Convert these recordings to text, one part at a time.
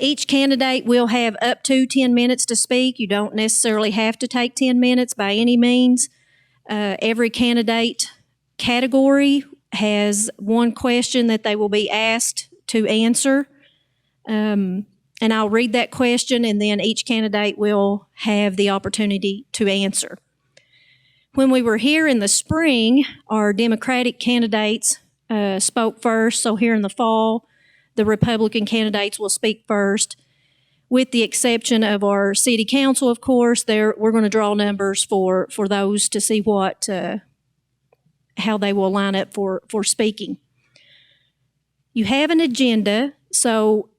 Each candidate will have up to 10 minutes to speak. You don't necessarily have to take 10 minutes by any means. Every candidate category has one question that they will be asked to answer. And I'll read that question, and then each candidate will have the opportunity to answer. When we were here in the spring, our Democratic candidates spoke first. So here in the fall, the Republican candidates will speak first, with the exception of our city council, of course. We're going to draw numbers for those to see how they will line up for speaking. You have an agenda, so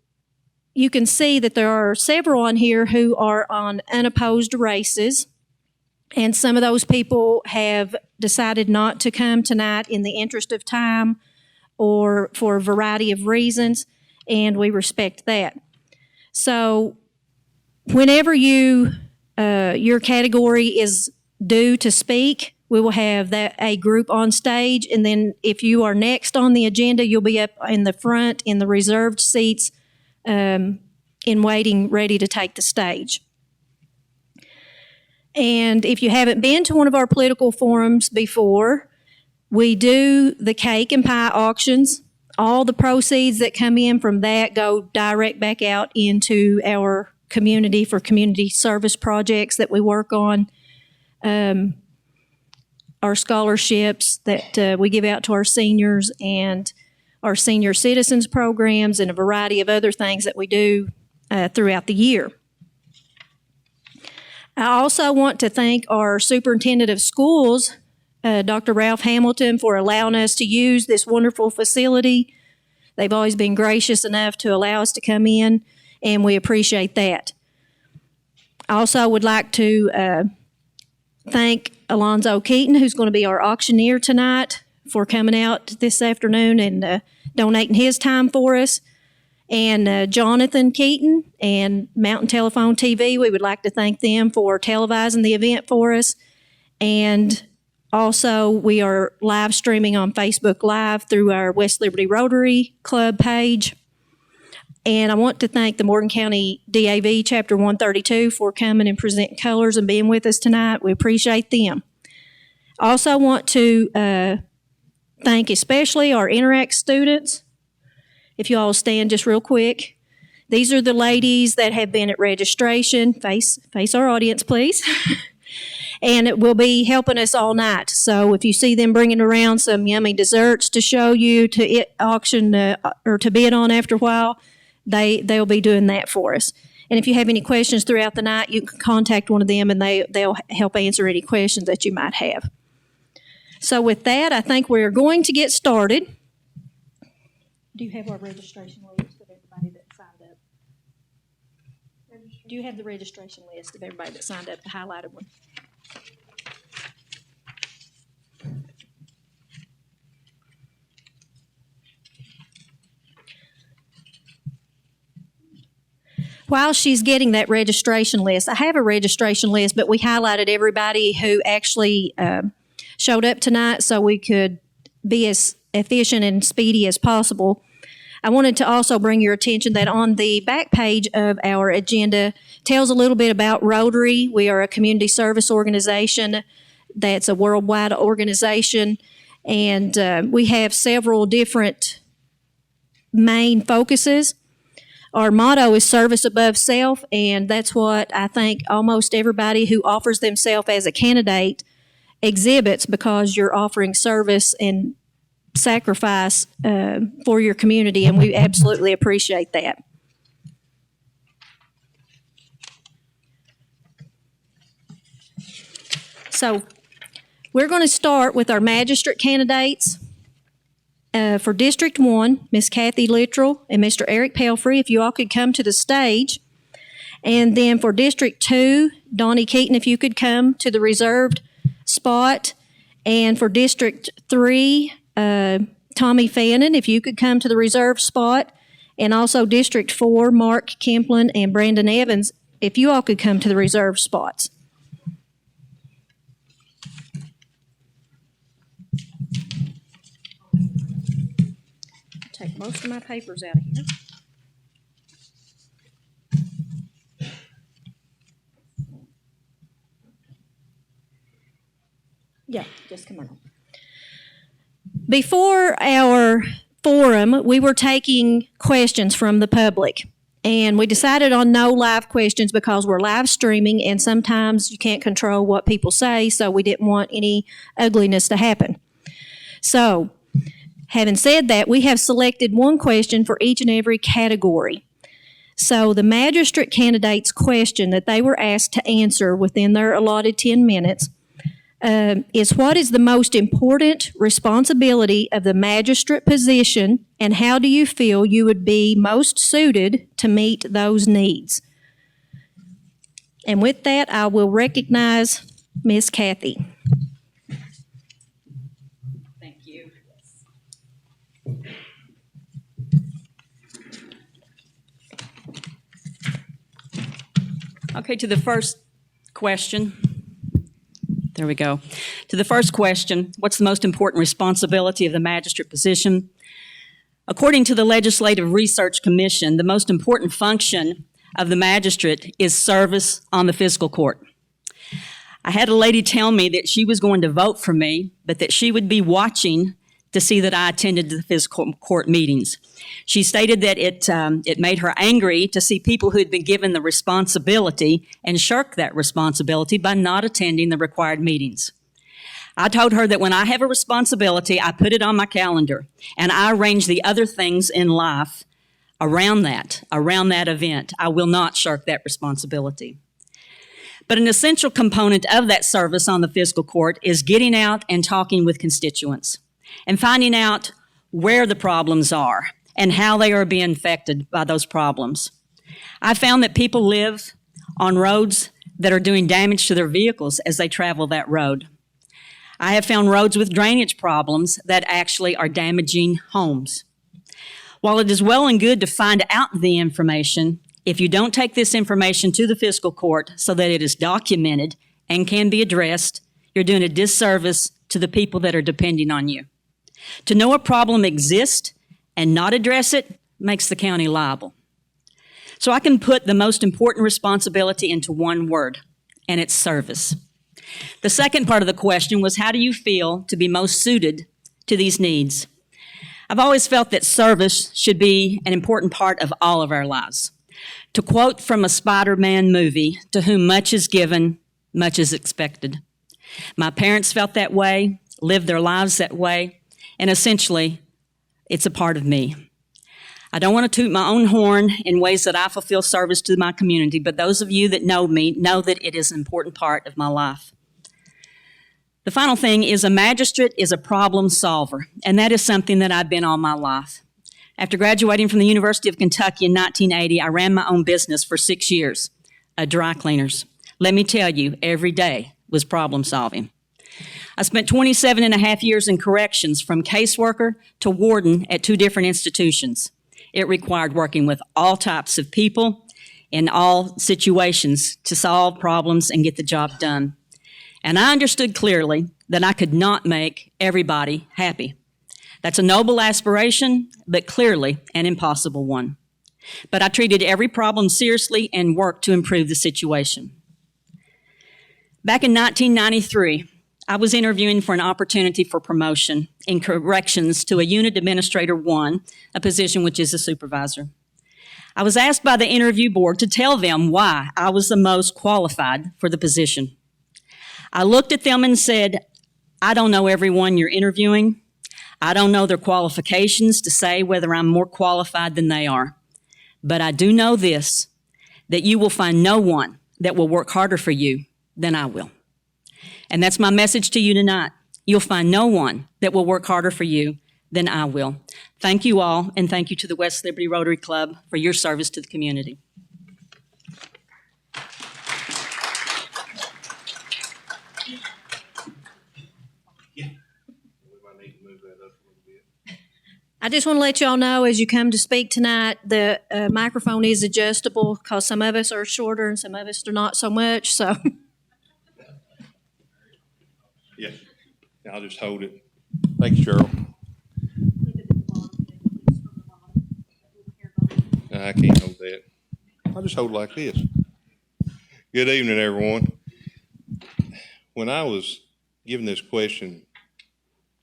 you can see that there are several on here who are on unopposed races, and some of those people have decided not to come tonight in the interest of time or for a variety of reasons, and we respect that. So whenever your category is due to speak, we will have a group on stage, and then if you are next on the agenda, you'll be up in the front in the reserved seats in waiting, ready to take the stage. And if you haven't been to one of our political forums before, we do the cake and pie auctions. All the proceeds that come in from that go direct back out into our community for community service projects that we work on. Our scholarships that we give out to our seniors, and our senior citizens programs, and a variety of other things that we do throughout the year. I also want to thank our superintendent of schools, Dr. Ralph Hamilton, for allowing us to use this wonderful facility. They've always been gracious enough to allow us to come in, and we appreciate that. I also would like to thank Alonzo Keaton, who's going to be our auctioneer tonight, for coming out this afternoon and donating his time for us. And Jonathan Keaton and Mountain Telephone TV, we would like to thank them for televising the event for us. And also, we are live streaming on Facebook Live through our West Liberty Rotary Club page. And I want to thank the Morgan County DAV Chapter 132 for coming and presenting colors and being with us tonight. We appreciate them. I also want to thank especially our Interact students. If you all stand just real quick. These are the ladies that have been at registration. Face our audience, please. And it will be helping us all night. So if you see them bringing around some yummy desserts to show you to auction or to bid on after a while, they'll be doing that for us. And if you have any questions throughout the night, you can contact one of them, and they'll help answer any questions that you might have. So with that, I think we're going to get started. Do you have our registration list of everybody that signed up? Do you have the registration list of everybody that signed up, the highlighted one? While she's getting that registration list, I have a registration list, but we highlighted everybody who actually showed up tonight so we could be as efficient and speedy as possible. I wanted to also bring your attention that on the back page of our agenda tells a little bit about Rotary. We are a community service organization that's a worldwide organization, and we have several different main focuses. Our motto is service above self, and that's what I think almost everybody who offers themselves as a candidate exhibits, because you're offering service and sacrifice for your community, and we absolutely appreciate that. So we're going to start with our magistrate candidates. For District 1, Ms. Kathy Littrell and Mr. Eric Pelfrey, if you all could come to the stage. And then for District 2, Donnie Keaton, if you could come to the reserved spot. And for District 3, Tommy Fannin, if you could come to the reserved spot. And also District 4, Mark Kemplin and Brandon Evans, if you all could come to the reserved spots. Take most of my papers out of here. Yeah, just come on. Before our forum, we were taking questions from the public. And we decided on no live questions because we're live streaming and sometimes you can't control what people say, so we didn't want any ugliness to happen. So, having said that, we have selected one question for each and every category. So the magistrate candidate's question that they were asked to answer within their allotted 10 minutes is what is the most important responsibility of the magistrate position and how do you feel you would be most suited to meet those needs? And with that, I will recognize Ms. Kathy. Thank you. Okay, to the first question. There we go. To the first question, what's the most important responsibility of the magistrate position? According to the Legislative Research Commission, the most important function of the magistrate is service on the fiscal court. I had a lady tell me that she was going to vote for me, but that she would be watching to see that I attended the fiscal court meetings. She stated that it made her angry to see people who had been given the responsibility and shirk that responsibility by not attending the required meetings. I told her that when I have a responsibility, I put it on my calendar, and I arrange the other things in life around that event. I will not shirk that responsibility. But an essential component of that service on the fiscal court is getting out and talking with constituents and finding out where the problems are and how they are being affected by those problems. I found that people live on roads that are doing damage to their vehicles as they travel that road. I have found roads with drainage problems that actually are damaging homes. While it is well and good to find out the information, if you don't take this information to the fiscal court so that it is documented and can be addressed, you're doing a disservice to the people that are depending on you. To know a problem exists and not address it makes the county liable. So I can put the most important responsibility into one word, and it's service. The second part of the question was, how do you feel to be most suited to these needs? I've always felt that service should be an important part of all of our lives. To quote from a Spider-Man movie, to whom much is given, much is expected. My parents felt that way, lived their lives that way, and essentially, it's a part of me. I don't want to toot my own horn in ways that I fulfill service to my community, but those of you that know me know that it is an important part of my life. The final thing is a magistrate is a problem solver, and that is something that I've been all my life. After graduating from the University of Kentucky in 1980, I ran my own business for 6 years, a dry cleaners. Let me tell you, every day was problem solving. I spent 27 and a half years in corrections, from caseworker to warden at 2 different institutions. It required working with all types of people in all situations to solve problems and get the job done. And I understood clearly that I could not make everybody happy. That's a noble aspiration, but clearly an impossible one. But I treated every problem seriously and worked to improve the situation. Back in 1993, I was interviewing for an opportunity for promotion in corrections to a unit administrator 1, a position which is a supervisor. I was asked by the interview board to tell them why I was the most qualified for the position. I looked at them and said, I don't know everyone you're interviewing. I don't know their qualifications to say whether I'm more qualified than they are. But I do know this, that you will find no one that will work harder for you than I will. And that's my message to you tonight. You'll find no one that will work harder for you than I will. Thank you all, and thank you to the West Liberty Rotary Club for your service to the community. I just want to let y'all know as you come to speak tonight, the microphone is adjustable because some of us are shorter and some of us are not so much. So, yeah, I'll just hold it. Thanks, Cheryl. I can't hold that. I'll just hold it like this. Good evening, everyone. When I was given this question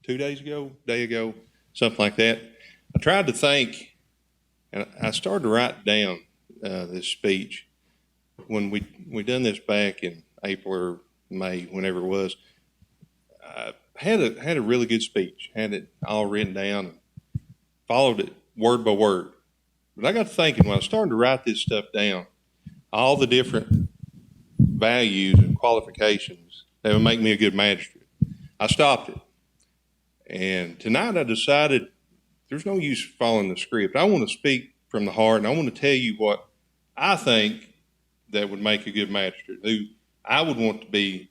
2 days ago, day ago, something like that. I tried to think, and I started to write down this speech when we done this back in April or May, whenever it was. I had a really good speech, had it all written down, and followed it word by word. But I got to thinking when I started to write this stuff down, all the different values and qualifications that would make me a good magistrate. I stopped it. And tonight I decided there's no use following the script. I want to speak from the heart, and I want to tell you what I think that would make a good magistrate, who I would want to be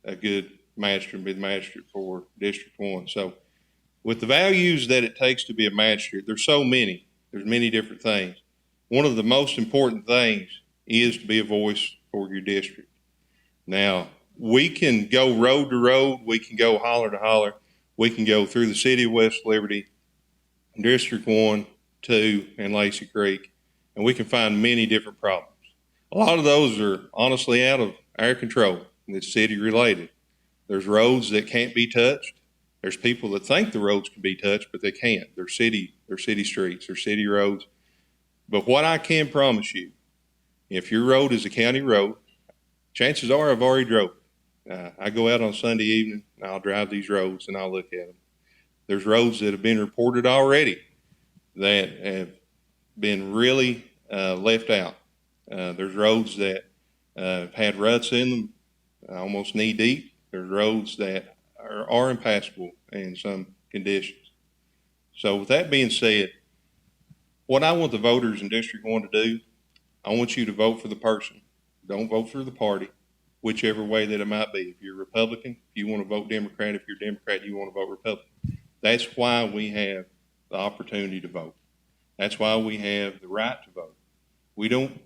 a good magistrate and be the magistrate for District 1. So with the values that it takes to be a magistrate, there's so many. There's many different things. One of the most important things is to be a voice for your district. Now, we can go road to road. We can go holler to holler. We can go through the city of West Liberty, District 1, 2, and Lacey Creek, and we can find many different problems. A lot of those are honestly out of our control. It's city related. There's roads that can't be touched. There's people that think the roads can be touched, but they can't. They're city streets, they're city roads. But what I can promise you, if your road is a county road, chances are I've already drove it. I go out on Sunday evening, and I'll drive these roads, and I'll look at them. There's roads that have been reported already that have been really left out. There's roads that have had ruts in them, almost knee deep. There's roads that are impassable in some conditions. So with that being said, what I want the voters in District 1 to do, I want you to vote for the person. Don't vote for the party, whichever way that it might be. If you're Republican, if you want to vote Democrat. If you're Democrat, you want to vote Republican. That's why we have the opportunity to vote. That's why we have the right to vote. We don't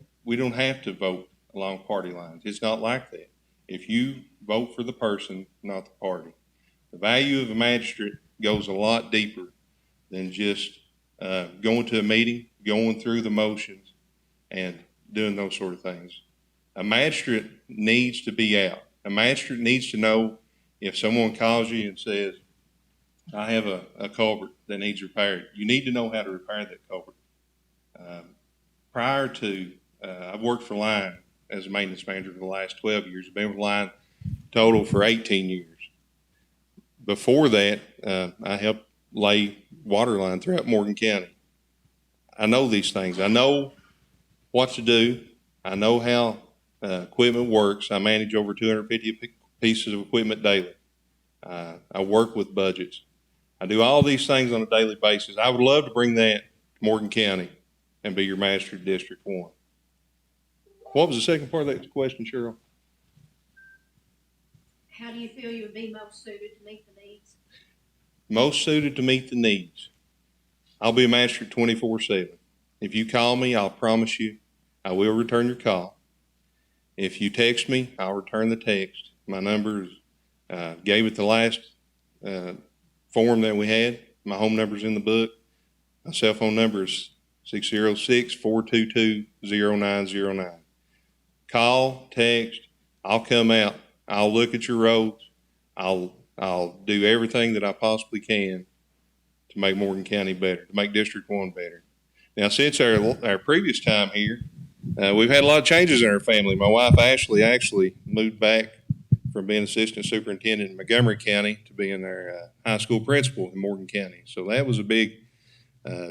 have to vote along party lines. It's not like that. If you vote for the person, not the party. The value of a magistrate goes a lot deeper than just going to a meeting, going through the motions, and doing those sort of things. A magistrate needs to be out. A magistrate needs to know if someone calls you and says, I have a culvert that needs repaired. You need to know how to repair that culvert. Prior to, I've worked for Line as a maintenance manager for the last 12 years. I've been with Line total for 18 years. Before that, I helped lay water line throughout Morgan County. I know these things. I know what to do. I know how equipment works. I manage over 250 pieces of equipment daily. I work with budgets. I do all these things on a daily basis. I would love to bring that to Morgan County and be your master of District 1. What was the second part of that question, Cheryl? How do you feel you would be most suited to meet the needs? Most suited to meet the needs. I'll be a master 24/7. If you call me, I'll promise you I will return your call. If you text me, I'll return the text. My number is, gave it the last form that we had. My home number is in the book. My cell phone number is 606-422-0909. Call, text, I'll come out. I'll look at your roads. I'll do everything that I possibly can to make Morgan County better, to make District 1 better. Now, since our previous time here, we've had a lot of changes in our family. My wife, Ashley, actually moved back from being assistant superintendent in Montgomery County to being our high school principal in Morgan County. So that was a big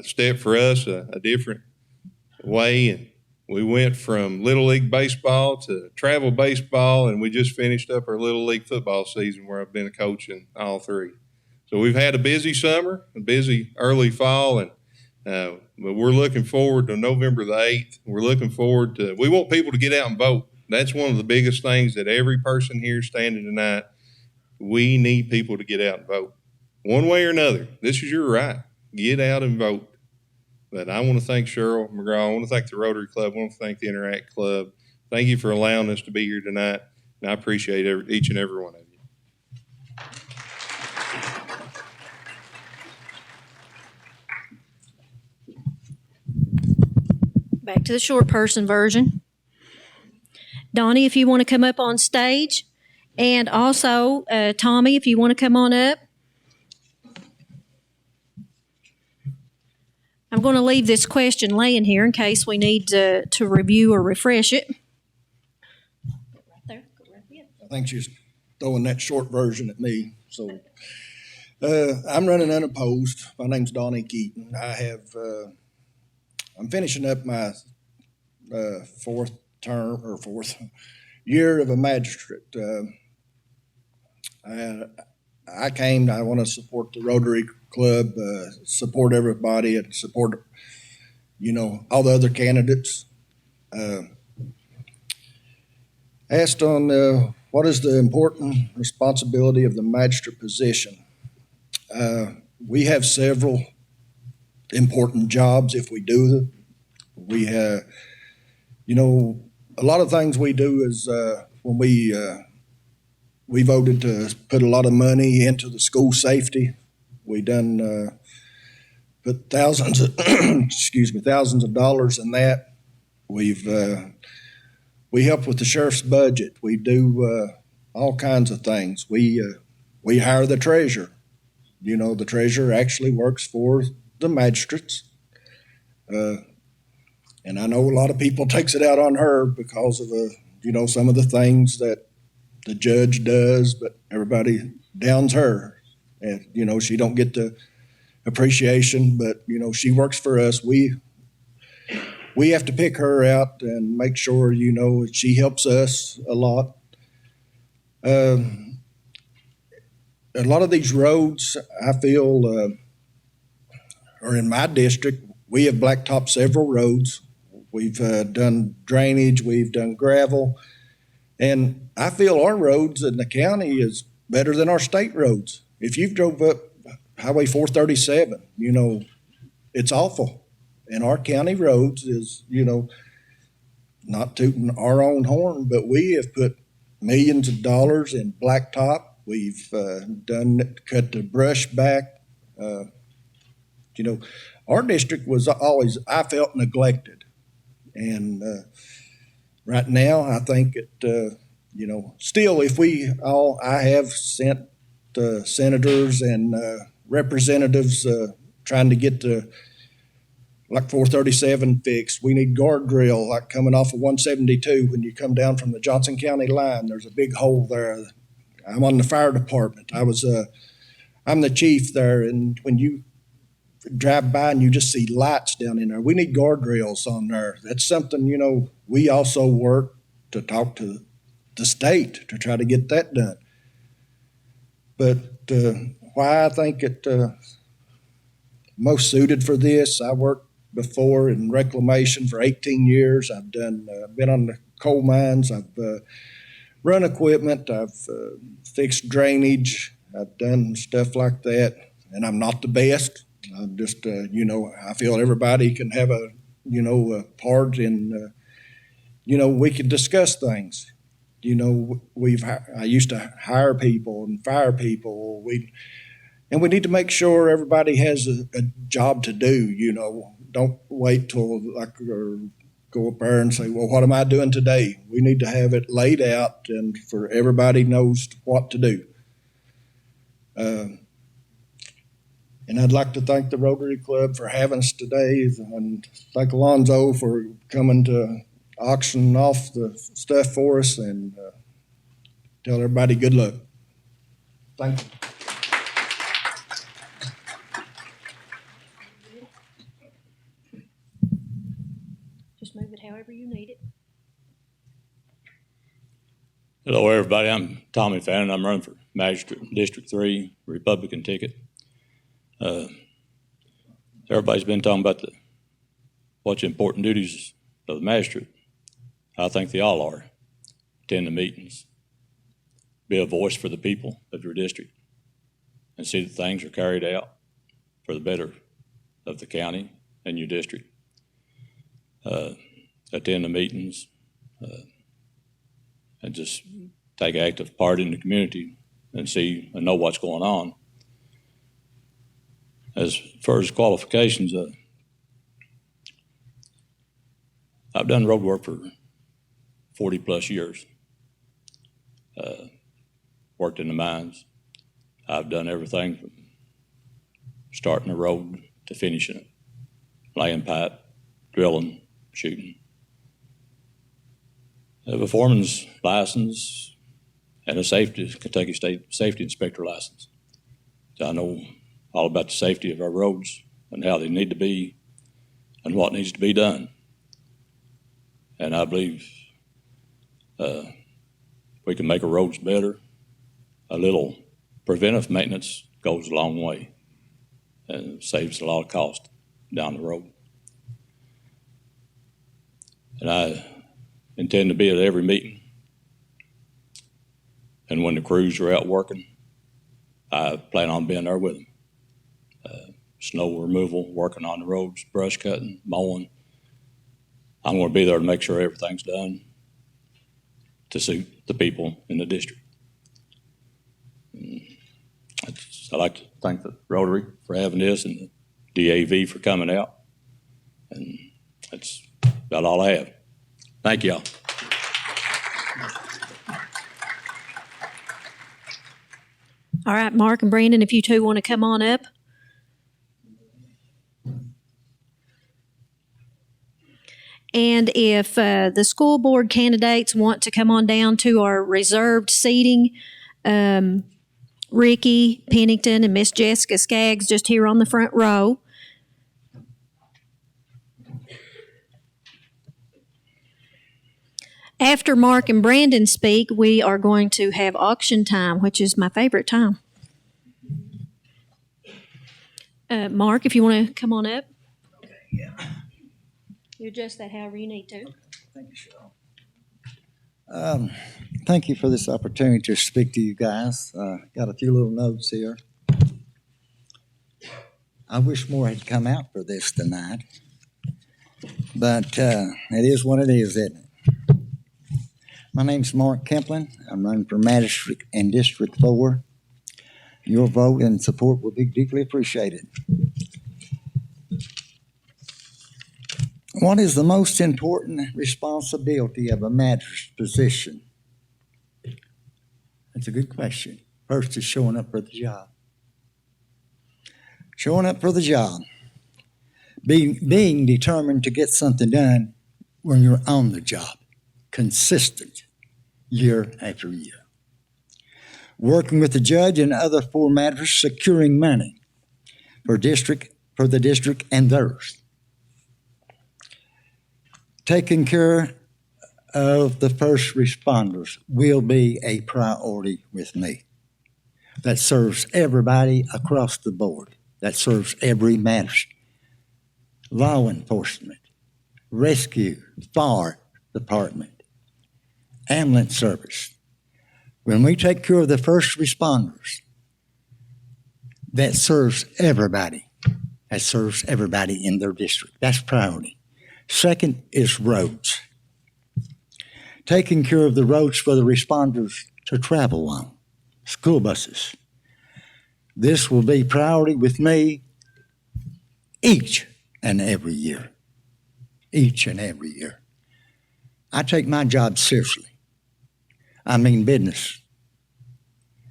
step for us, a different way. And we went from Little League baseball to travel baseball, and we just finished up our Little League football season where I've been a coach in all three. So we've had a busy summer, a busy early fall, and but we're looking forward to November the 8th. We're looking forward to, we want people to get out and vote. That's one of the biggest things that every person here standing tonight, we need people to get out and vote. One way or another, this is your right. Get out and vote. But I want to thank Cheryl McGraw. I want to thank the Rotary Club. I want to thank the Interact Club. Thank you for allowing us to be here tonight, and I appreciate each and every one of you. Back to the short person version. Donnie, if you want to come up on stage And also, Tommy, if you want to come on up. I'm going to leave this question laying here in case we need to review or refresh it. Right there. Go right ahead. I think she's throwing that short version at me. So I'm running unopposed. My name's Donnie Keaton. I'm finishing up my fourth year of a magistrate. I want to support the Rotary Club, support everybody, and support, all the other candidates. Asked on what is the important responsibility of the magistrate position. We have several important jobs if we do it. We have, a lot of things we do is when we voted to put a lot of money into the school safety. We done put thousands of thousands of dollars in that. We help with the sheriff's budget. We do all kinds of things. We hire the treasurer. The treasurer actually works for the magistrates. And I know a lot of people takes it out on her because of some of the things that the judge does, but everybody downs her. And, she don't get the appreciation, but, she works for us. We have to pick her out and make sure, she helps us a lot. A lot of these roads, I feel, or in my district, we have blacktopped several roads. We've done drainage, we've done gravel, and I feel our roads in the county is better than our state roads. If you've drove up Highway 437, it's awful. And our county roads is, not tooting our own horn, but we have put millions of dollars in blacktop. We've cut the brush back. Our district was always, I felt, neglected. And right now, I think still, I have sent senators and representatives trying to get the like 437 fixed. We need guardrail, like coming off of 172 when you come down from the Johnson County line. There's a big hole there. I'm on the fire department. I'm the chief there, and when you drive by and you just see lights down in there, we need guardrails on there. That's something, we also work to talk to the state to try to get that done. But why I think it most suited for this, I worked before in reclamation for 18 years. I've been on the coal mines. I've run equipment. I've fixed drainage. I've done stuff like that. And I'm not the best. I'm just, I feel everybody can have a part in, we can discuss things. I used to hire people and fire people. And we need to make sure everybody has a job to do. Don't wait till or go up there and say, well, what am I doing today? We need to have it laid out and for everybody knows what to do. And I'd like to thank the Rotary Club for having us today, and thank Alonzo for coming to auction off the stuff for us, and tell everybody good luck. Thank you. Just move it however you need it. Hello, everybody. I'm Tommy Fannin. I'm running for Magistrate, District 3, Republican ticket. Everybody's been talking about what's the important duties of the magistrate. I think they all are. Attend the meetings, be a voice for the people of your district, and see that things are carried out for the better of the county and your district. Attend the meetings, and just take active part in the community and see and know what's going on. As far as qualifications, I've done road work for 40 plus years. worked in the mines. I've done everything from starting a road to finishing it, laying pipe, drilling, shooting. I have a foreman's license and a Kentucky State Safety Inspector license. So I know all about the safety of our roads and how they need to be and what needs to be done. And I believe we can make our roads better. A little preventive maintenance goes a long way and saves a lot of cost down the road. And I intend to be at every meeting. And when the crews are out working, I plan on being there with them. Snow removal, working on the roads, brush cutting, mowing. I'm going to be there to make sure everything's done to suit the people in the district. I'd like to thank the Rotary for having this and the DAV for coming out. And that's about all I have. Thank y'all. All right, Mark and Brandon, if you two want to come on up. And if the school board candidates want to come on down to our reserved seating, Ricky Pennington and Miss Jessica Skaggs just here on the front row. After Mark and Brandon speak, we are going to have auction time, which is my favorite time. Mark, if you want to come on up. Okay, yeah. You adjust that however you need to. Thank you, Cheryl. Thank you for this opportunity to speak to you guys. Got a few little notes here. I wish more had come out for this tonight, but it is what it is, isn't it? My name's Mark Kemplin. I'm running for Magistrate and District 4. Your vote and support will be deeply appreciated. What is the most important responsibility of a magistrate's position? That's a good question. First is showing up for the job. Showing up for the job. Being determined to get something done when you're on the job. Consistent, year after year. Working with the judge and other 4 matters, securing money for the district and theirs. Taking care of the first responders will be a priority with me. That serves everybody across the board. That serves every matter. Law enforcement, rescue, fire department, ambulance service. When we take care of the first responders, that serves everybody. That serves everybody in their district. That's priority. Second is roads. Taking care of the roads for the responders to travel on, school buses. This will be priority with me each and every year. Each and every year. I take my job seriously. I mean business.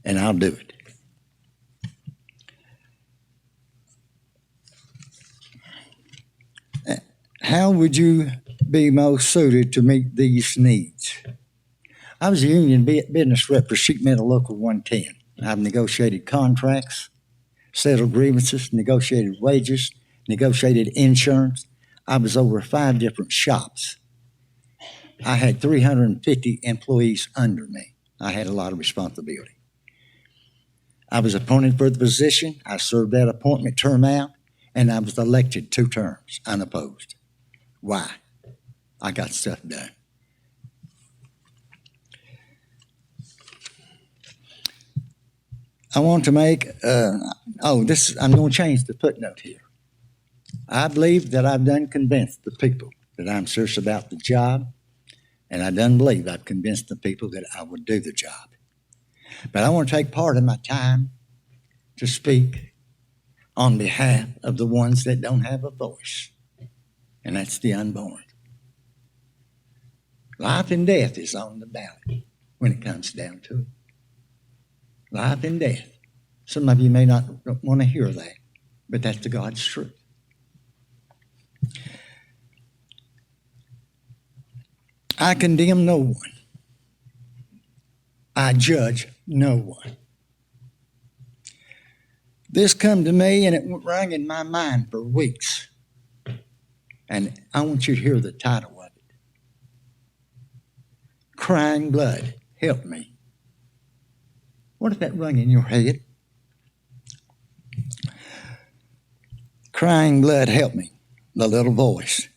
And I'll do it. How would you be most suited to meet these needs? I was a union business rep for Sheet Metal Local 110. I've negotiated contracts, settled grievances, negotiated wages, negotiated insurance. I was over 5 different shops. I had 350 employees under me. I had a lot of responsibility. I was appointed for the position. I served that appointment term out, and I was elected 2 terms, unopposed. Why? I got stuff done. I want to make, I'm going to change the footnote here. I believe that I've done convinced the people that I'm serious about the job, and I done believe I've convinced the people that I would do the job. But I want to take part of my time to speak on behalf of the ones that don't have a voice, and that's the unborn. Life and death is on the ballot when it comes down to it. life and death. Some of you may not want to hear that, but that's the God's truth. I condemn no one. I judge no one. This come to me and it rang in my mind for weeks. And I want you to hear the title of it. Crying Blood, Help Me. What if that rung in your head? Crying blood, help me, the little voice.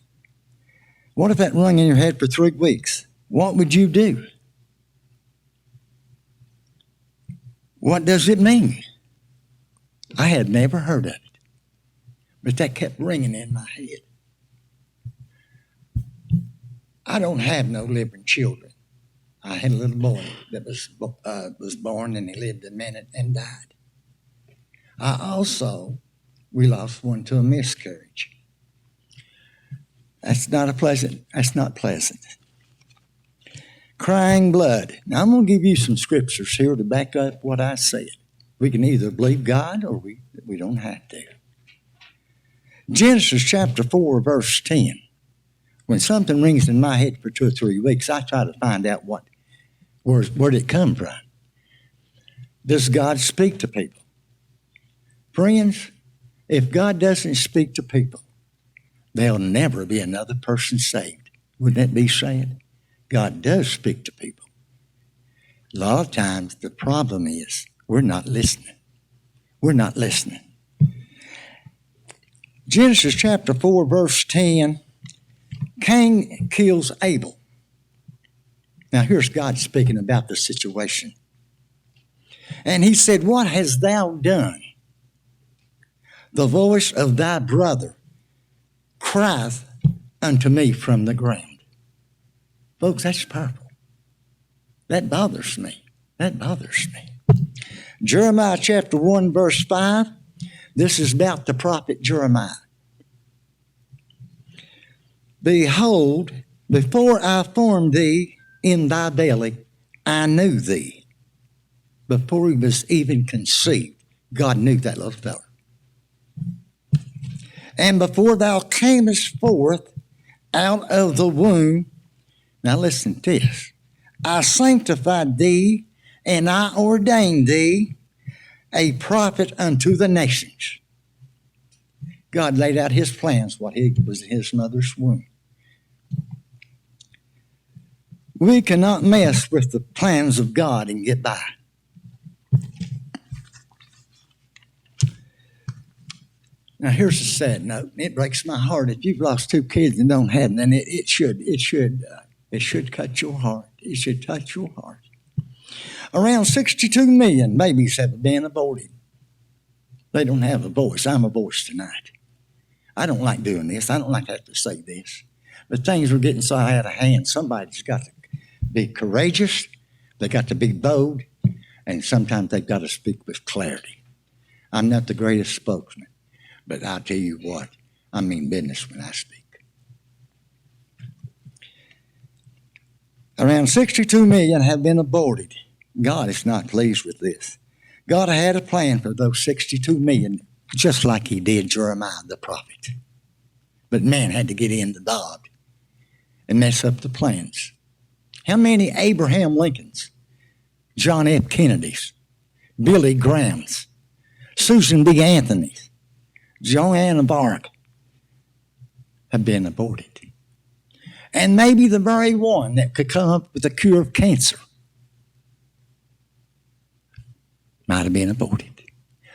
What if that rung in your head for 3 weeks? What would you do? What does it mean? I had never heard of it, but that kept ringing in my head. I don't have no living children. I had a little boy that was born and he lived a minute and died. We lost one to a miscarriage. That's not pleasant. Crying blood. Now I'm going to give you some scriptures here to back up what I said. We can either believe God or we don't have to. Genesis chapter 4, verse 10. When something rings in my head for 2 or 3 weeks, I try to find out where did it come from. Does God speak to people? Friends, if God doesn't speak to people, there'll never be another person saved. Wouldn't that be sad? God does speak to people. A lot of times the problem is we're not listening. We're not listening. Genesis chapter 4, verse 10, Cain kills Abel. Now here's God speaking about the situation. And he said, "What hast thou done? The voice of thy brother crieth unto me from the ground." Folks, that's powerful. That bothers me. Jeremiah chapter 1, verse 5. This is about the prophet Jeremiah. "Behold, before I formed thee in thy belly, I knew thee." Before he was even conceived, God knew that little fella. "And before thou camest forth out of the womb," now listen to this, "I sanctified thee, and I ordained thee a prophet unto the nations." God laid out his plans while he was in his mother's womb. We cannot mess with the plans of God and get by. Now here's a sad note. It breaks my heart. If you've lost 2 kids and don't have them, then it should cut your heart. It should touch your heart. Around 62 million babies have been aborted. They don't have a voice. I'm a voice tonight. I don't like doing this. I don't like to have to say this. But things are getting so out of hand. Somebody's got to be courageous. They got to be bold. And sometimes they've got to speak with clarity. I'm not the greatest spokesman. But I'll tell you what, I mean business when I speak. Around 62 million have been aborted. God is not pleased with this. God had a plan for those 62 million, just like he did Jeremiah the prophet. But man had to get involved and mess up the plans. How many Abraham Lincolns, John F. Kennedys, Billy Grahams, Susan B. Anthony's, Joan of Arc have been aborted? And maybe the very one that could come up with a cure of cancer might have been aborted.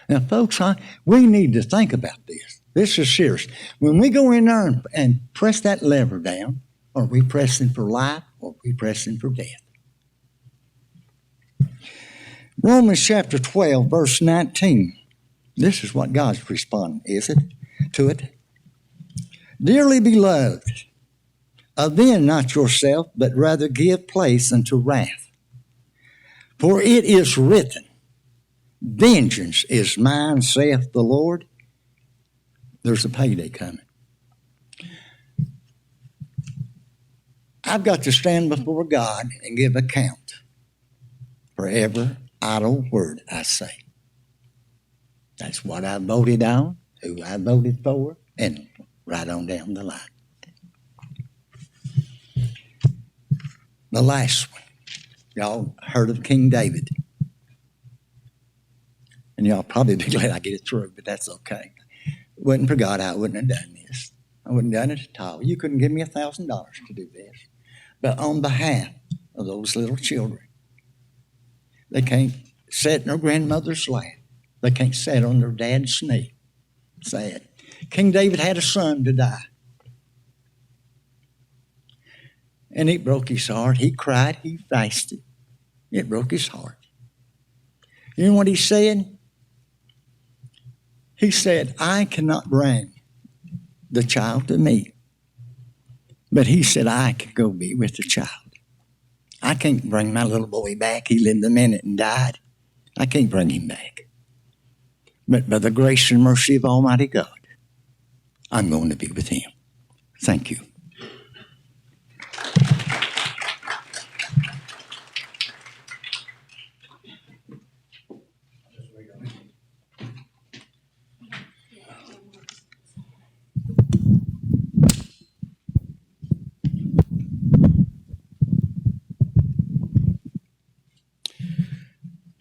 Now, folks, we need to think about this. This is serious. When we go in there and press that lever down, are we pressing for life or are we pressing for death? Romans chapter 12, verse 19. This is what God's responding, to it? "Dearly beloved, avenge not yourself, but rather give place unto wrath. For it is written, Vengeance is mine, saith the Lord." There's a payday coming. I've got to stand before God and give account for every idle word I say. That's what I voted on, who I voted for, and right on down the line. The last one, y'all heard of King David. And y'all probably be glad I get it through, but that's okay. Wasn't for God, I wouldn't have done this. I wouldn't have done it at all. You couldn't give me $1,000 to do this. But on behalf of those little children, they can't sit in their grandmother's lap. They can't sit on their dad's knee. Sad. King David had a son to die. And it broke his heart. He cried. He fasted. It broke his heart. You know what he said? He said, I cannot bring the child to me. But he said, I can go be with the child. I can't bring my little boy back. He lived a minute and died. I can't bring him back. But by the grace and mercy of Almighty God, I'm going to be with him. Thank you.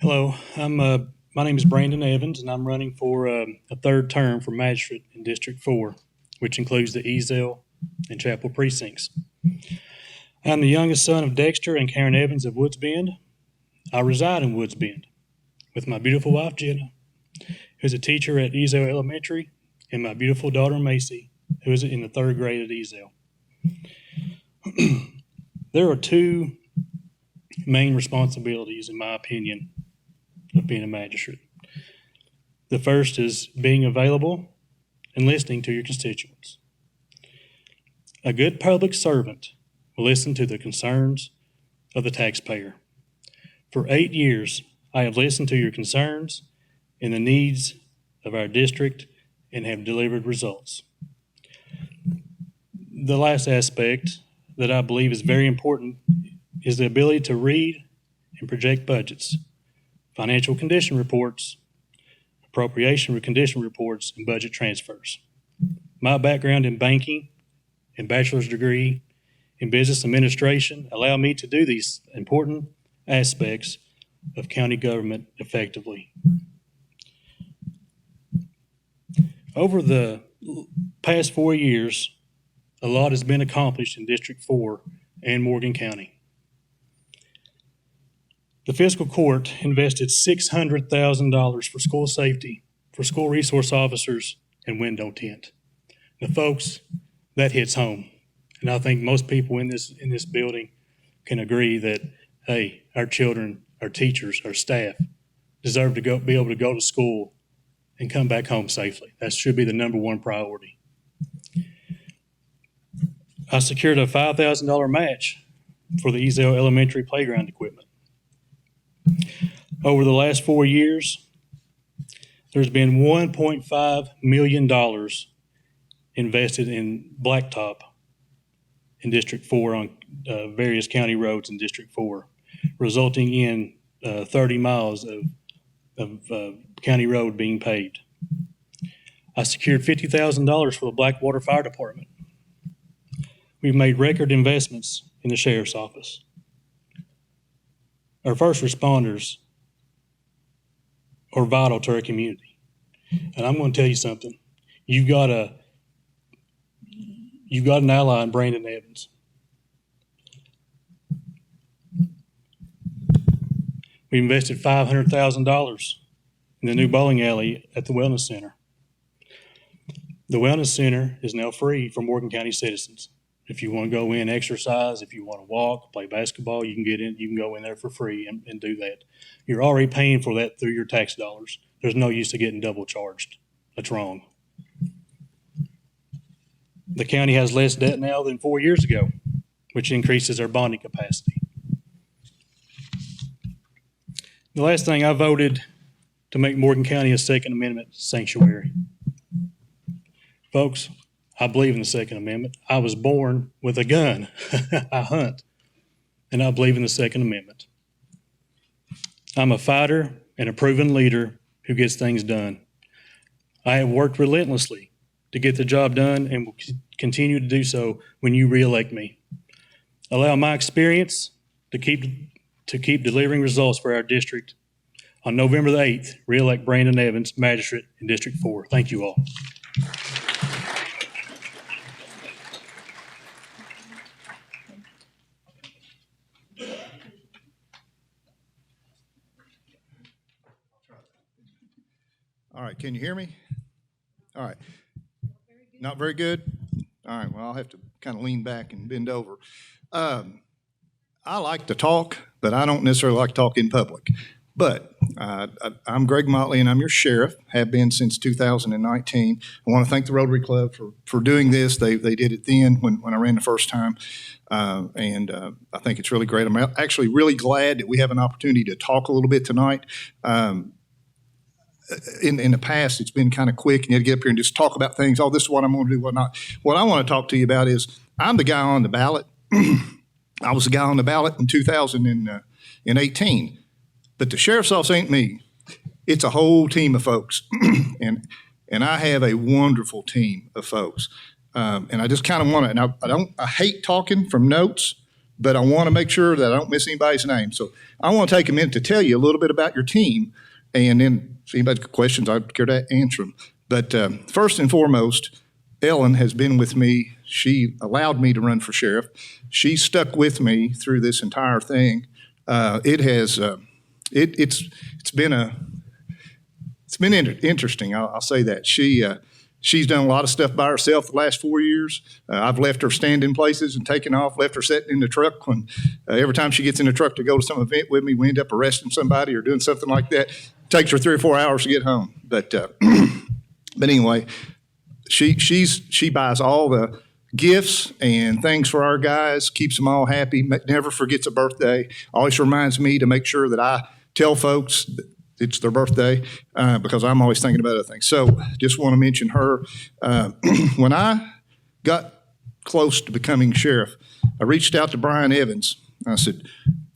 Hello, my name is Brandon Evans, and I'm running for a third term for magistrate in District 4, which includes the Eazell and Chapel precincts. I'm the youngest son of Dexter and Karen Evans of Woods Bend. I reside in Woods Bend with my beautiful wife, Jenna, who's a teacher at Eazell Elementary, and my beautiful daughter, Macy, who is in the third grade at Eazell. There are two main responsibilities, in my opinion, of being a magistrate. The first is being available and listening to your constituents. A good public servant will listen to the concerns of the taxpayer. For 8 years, I have listened to your concerns and the needs of our district and have delivered results. The last aspect that I believe is very important is the ability to read and project budgets, financial condition reports, appropriation condition reports, and budget transfers. My background in banking and bachelor's degree in business administration allow me to do these important aspects of county government effectively. Over the past 4 years, a lot has been accomplished in District 4 and Morgan County. The fiscal court invested $600,000 for school safety, for school resource officers, and window tint. Now, folks, that hits home. And I think most people in this building can agree that, hey, our children, our teachers, our staff deserve to be able to go to school and come back home safely. That should be the number one priority. I secured a $5,000 match for the Eazell Elementary playground equipment. Over the last 4 years, there's been $1.5 million invested in blacktop in District 4 on various county roads in District 4, resulting in 30 miles of county road being paved. I secured $50,000 for the Blackwater Fire Department. We've made record investments in the sheriff's office. Our first responders are vital to our community. And I'm going to tell you something. You've got an ally in Brandon Evans. We invested $500,000 in the new bowling alley at the Wellness Center. The Wellness Center is now free for Morgan County citizens. If you want to go in, exercise, if you want to walk, play basketball, you can get in. You can go in there for free and do that. You're already paying for that through your tax dollars. There's no use to getting double charged. That's wrong. The county has less debt now than 4 years ago, which increases our bonding capacity. The last thing, I voted to make Morgan County a Second Amendment sanctuary. Folks, I believe in the Second Amendment. I was born with a gun. I hunt. And I believe in the Second Amendment. I'm a fighter and a proven leader who gets things done. I have worked relentlessly to get the job done and will continue to do so when you reelect me. Allow my experience to keep delivering results for our district. On November the 8th, reelect Brandon Evans, Magistrate in District 4. Thank you all. All right, can you hear me? All right. Not very good? All right, well, I'll have to kind of lean back and bend over. I like to talk, but I don't necessarily like to talk in public. But I'm Greg Motley, and I'm your sheriff, have been since 2019. I want to thank the Rotary Club for doing this. They did it then when I ran the first time, and I think it's really great. I'm actually really glad that we have an opportunity to talk a little bit tonight. In the past, it's been kind of quick, and you had to get up here and just talk about things. Oh, this is what I'm going to do, what not. What I want to talk to you about is I'm the guy on the ballot. I was the guy on the ballot in 2018. But the sheriff's office ain't me. It's a whole team of folks. and I have a wonderful team of folks. And I just kind of want to, and I hate talking from notes, but I want to make sure that I don't miss anybody's name. So I want to take a minute to tell you a little bit about your team, and then if anybody's got questions, I'd care to answer them. But first and foremost, Ellen has been with me. She allowed me to run for sheriff. She stuck with me through this entire thing. It's been interesting. I'll say that. She's done a lot of stuff by herself the last 4 years. I've left her standing places and taken off, left her sitting in the truck when every time she gets in the truck to go to some event with me, we end up arresting somebody or doing something like that. Takes her 3 or 4 hours to get home. But anyway, she buys all the gifts and things for our guys, keeps them all happy, never forgets a birthday, always reminds me to make sure that I tell folks that it's their birthday because I'm always thinking about other things. So just want to mention her. When I got close to becoming sheriff, I reached out to Brian Evans. I said,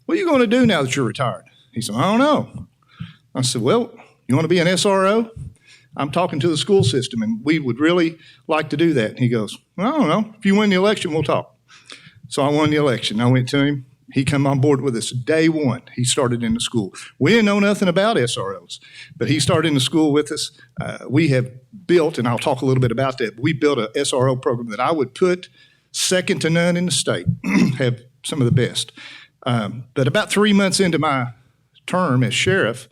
what are you going to do now that you're retired? He said, I don't know. I said, well, you want to be an SRO? I'm talking to the school system, and we would really like to do that. And he goes, well, I don't know. If you win the election, we'll talk. So I won the election. I went to him. He come on board with us day one. He started in the school. We didn't know nothing about SROs, but he started in the school with us. We have built, and I'll talk a little bit about that, but we built a SRO program that I would put second to none in the state, have some of the best. But about 3 months into my term as sheriff,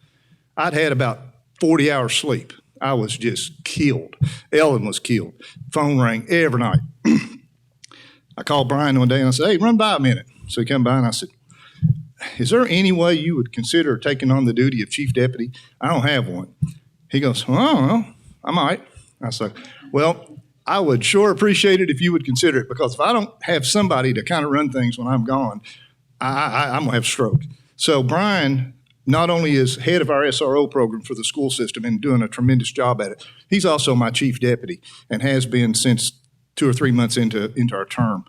I'd had about 40 hours sleep. I was just killed. Ellen was killed. Phone rang every night. I called Brian one day and I said, hey, run by a minute. So he came by and I said, is there any way you would consider taking on the duty of chief deputy? I don't have one. He goes, well, I don't know. I might. I said, well, I would sure appreciate it if you would consider it, because if I don't have somebody to kind of run things when I'm gone, I'm going to have a stroke. So Brian not only is head of our SRO program for the school system and doing a tremendous job at it, he's also my chief deputy and has been since 2 or 3 months into our term.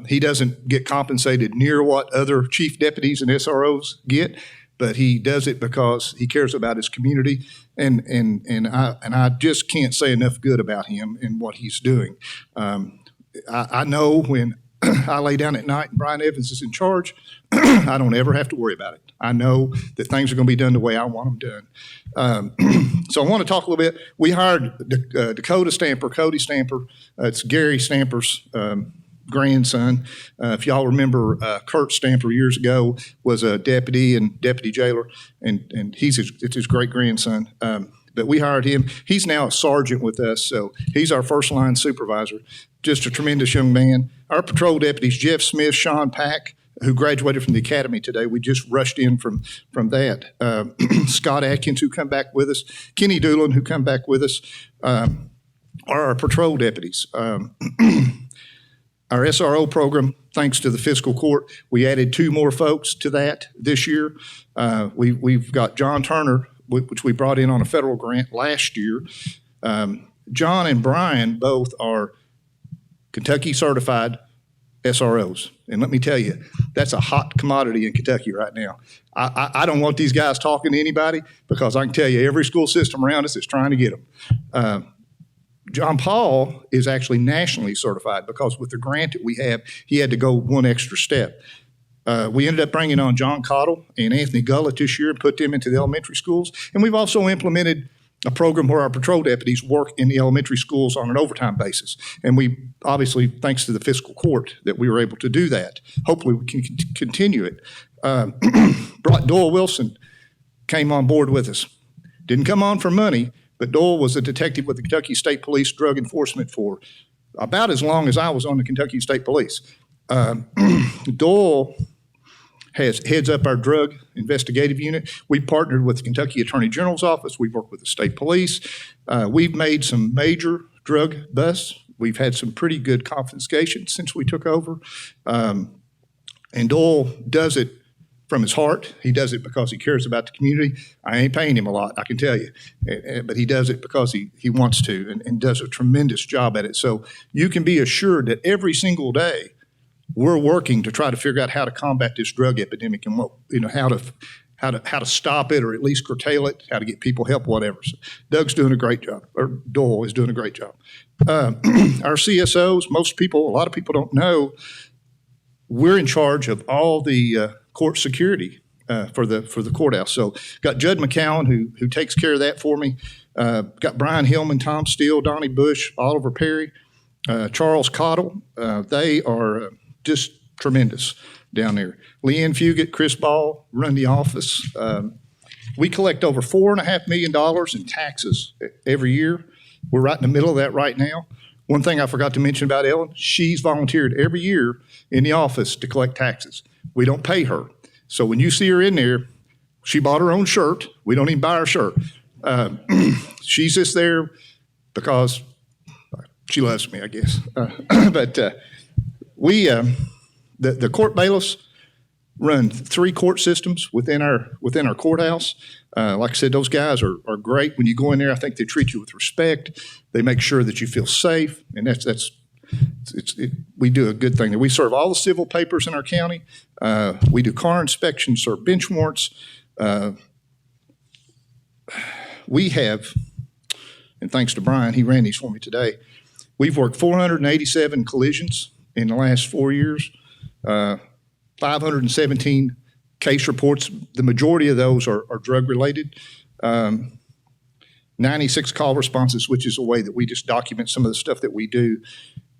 He doesn't get compensated near what other chief deputies and SROs get, but he does it because he cares about his community, and I just can't say enough good about him and what he's doing. I know when I lay down at night and Brian Evans is in charge, I don't ever have to worry about it. I know that things are going to be done the way I want them done. So I want to talk a little bit. We hired Cody Stamper. It's Gary Stamper's grandson. If y'all remember, Kurt Stamper years ago was a deputy and deputy jailer, and it's his great grandson. But we hired him. He's now a sergeant with us, so he's our first line supervisor. Just a tremendous young man. Our patrol deputies, Jeff Smith, Sean Pack, who graduated from the academy today. We just rushed in from that. Scott Atkins, who come back with us. Kenny Doolin, who come back with us, are our patrol deputies. Our SRO program, thanks to the fiscal court, we added 2 more folks to that this year. We've got John Turner, which we brought in on a federal grant last year. John and Brian both are Kentucky certified SROs. And let me tell you, that's a hot commodity in Kentucky right now. I don't want these guys talking to anybody because I can tell you every school system around us is trying to get them. John Paul is actually nationally certified because with the grant that we have, he had to go one extra step. We ended up bringing on John Cottle and Anthony Gullett this year and put them into the elementary schools. And we've also implemented a program where our patrol deputies work in the elementary schools on an overtime basis. And we, obviously, thanks to the fiscal court, that we were able to do that. Hopefully we can continue it. Brought Doyle Wilson, came on board with us. Didn't come on for money, but Doyle was a detective with the Kentucky State Police Drug Enforcement for about as long as I was on the Kentucky State Police. Doyle heads up our drug investigative unit. We partnered with the Kentucky Attorney General's office. We've worked with the state police. We've made some major drug busts. We've had some pretty good confiscation since we took over. And Doyle does it from his heart. He does it because he cares about the community. I ain't paying him a lot, I can tell you. But he does it because he wants to and does a tremendous job at it. So you can be assured that every single day, we're working to try to figure out how to combat this drug epidemic and how to stop it or at least curtail it, how to get people help, whatever. So Doug's doing a great job, or Doyle is doing a great job. Our CSOs, a lot of people don't know, we're in charge of all the court security for the courthouse. So got Judd McCowan who takes care of that for me. Got Brian Hillman, Tom Steele, Donnie Bush, Oliver Perry, Charles Cottle. They are just tremendous down there. Leanne Fugit, Chris Ball run the office. We collect over $4.5 million in taxes every year. We're right in the middle of that right now. One thing I forgot to mention about Ellen, she's volunteered every year in the office to collect taxes. We don't pay her. So when you see her in there, she bought her own shirt. We don't even buy her shirt. She's just there because she loves me, I guess. The court bailiffs run 3 court systems within our courthouse. Like I said, those guys are great. When you go in there, I think they treat you with respect. They make sure that you feel safe, and we do a good thing there. We serve all the civil papers in our county. We do car inspections, serve bench warrants. We have, and thanks to Brian, he ran these for me today. We've worked 487 collisions in the last 4 years, 517 case reports. The majority of those are drug-related. 96 call responses, which is a way that we just document some of the stuff that we do.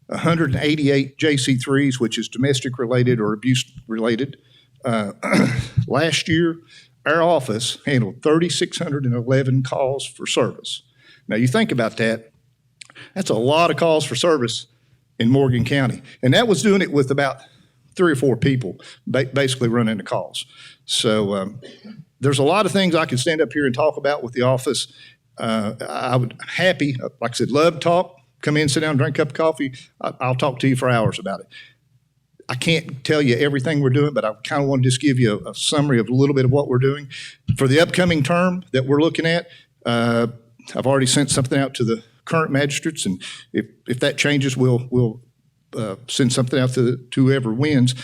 188 JC3s, which is domestic-related or abuse-related. Last year, our office handled 3,611 calls for service. Now, you think about that. That's a lot of calls for service in Morgan County. And that was doing it with about 3 or 4 people basically running the calls. So there's a lot of things I could stand up here and talk about with the office. I would happy, like I said, love to talk. Come in, sit down, drink a cup of coffee. I'll talk to you for hours about it. I can't tell you everything we're doing, but I kind of want to just give you a summary of a little bit of what we're doing. For the upcoming term that we're looking at, I've already sent something out to the current magistrates, and if that changes, we'll send something out to whoever wins.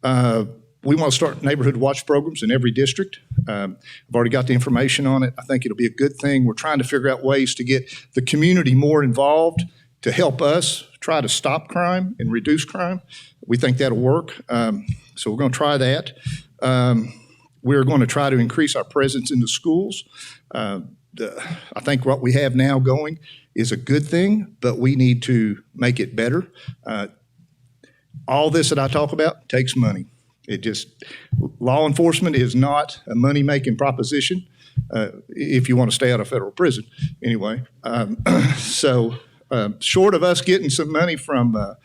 We want to start neighborhood watch programs in every district. I've already got the information on it. I think it'll be a good thing. We're trying to figure out ways to get the community more involved to help us try to stop crime and reduce crime. We think that'll work. So we're going to try that. We're going to try to increase our presence in the schools. I think what we have now going is a good thing, but we need to make it better. All this that I talk about takes money. Law enforcement is not a money-making proposition if you want to stay out of federal prison, anyway. Short of us getting some money from,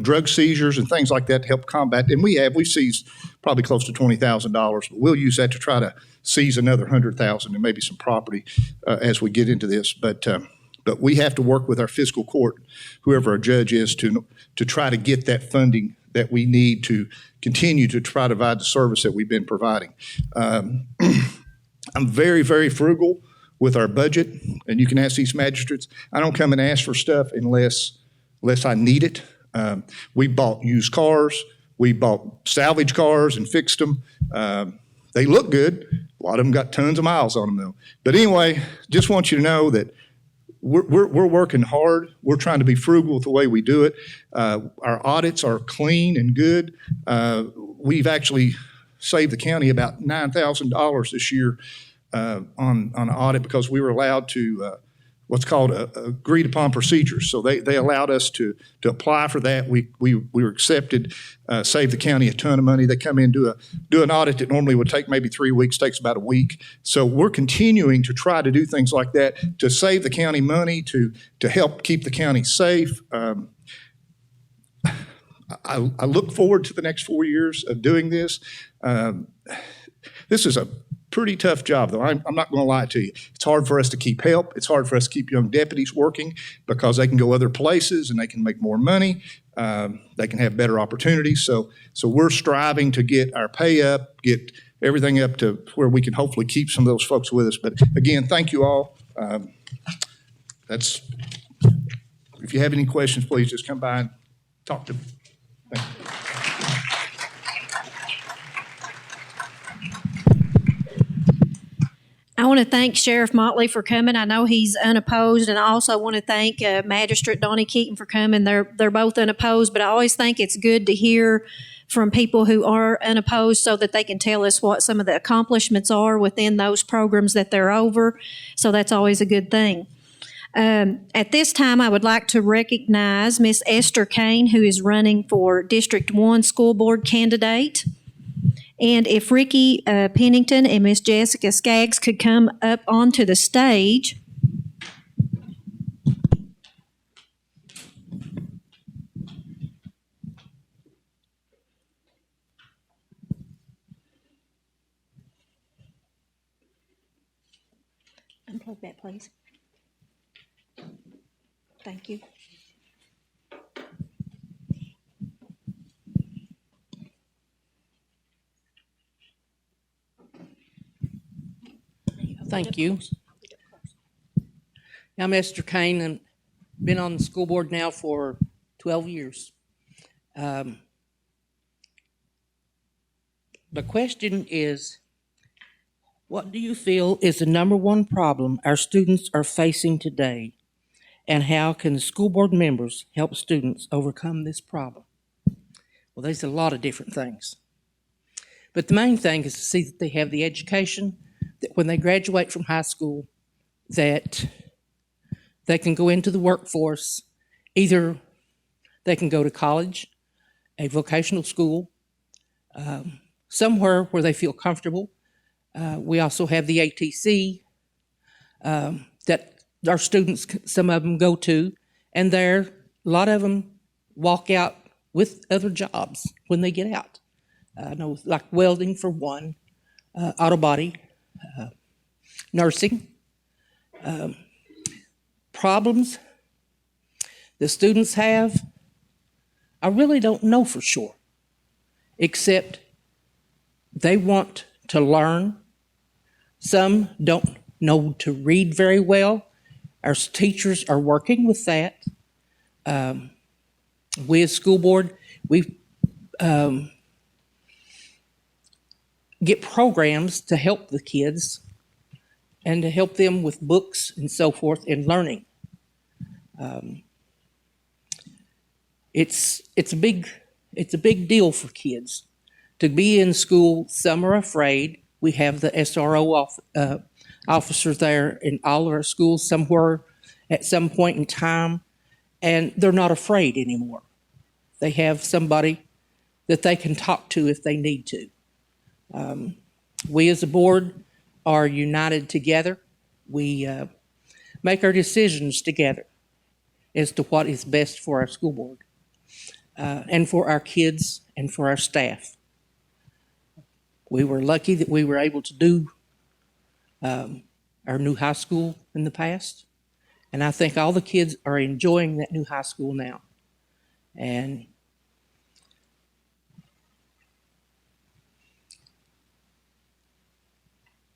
drug seizures and things like that to help combat, and we've seized probably close to $20,000, but we'll use that to try to seize another $100,000 and maybe some property as we get into this. But we have to work with our fiscal court, whoever our judge is, to try to get that funding that we need to continue to try to provide the service that we've been providing. I'm very, very frugal with our budget, and you can ask these magistrates. I don't come and ask for stuff unless I need it. We bought used cars. We bought salvage cars and fixed them. They look good. A lot of them got tons of miles on them though. But anyway, just want you to know that we're working hard. We're trying to be frugal with the way we do it. Our audits are clean and good. We've actually saved the county about $9,000 this year on an audit because we were allowed to what's called agreed upon procedures. So they allowed us to apply for that. We were accepted, saved the county a ton of money. They come in, do an audit that normally would take maybe 3 weeks, takes about a week. So we're continuing to try to do things like that to save the county money, to help keep the county safe. I look forward to the next 4 years of doing this. This is a pretty tough job, though. I'm not going to lie to you. It's hard for us to keep help. It's hard for us to keep young deputies working because they can go other places and they can make more money. They can have better opportunities. So we're striving to get our pay up, get everything up to where we can hopefully keep some of those folks with us. But again, thank you all. If you have any questions, please just come by and talk to me. Thank you. I want to thank Sheriff Motley for coming. I know he's unopposed, and I also want to thank Magistrate Donnie Keaton for coming. They're both unopposed, but I always think it's good to hear from people who are unopposed so that they can tell us what some of the accomplishments are within those programs that they're over. So that's always a good thing. At this time, I would like to recognize Miss Esther Kane, who is running for District 1 School Board candidate. And if Ricky Pennington and Miss Jessica Skaggs could come up onto the stage. Unplug that, please. Thank you. Thank you. I'm Esther Kane and been on the school board now for 12 years. The question is, what do you feel is the number one problem our students are facing today? And how can the school board members help students overcome this problem? Well, there's a lot of different things. But the main thing is to see that they have the education, that when they graduate from high school, that they can go into the workforce. Either they can go to college, a vocational school, somewhere where they feel comfortable. We also have the ATC that our students, some of them go to, and a lot of them walk out with other jobs when they get out. I know, like welding for one, auto body, nursing. Problems the students have, I really don't know for sure, except they want to learn. Some don't know to read very well. Our teachers are working with that. We as school board, we get programs to help the kids and to help them with books and so forth in learning. It's a big deal for kids to be in school. Some are afraid. We have the SRO officers there in all of our schools somewhere at some point in time, and they're not afraid anymore. They have somebody that they can talk to if they need to. We as a board are united together. We make our decisions together as to what is best for our school board and for our kids and for our staff. We were lucky that we were able to do our new high school in the past, and I think all the kids are enjoying that new high school now. And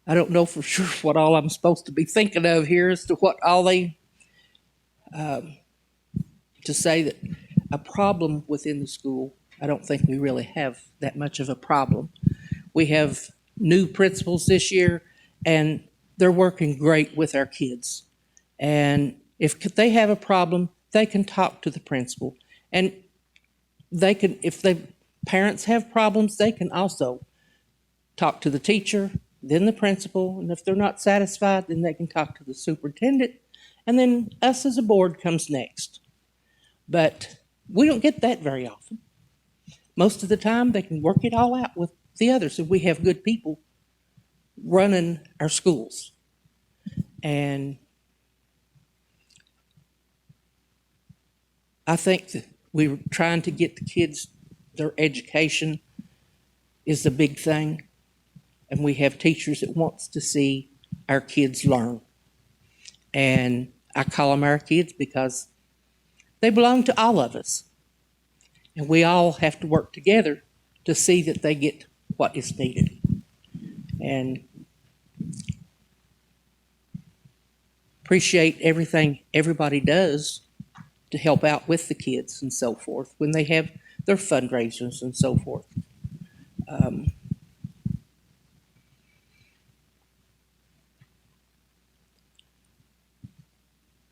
I don't know for sure what all I'm supposed to be thinking of here as to what all they, to say that a problem within the school, I don't think we really have that much of a problem. We have new principals this year, and they're working great with our kids. And if they have a problem, they can talk to the principal. And they can, if the parents have problems, they can also talk to the teacher, then the principal, and if they're not satisfied, then they can talk to the superintendent, and then us as a board comes next. But we don't get that very often. Most of the time, they can work it all out with the others, and we have good people running our schools. And I think that we're trying to get the kids, their education is the big thing. And we have teachers that wants to see our kids learn. And I call them our kids because they belong to all of us. And we all have to work together to see that they get what is needed. And appreciate everything everybody does to help out with the kids and so forth when they have their fundraisers and so forth.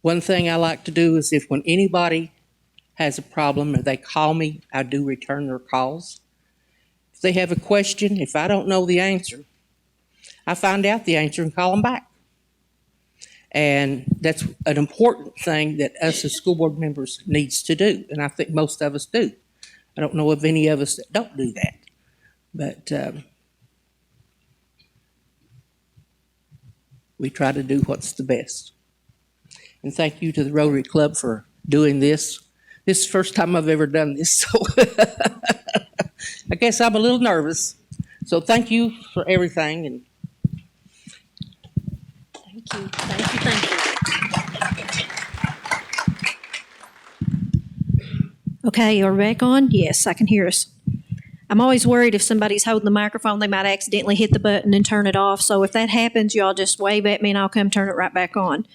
One thing I like to do is if when anybody has a problem or they call me, I do return their calls. If they have a question, if I don't know the answer, I find out the answer and call them back. And that's an important thing that us as school board members needs to do, and I think most of us do. I don't know of any of us that don't do that. But we try to do what's the best. And thank you to the Rotary Club for doing this. This is the first time I've ever done this, so I guess I'm a little nervous. So thank you for everything. And Thank you, thank you, thank you. Okay, are we back on? Yes, I can hear us. I'm always worried if somebody's holding the microphone, they might accidentally hit the button and turn it off. So if that happens, y'all just wave at me and I'll come turn it right back on.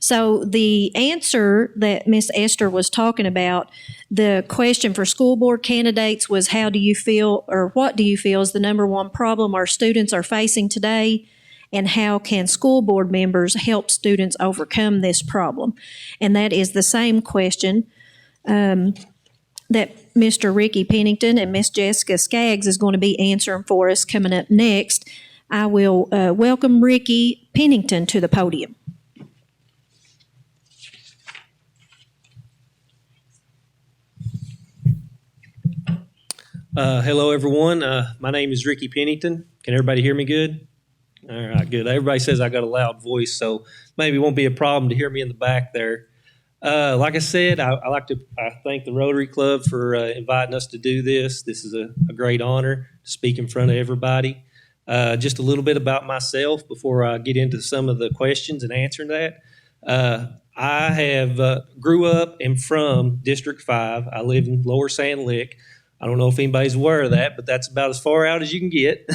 So the answer that Miss Esther was talking about, the question for school board candidates was how do you feel, or what do you feel is the number one problem our students are facing today? And how can school board members help students overcome this problem? And that is the same question that Mr. Ricky Pennington and Miss Jessica Skaggs is going to be answering for us coming up next. I will welcome Ricky Pennington to the podium. Hello, everyone. My name is Ricky Pennington. Can everybody hear me good? All right, good. Everybody says I got a loud voice, so maybe it won't be a problem to hear me in the back there. Like I said, I thank the Rotary Club for inviting us to do this. This is a great honor to speak in front of everybody. Just a little bit about myself before I get into some of the questions and answering that. I have grew up and from District 5. I live in Lower Sand Lick. I don't know if anybody's aware of that, but that's about as far out as you can get.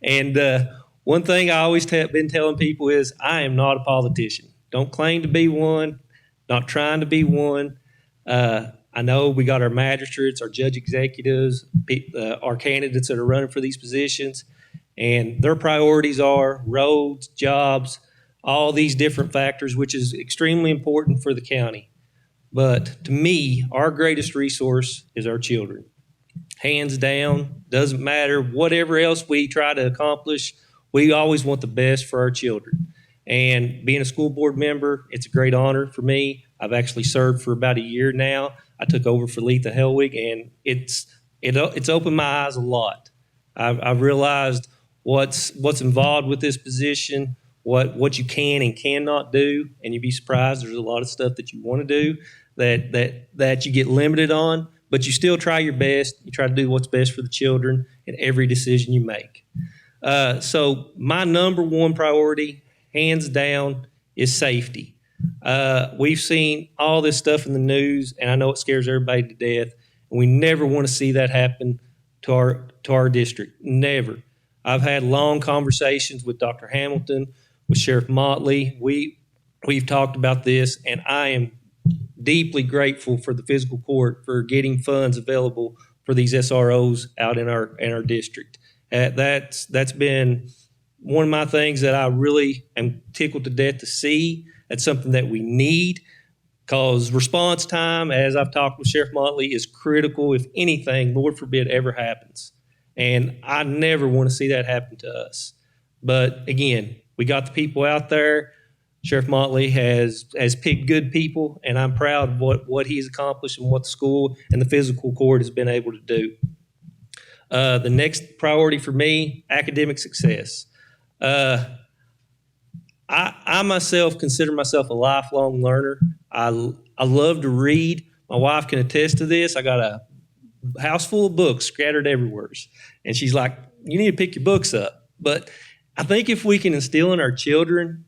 And one thing I always been telling people is I am not a politician. Don't claim to be one. Not trying to be one. I know we got our magistrates, our judge executives, our candidates that are running for these positions, and their priorities are roads, jobs, all these different factors, which is extremely important for the county. But to me, our greatest resource is our children. Hands down, doesn't matter whatever else we try to accomplish, we always want the best for our children. And being a school board member, it's a great honor for me. I've actually served for about a year now. I took over for Letha Helwig, and it's opened my eyes a lot. I've realized what's involved with this position, what you can and cannot do, and you'd be surprised. There's a lot of stuff that you want to do that you get limited on, but you still try your best. You try to do what's best for the children in every decision you make. So my number one priority, hands down, is safety. We've seen all this stuff in the news, and I know it scares everybody to death. And we never want to see that happen to our district. Never. I've had long conversations with Dr. Hamilton, with Sheriff Motley. We've talked about this, and I am deeply grateful for the physical court for getting funds available for these SROs out in our district. That's been one of my things that I really am tickled to death to see. That's something that we need, because response time, as I've talked with Sheriff Motley, is critical if anything, Lord forbid, ever happens. And I never want to see that happen to us. But again, we got the people out there. Sheriff Motley has picked good people, and I'm proud of what he's accomplished and what the school and the physical court has been able to do. The next priority for me, academic success. I myself consider myself a lifelong learner. I love to read. My wife can attest to this. I got a house full of books scattered everywhere. And she's like, you need to pick your books up. But I think if we can instill in our children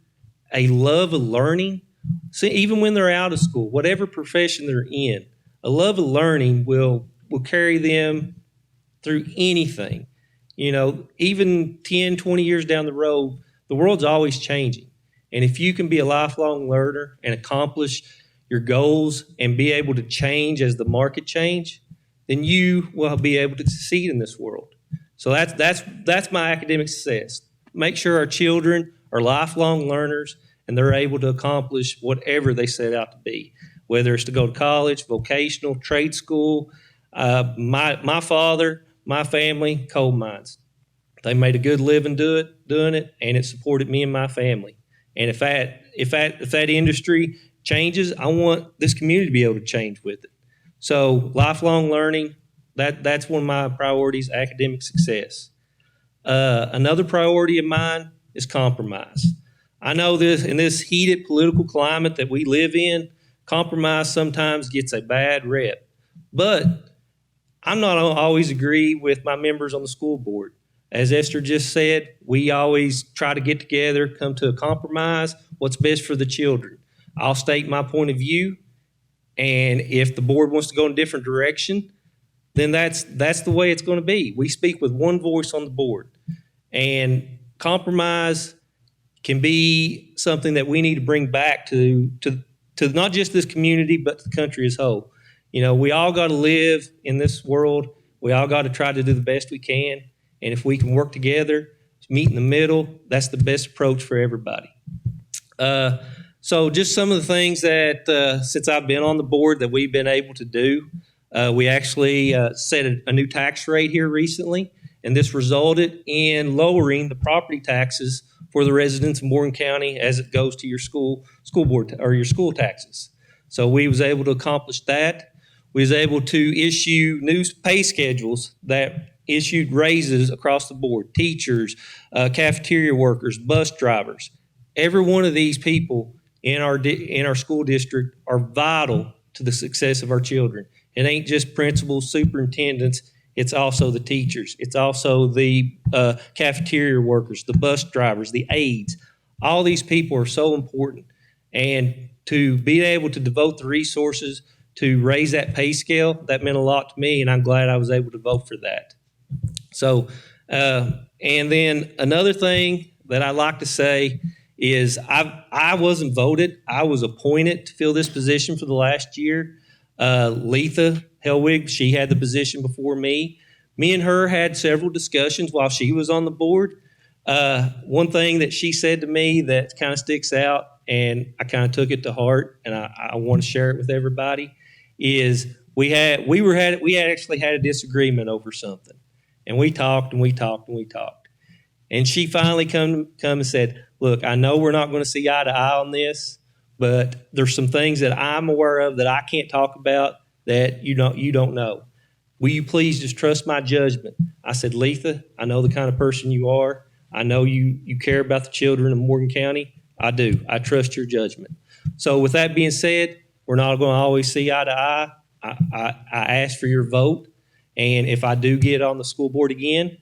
a love of learning, see, even when they're out of school, whatever profession they're in, a love of learning will carry them through anything. You know, even 10, 20 years down the road, the world's always changing. And if you can be a lifelong learner and accomplish your goals and be able to change as the market change, then you will be able to succeed in this world. So that's my academic success. Make sure our children are lifelong learners and they're able to accomplish whatever they set out to be, whether it's to go to college, vocational, trade school. My father, my family, coal mines. They made a good living doing it, and it supported me and my family. And if that industry changes, I want this community to be able to change with it. So lifelong learning, that's one of my priorities, academic success. Another priority of mine is compromise. I know this in this heated political climate that we live in, compromise sometimes gets a bad rep. But I'm not always agree with my members on the school board. As Esther just said, we always try to get together, come to a compromise, what's best for the children. I'll state my point of view, and if the board wants to go in a different direction, then that's the way it's going to be. We speak with one voice on the board, and compromise can be something that we need to bring back to not just this community, but the country as a whole. You know, we all got to live in this world. We all got to try to do the best we can. And if we can work together, meet in the middle, that's the best approach for everybody. So just some of the things that, since I've been on the board, that we've been able to do. We actually set a new tax rate here recently, and this resulted in lowering the property taxes for the residents of Morgan County as it goes to your school board or your school taxes. So we was able to accomplish that. We was able to issue new pay schedules that issued raises across the board, teachers, cafeteria workers, bus drivers. Every one of these people in our school district are vital to the success of our children. It ain't just principals, superintendents, it's also the teachers. It's also the cafeteria workers, the bus drivers, the aides. All these people are so important. And to be able to devote the resources to raise that pay scale, that meant a lot to me, and I'm glad I was able to vote for that. So, and then another thing that I like to say is I wasn't voted. I was appointed to fill this position for the last year. Letha Helwig, she had the position before me. Me and her had several discussions while she was on the board. One thing that she said to me that kind of sticks out, and I kind of took it to heart, and I want to share it with everybody, is we actually had a disagreement over something. And we talked and we talked and we talked. And she finally come and said, look, I know we're not going to see eye to eye on this, but there's some things that I'm aware of that I can't talk about that you don't know. Will you please just trust my judgment? I said, Letha, I know the kind of person you are. I know you care about the children of Morgan County. I do. I trust your judgment. So with that being said, we're not going to always see eye to eye. I ask for your vote. And if I do get on the school board again,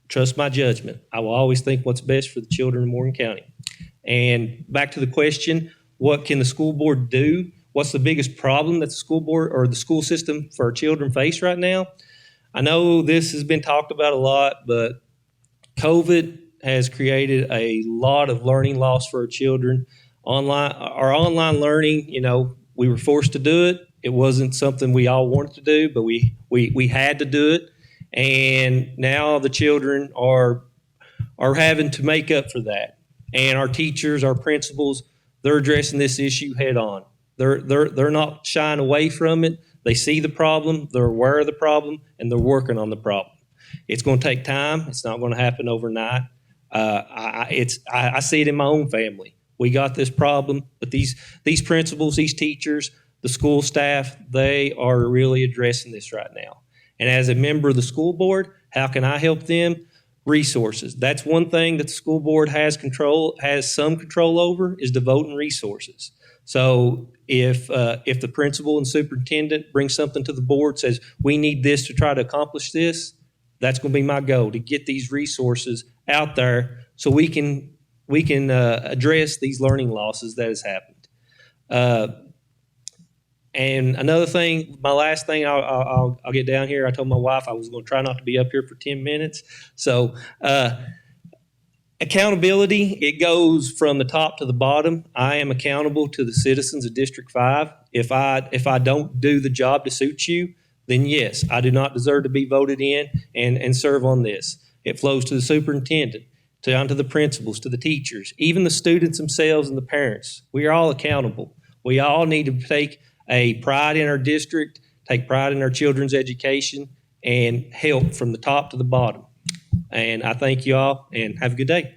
trust my judgment. I will always think what's best for the children of Morgan County. And back to the question, what can the school board do? What's the biggest problem that the school board or the school system for our children face right now? I know this has been talked about a lot, but COVID has created a lot of learning loss for our children. Our online learning, We were forced to do it. It wasn't something we all wanted to do, but we had to do it. And now the children are having to make up for that. And our teachers, our principals, they're addressing this issue head on. They're not shying away from it. They see the problem, they're aware of the problem, and they're working on the problem. It's going to take time. It's not going to happen overnight. I see it in my own family. We got this problem, but these principals, these teachers, the school staff, they are really addressing this right now. And as a member of the school board, how can I help them? Resources. That's one thing that the school board has some control over, is devoting resources. So if the principal and superintendent bring something to the board, says we need this to try to accomplish this, that's going to be my goal, to get these resources out there so we can address these learning losses that has happened. And another thing, my last thing, I'll get down here. I told my wife I was going to try not to be up here for 10 minutes. So accountability, it goes from the top to the bottom. I am accountable to the citizens of District 5. If I don't do the job to suit you, then yes, I do not deserve to be voted in and serve on this. It flows to the superintendent, down to the principals, to the teachers, even the students themselves and the parents. We are all accountable. We all need to take a pride in our district, take pride in our children's education, and help from the top to the bottom. And I thank you all, and have a good day.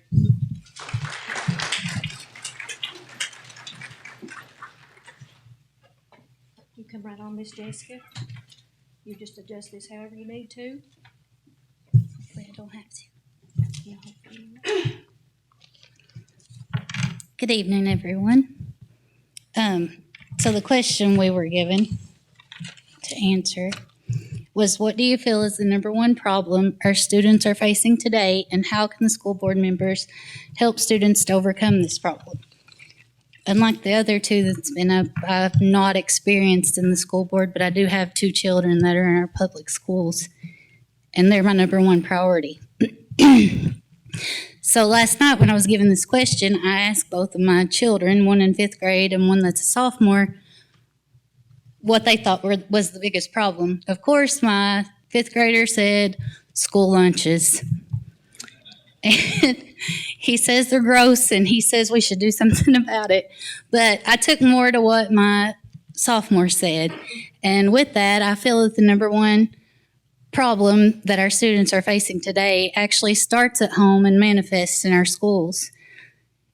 You come right on, Miss Jessica. You just adjust this however you need to. Hopefully I don't have to. No, hopefully not. Good evening, everyone. So the question we were given to answer was, what do you feel is the number one problem our students are facing today, and how can the school board members help students to overcome this problem? Unlike the other two that's been up, I've not experienced in the school board, but I do have 2 children that are in our public schools, and they're my number one priority. So last night when I was given this question, I asked both of my children, one in 5th grade and one that's a sophomore, what they thought was the biggest problem. Of course, my 5th grader said school lunches. And he says they're gross, and he says we should do something about it. But I took more to what my sophomore said. And with that, I feel that the number one problem that our students are facing today actually starts at home and manifests in our schools.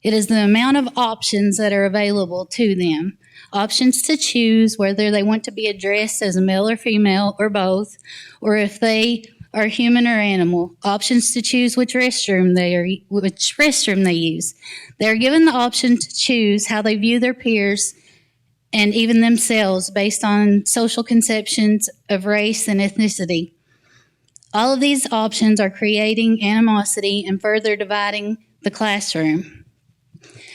It is the amount of options that are available to them. Options to choose whether they want to be addressed as a male or female or both, or if they are human or animal. Options to choose which restroom they use. They are given the option to choose how they view their peers and even themselves based on social conceptions of race and ethnicity. All of these options are creating animosity and further dividing the classroom.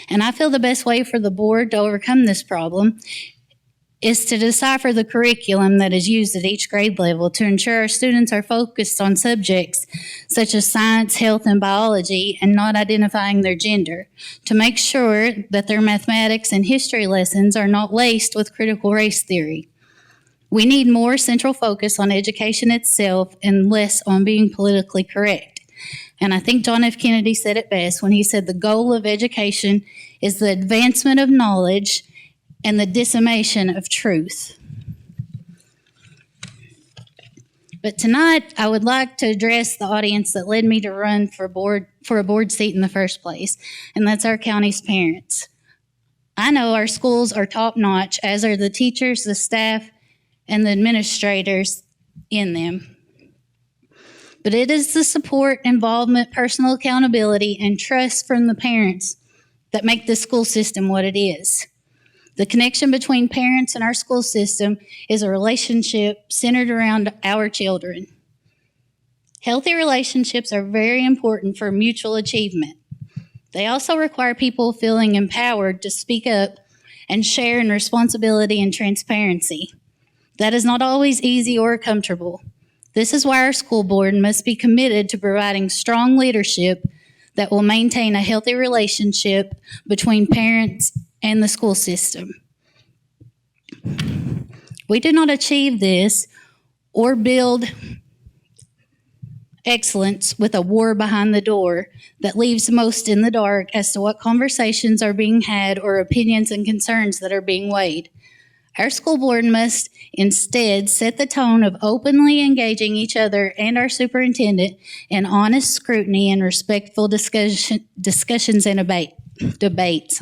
And I feel the best way for the board to overcome this problem is to decipher the curriculum that is used at each grade level to ensure our students are focused on subjects such as science, health, and biology, and not identifying their gender, to make sure that their mathematics and history lessons are not laced with critical race theory. We need more central focus on education itself and less on being politically correct. And I think John F. Kennedy said it best when he said the goal of education is the advancement of knowledge and the dissemination of truth. But tonight, I would like to address the audience that led me to run for a board seat in the first place, and that's our county's parents. I know our schools are top-notch, as are the teachers, the staff, and the administrators in them. But it is the support, involvement, personal accountability, and trust from the parents that make the school system what it is. The connection between parents and our school system is a relationship centered around our children. Healthy relationships are very important for mutual achievement. They also require people feeling empowered to speak up and share in responsibility and transparency. That is not always easy or comfortable. This is why our school board must be committed to providing strong leadership that will maintain a healthy relationship between parents and the school system. We do not achieve this or build excellence with a war behind the door that leaves most in the dark as to what conversations are being had or opinions and concerns that are being weighed. Our school board must instead set the tone of openly engaging each other and our superintendent in honest scrutiny and respectful discussions and debates.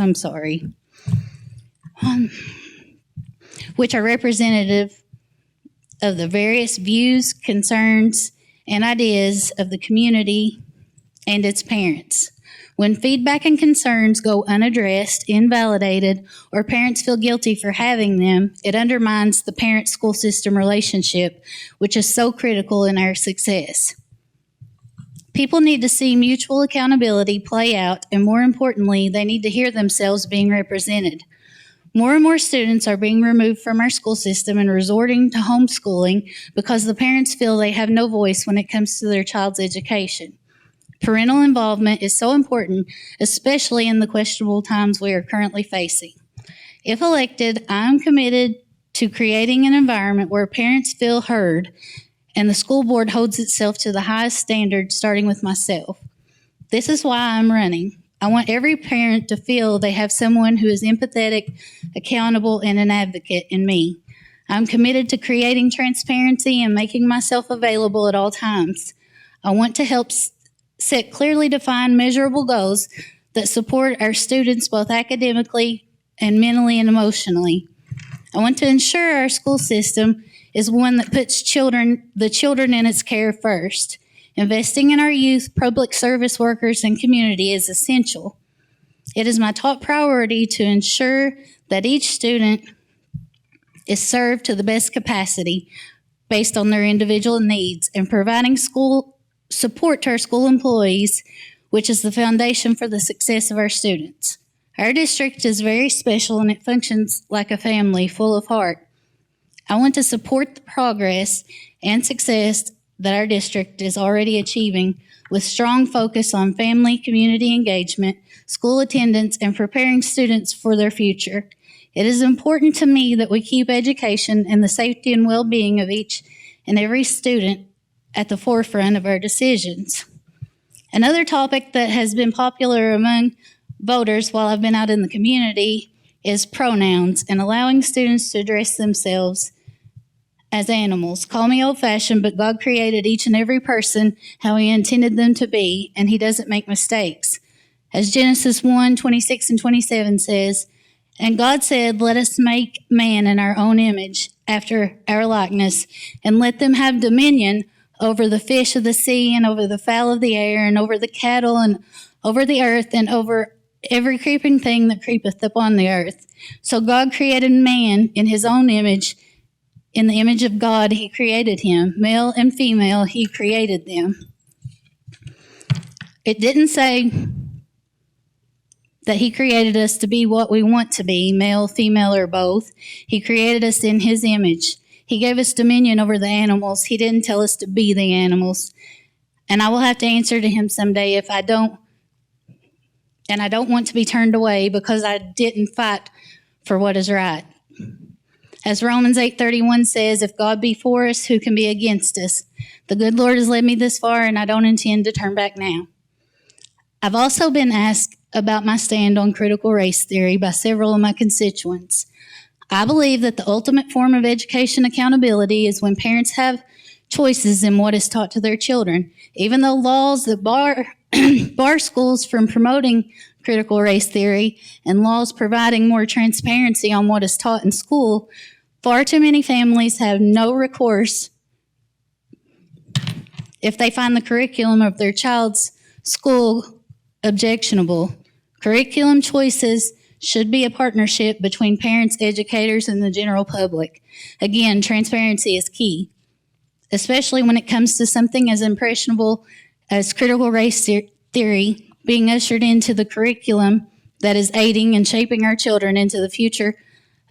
Which are representative of the various views, concerns, and ideas of the community and its parents. When feedback and concerns go unaddressed, invalidated, or parents feel guilty for having them, it undermines the parent-school system relationship, which is so critical in our success. People need to see mutual accountability play out, and more importantly, they need to hear themselves being represented. More and more students are being removed from our school system and resorting to homeschooling because the parents feel they have no voice when it comes to their child's education. Parental involvement is so important, especially in the questionable times we are currently facing. If elected, I am committed to creating an environment where parents feel heard and the school board holds itself to the highest standards, starting with myself. This is why I'm running. I want every parent to feel they have someone who is empathetic, accountable, and an advocate in me. I'm committed to creating transparency and making myself available at all times. I want to help set clearly defined, measurable goals that support our students both academically and mentally and emotionally. I want to ensure our school system is one that puts the children in its care first. Investing in our youth, public service workers, and community is essential. It is my top priority to ensure that each student is served to the best capacity based on their individual needs, and providing school support to our school employees, which is the foundation for the success of our students. Our district is very special and it functions like a family full of heart. I want to support the progress and success that our district is already achieving with strong focus on family, community engagement, school attendance, and preparing students for their future. It is important to me that we keep education and the safety and well-being of each and every student at the forefront of our decisions. Another topic that has been popular among voters while I've been out in the community is pronouns and allowing students to address themselves as animals. Call me old-fashioned, but God created each and every person how He intended them to be, and He doesn't make mistakes. As Genesis 1:26 and 27 says, "And God said, let us make man in our own image, after our likeness, and let them have dominion over the fish of the sea, and over the fowl of the air, and over the cattle, and over the earth, and over every creeping thing that creepeth upon the earth." So God created man in His own image. In the image of God, He created him. Male and female, He created them. It didn't say that He created us to be what we want to be, male, female, or both. He created us in His image. He gave us dominion over the animals. He didn't tell us to be the animals. And I will have to answer to Him someday if I don't. And I don't want to be turned away because I didn't fight for what is right. As Romans 8:31 says, if God be for us, who can be against us? The good Lord has led me this far, and I don't intend to turn back now. I've also been asked about my stand on critical race theory by several of my constituents. I believe that the ultimate form of education accountability is when parents have choices in what is taught to their children. Even though laws that bar schools from promoting critical race theory and laws providing more transparency on what is taught in school, far too many families have no recourse if they find the curriculum of their child's school objectionable. Curriculum choices should be a partnership between parents, educators, and the general public. Again, transparency is key, especially when it comes to something as impressionable as critical race theory being ushered into the curriculum that is aiding and shaping our children into the future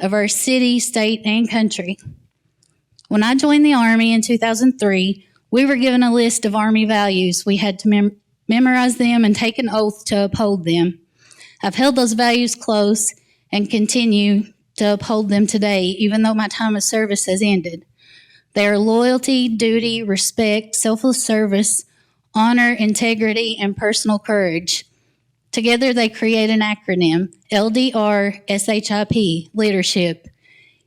of our city, state, and country. When I joined the Army in 2003, we were given a list of Army values. We had to memorize them and take an oath to uphold them. I've held those values close and continue to uphold them today, even though my time of service has ended. They are loyalty, duty, respect, selfless service, honor, integrity, and personal courage. Together, they create an acronym, LDR SHIP, leadership.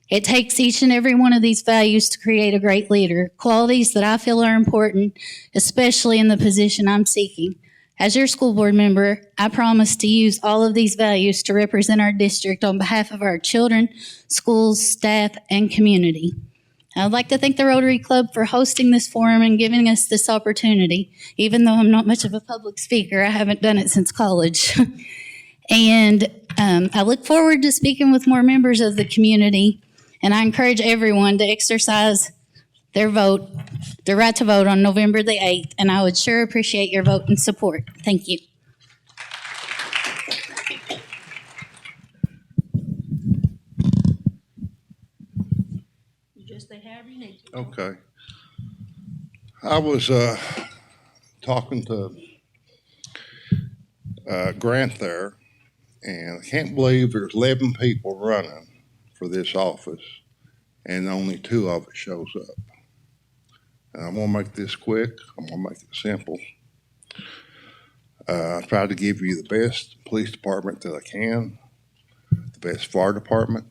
It takes each and every one of these values to create a great leader, qualities that I feel are important, especially in the position I'm seeking. As your school board member, I promise to use all of these values to represent our district on behalf of our children, schools, staff, and community. I'd like to thank the Rotary Club for hosting this forum and giving us this opportunity. Even though I'm not much of a public speaker, I haven't done it since college. And I look forward to speaking with more members of the community, and I encourage everyone to exercise their right to vote on November the 8th, and I would sure appreciate your vote and support. Thank you. Okay. I was talking to Grant there, and I can't believe there's 11 people running for this office, and only 2 of us shows up. And I'm gonna make this quick. I'm gonna make it simple. I tried to give you the best police department that I can, the best fire department.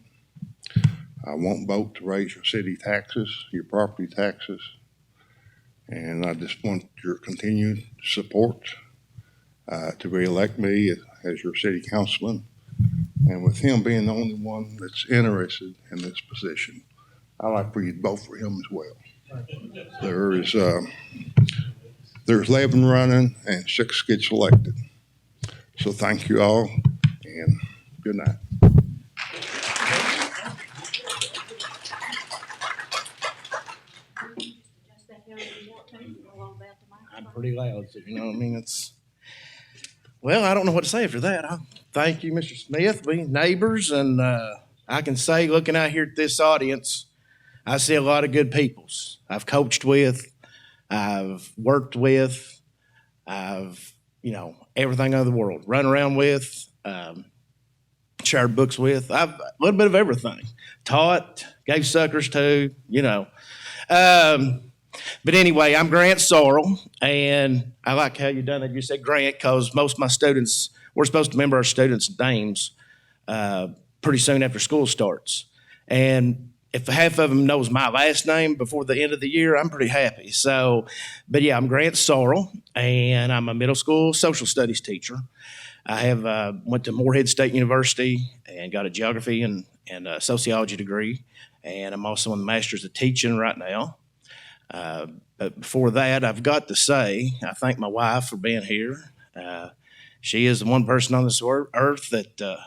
I won't vote to raise your city taxes, your property taxes. And I just want your continued support to reelect me as your city councilman. And with him being the only one that's interested in this position, I'd like for you to vote for him as well. There's 11 running and 6 get selected. So thank you all, and good night. I'm pretty loud, so you know what I mean? Well, I don't know what to say after that. Thank you, Mr. Smith. We neighbors, and I can say, looking out here at this audience, I see a lot of good peoples. I've coached with, I've worked with, everything of the world, run around with, shared books with. I've a little bit of everything. Taught, gave suckers to, But anyway, I'm Grant Sorrell, and I like how you done it. You said Grant because most of my students, we're supposed to remember our students' names pretty soon after school starts. And if half of them knows my last name before the end of the year, I'm pretty happy. So, but yeah, I'm Grant Sorrell, and I'm a middle school social studies teacher. I have went to Morehead State University and got a geography and sociology degree, and I'm also in the Master's of Teaching right now. But before that, I've got to say, I thank my wife for being here. She is the one person on this earth that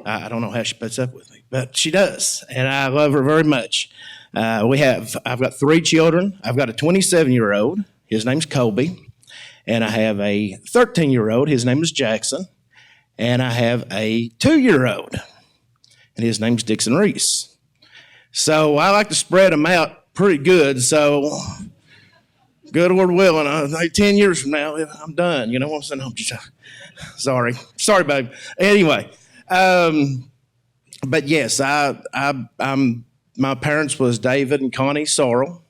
I don't know how she puts up with me, but she does, and I love her very much. I've got 3 children. I've got a 27-year-old. His name's Colby, and I have a 13-year-old. His name is Jackson, and I have a 2-year-old, and his name's Dixon Reese. So I like to spread them out pretty good. So, good Lord willing, 10 years from now, I'm done. You know what I'm saying? I'm just, sorry, babe. Anyway, but yes, I'm. My parents was David and Connie Sorrell.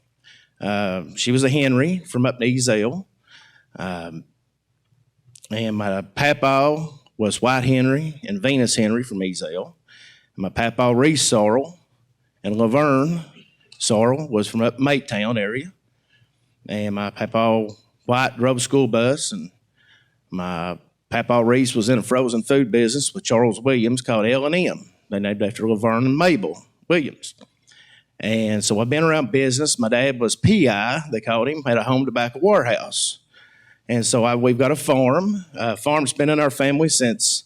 She was a Henry from up in Ezell. And my papa was White Henry and Venus Henry from Ezell. My papa Reese Sorrell and Laverne Sorrell was from up Maytown area. And my papa White drove a school bus, and my papa Reese was in a frozen food business with Charles Williams called L&M. They named after Laverne and Mabel Williams. And so I've been around business. My dad was PI, they called him, had a home tobacco warehouse. And so we've got a farm. Farm's been in our family since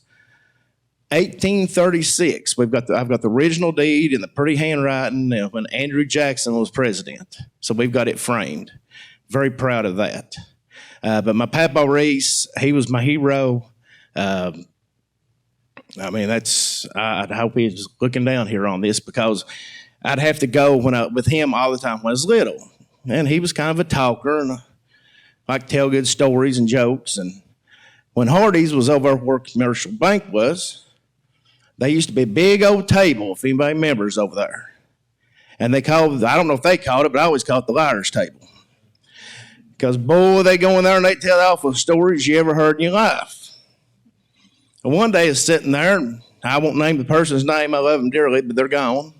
1836. I've got the original deed in the pretty handwriting when Andrew Jackson was president. So we've got it framed. Very proud of that. But my papa Reese, he was my hero. I hope he's looking down here on this because I'd have to go with him all the time when I was little. And he was kind of a talker and like to tell good stories and jokes. And when Hardee's was over where Commercial Bank was, They used to be a big old table, if anybody remembers, over there. And they called, I don't know if they called it, but I always called it the liar's table. Because, boy, they go in there and they tell the awful stories you ever heard in your life. And one day I was sitting there, and I won't name the person's name, I love them dearly, but they're gone.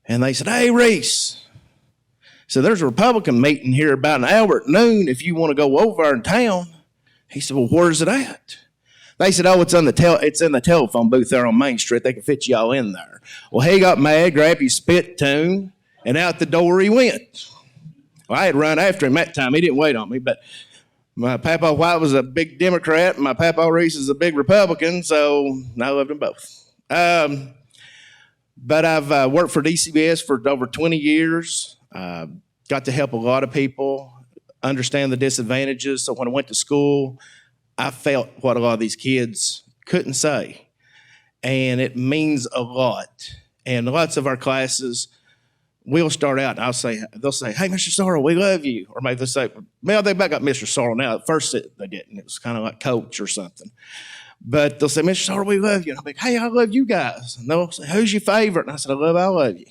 And they said, "Hey, Reese," so there's a Republican meeting here about an hour at noon if you want to go over in town. He said, "Well, where's it at?" They said, "Oh, it's in the telephone booth there on Main Street. They can fit you all in there." Well, he got mad, grabbed his spittoon, and out the door he went. Well, I had run after him that time. He didn't wait on me, but my Papa White was a big Democrat, and my Papa Reese is a big Republican, so I loved them both. But I've worked for DCBS for over 20 years. Got to help a lot of people understand the disadvantages. So when I went to school, I felt what a lot of these kids couldn't say. And it means a lot. And lots of our classes, we'll start out and they'll say, "Hey, Mr. Sorrell, we love you." Or maybe they'll say, well, they back up Mr. Sorrell now. At first they didn't. It was kind of like coach or something. But they'll say, "Mr. Sorrell, we love you." And I'll be like, "Hey, I love you guys." And they'll say, "Who's your favorite?" And I said, I love you.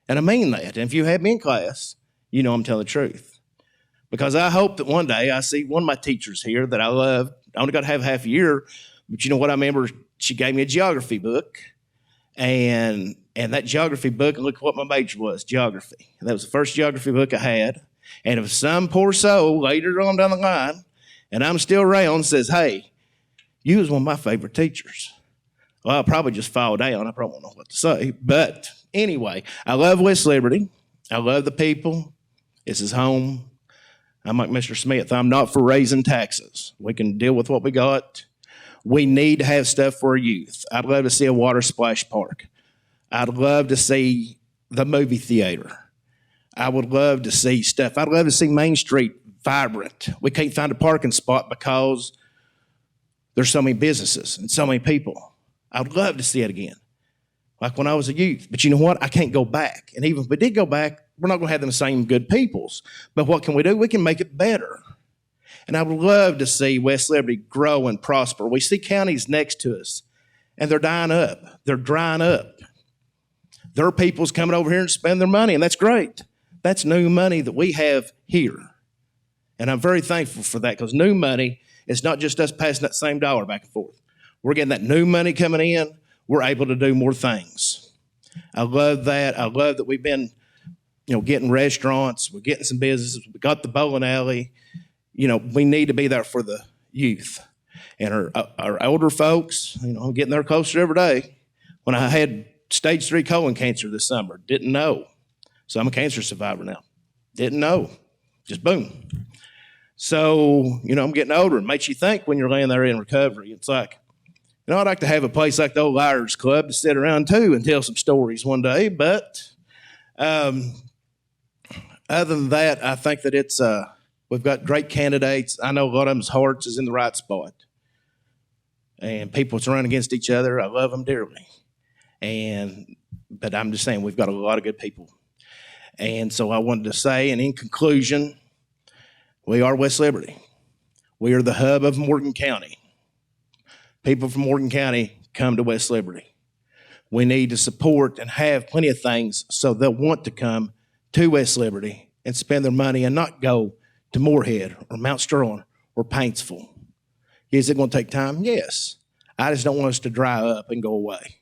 And I mean that. And if you have me in class, you know I'm telling the truth. Because I hope that one day I see one of my teachers here that I love. I only got to have half a year, but you know what? I remember she gave me a geography book, and that geography book, and look what my major was, geography. And that was the first geography book I had. And if some poor soul later on down the line, and I'm still around, says, "Hey, you was one of my favorite teachers," well, I'll probably just fall down. I probably won't know what to say. But anyway, I love West Liberty. I love the people. This is home. I'm like Mr. Smith. I'm not for raising taxes. We can deal with what we got. We need to have stuff for our youth. I'd love to see a water splash park. I'd love to see the movie theater. I would love to see stuff. I'd love to see Main Street vibrant. We can't find a parking spot because there's so many businesses and so many people. I'd love to see it again, like when I was a youth. But you know what? I can't go back. And even if we did go back, we're not going to have them same good peoples. But what can we do? We can make it better. And I would love to see West Liberty grow and prosper. We see counties next to us, and they're dying up. They're drying up. Their people's coming over here and spend their money, and that's great. That's new money that we have here. And I'm very thankful for that, because new money is not just us passing that same dollar back and forth. We're getting that new money coming in. We're able to do more things. I love that. I love that we've been, getting restaurants. We're getting some businesses. We got the bowling alley. We need to be there for the youth. And our older folks, I'm getting there closer every day. When I had stage 3 colon cancer this summer, didn't know. So I'm a cancer survivor now. Didn't know. Just boom. So, I'm getting older. It makes you think when you're laying there in recovery. It's like, I'd like to have a place like the old Liars Club to sit around too and tell some stories one day. But other than that, I think that it's we've got great candidates. I know a lot of them's hearts is in the right spot. And people that's running against each other, I love them dearly. But I'm just saying, we've got a lot of good people. And so I wanted to say, and in conclusion, we are West Liberty. We are the hub of Morgan County. People from Morgan County come to West Liberty. We need to support and have plenty of things so they'll want to come to West Liberty and spend their money and not go to Moorhead or Mount Sterling or Paintsville. Is it going to take time? Yes. I just don't want us to dry up and go away.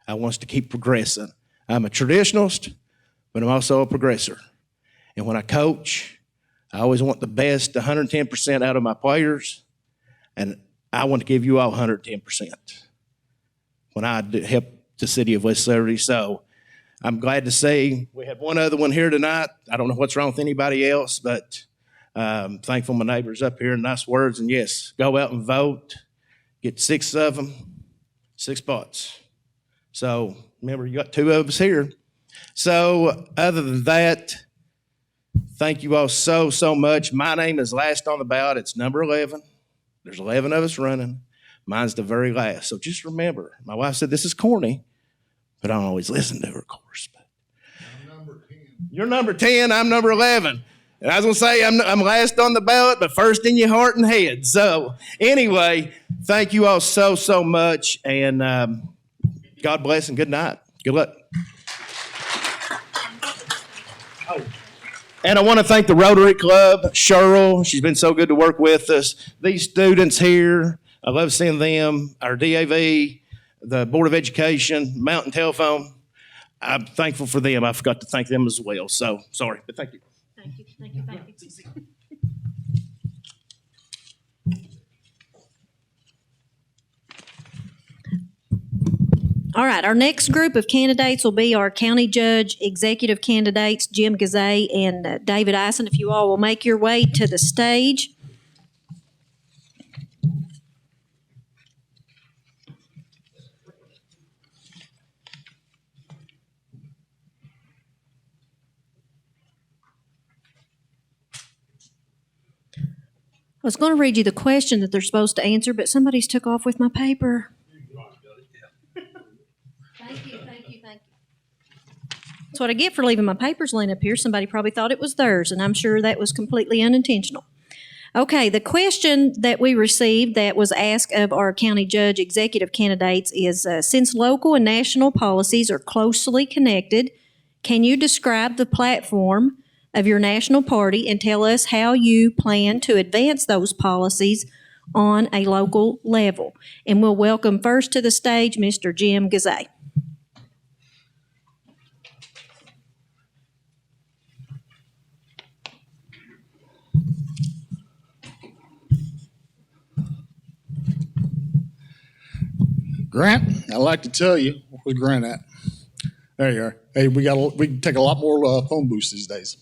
I want us to keep progressing. I'm a traditionalist, but I'm also a progressor. And when I coach, I always want the best 110% out of my players, and I want to give you all 110% when I help the city of West Liberty. So I'm glad to see we had one other one here tonight. I don't know what's wrong with anybody else, but thankful my neighbors up here, nice words. And yes, go out and vote. Get 6 of them, 6 spots. So remember, you got 2 of us here. So other than that, thank you all so, so much. My name is last on the ballot. It's number 11. There's 11 of us running. Mine's the very last. So just remember, my wife said this is corny, but I don't always listen to her, of course. But I'm number 10. You're number 10. I'm number 11. And I was going to say I'm last on the ballot, but first in your heart and head. So anyway, thank you all so, so much. And God bless and good night. Good luck. And I want to thank the Rotary Club, Cheryl. She's been so good to work with us. These students here, I love seeing them. Our DAV, the Board of Education, Mountain Telephone. I'm thankful for them. I forgot to thank them as well. So sorry, but thank you. Thank you, thank you, thank you. All right, our next group of candidates will be our county judge executive candidates, Jim Gazay and David Ison. If you all will make your way to the stage. I was going to read you the question that they're supposed to answer, but somebody's took off with my paper. Thank you, thank you, thank you. That's what I get for leaving my papers laying up here. Somebody probably thought it was theirs, and I'm sure that was completely unintentional. Okay, the question that we received that was asked of our county judge executive candidates is, since local and national policies are closely connected, can you describe the platform of your national party and tell us how you plan to advance those policies on a local level? And we'll welcome first to the stage Mr. Jim Gazay. Grant, I'd like to tell you, where's Grant at? There you are. Hey, we can take a lot more phone booths these days.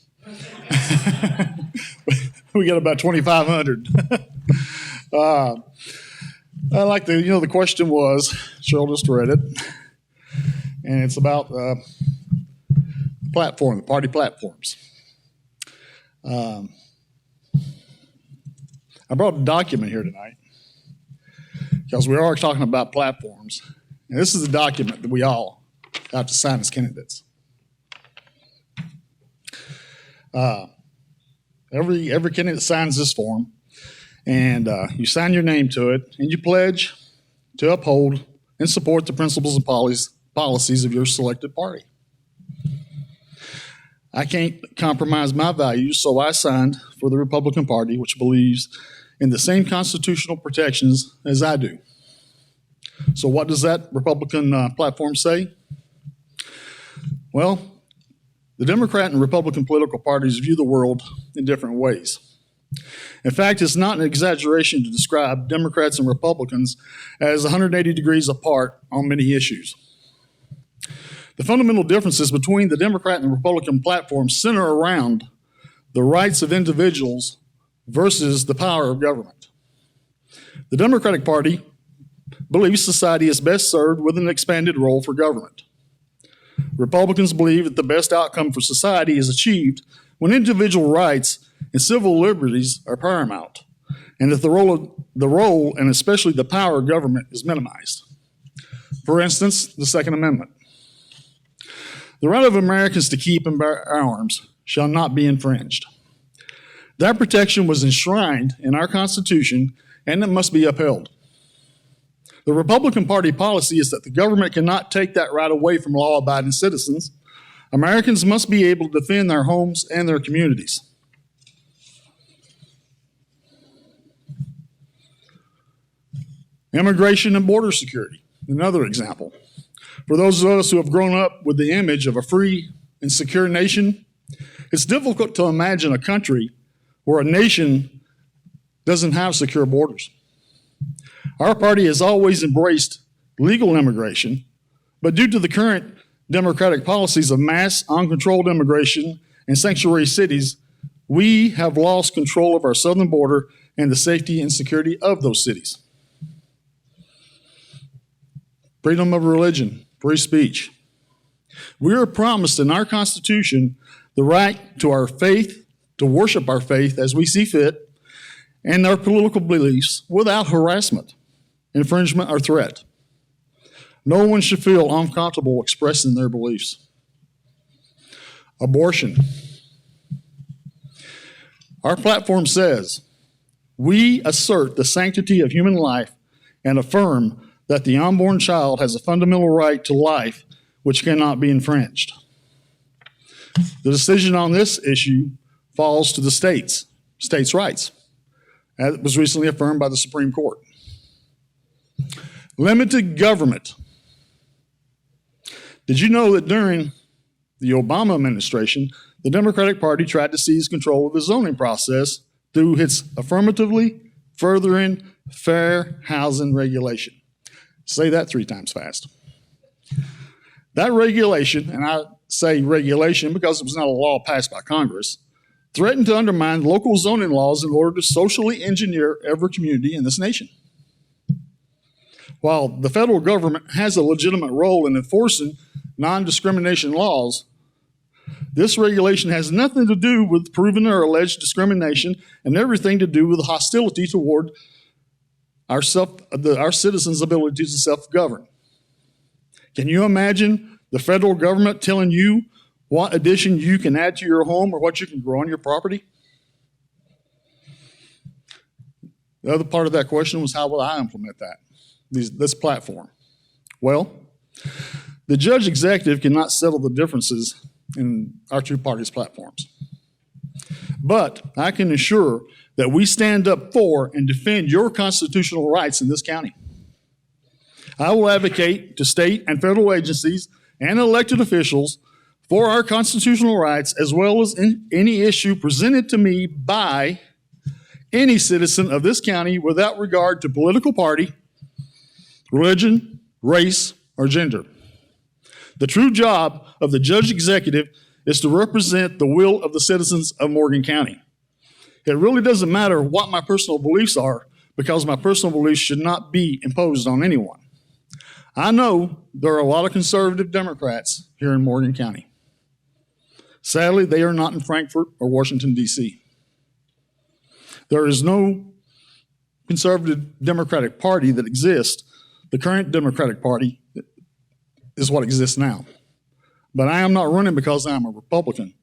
We got about 2,500. I like the question was, Cheryl just read it, and it's about platform, the party platforms. I brought a document here tonight because we are talking about platforms. And this is a document that we all have to sign as candidates. Every candidate signs this form, and you sign your name to it, and you pledge to uphold and support the principles and policies of your selected party. I can't compromise my values, so I signed for the Republican Party, which believes in the same constitutional protections as I do. So what does that Republican platform say? Well, the Democrat and Republican political parties view the world in different ways. In fact, it's not an exaggeration to describe Democrats and Republicans as 180 degrees apart on many issues. The fundamental differences between the Democrat and Republican platforms center around the rights of individuals versus the power of government. The Democratic Party believes society is best served with an expanded role for government. Republicans believe that the best outcome for society is achieved when individual rights and civil liberties are paramount, and that the role and especially the power of government is minimized. For instance, the Second Amendment. The right of Americans to keep and bear arms shall not be infringed. That protection was enshrined in our Constitution, and it must be upheld. The Republican Party policy is that the government cannot take that right away from law-abiding citizens. Americans must be able to defend their homes and their communities. Immigration and border security, another example. For those of us who have grown up with the image of a free and secure nation, it's difficult to imagine a country where a nation doesn't have secure borders. Our party has always embraced legal immigration, but due to the current Democratic policies of mass, uncontrolled immigration and sanctuary cities, we have lost control of our southern border and the safety and security of those cities. Freedom of religion, free speech. We are promised in our Constitution the right to our faith, to worship our faith as we see fit, and our political beliefs without harassment, infringement, or threat. No one should feel uncomfortable expressing their beliefs. Abortion. Our platform says, we assert the sanctity of human life and affirm that the unborn child has a fundamental right to life which cannot be infringed. The decision on this issue falls to the states' rights, as was recently affirmed by the Supreme Court. Limited government. Did you know that during the Obama administration, the Democratic Party tried to seize control of the zoning process through its affirmatively furthering fair housing regulation? Say that 3 times fast. That regulation, and I say regulation because it was not a law passed by Congress, threatened to undermine local zoning laws in order to socially engineer every community in this nation. While the federal government has a legitimate role in enforcing non-discrimination laws, this regulation has nothing to do with proven or alleged discrimination and everything to do with hostility toward our citizens' ability to self-govern. Can you imagine the federal government telling you what addition you can add to your home or what you can grow on your property? The other part of that question was, how will I implement that, this platform? Well, the judge executive cannot settle the differences in our 2 parties' platforms. But I can assure that we stand up for and defend your constitutional rights in this county. I will advocate to state and federal agencies and elected officials for our constitutional rights, as well as any issue presented to me by any citizen of this county without regard to political party, religion, race, or gender. The true job of the judge executive is to represent the will of the citizens of Morgan County. It really doesn't matter what my personal beliefs are, because my personal beliefs should not be imposed on anyone. I know there are a lot of conservative Democrats here in Morgan County. Sadly, they are not in Frankfort or Washington, D.C. There is no conservative Democratic Party that exists. The current Democratic Party is what exists now. But I am not running because I am a Republican.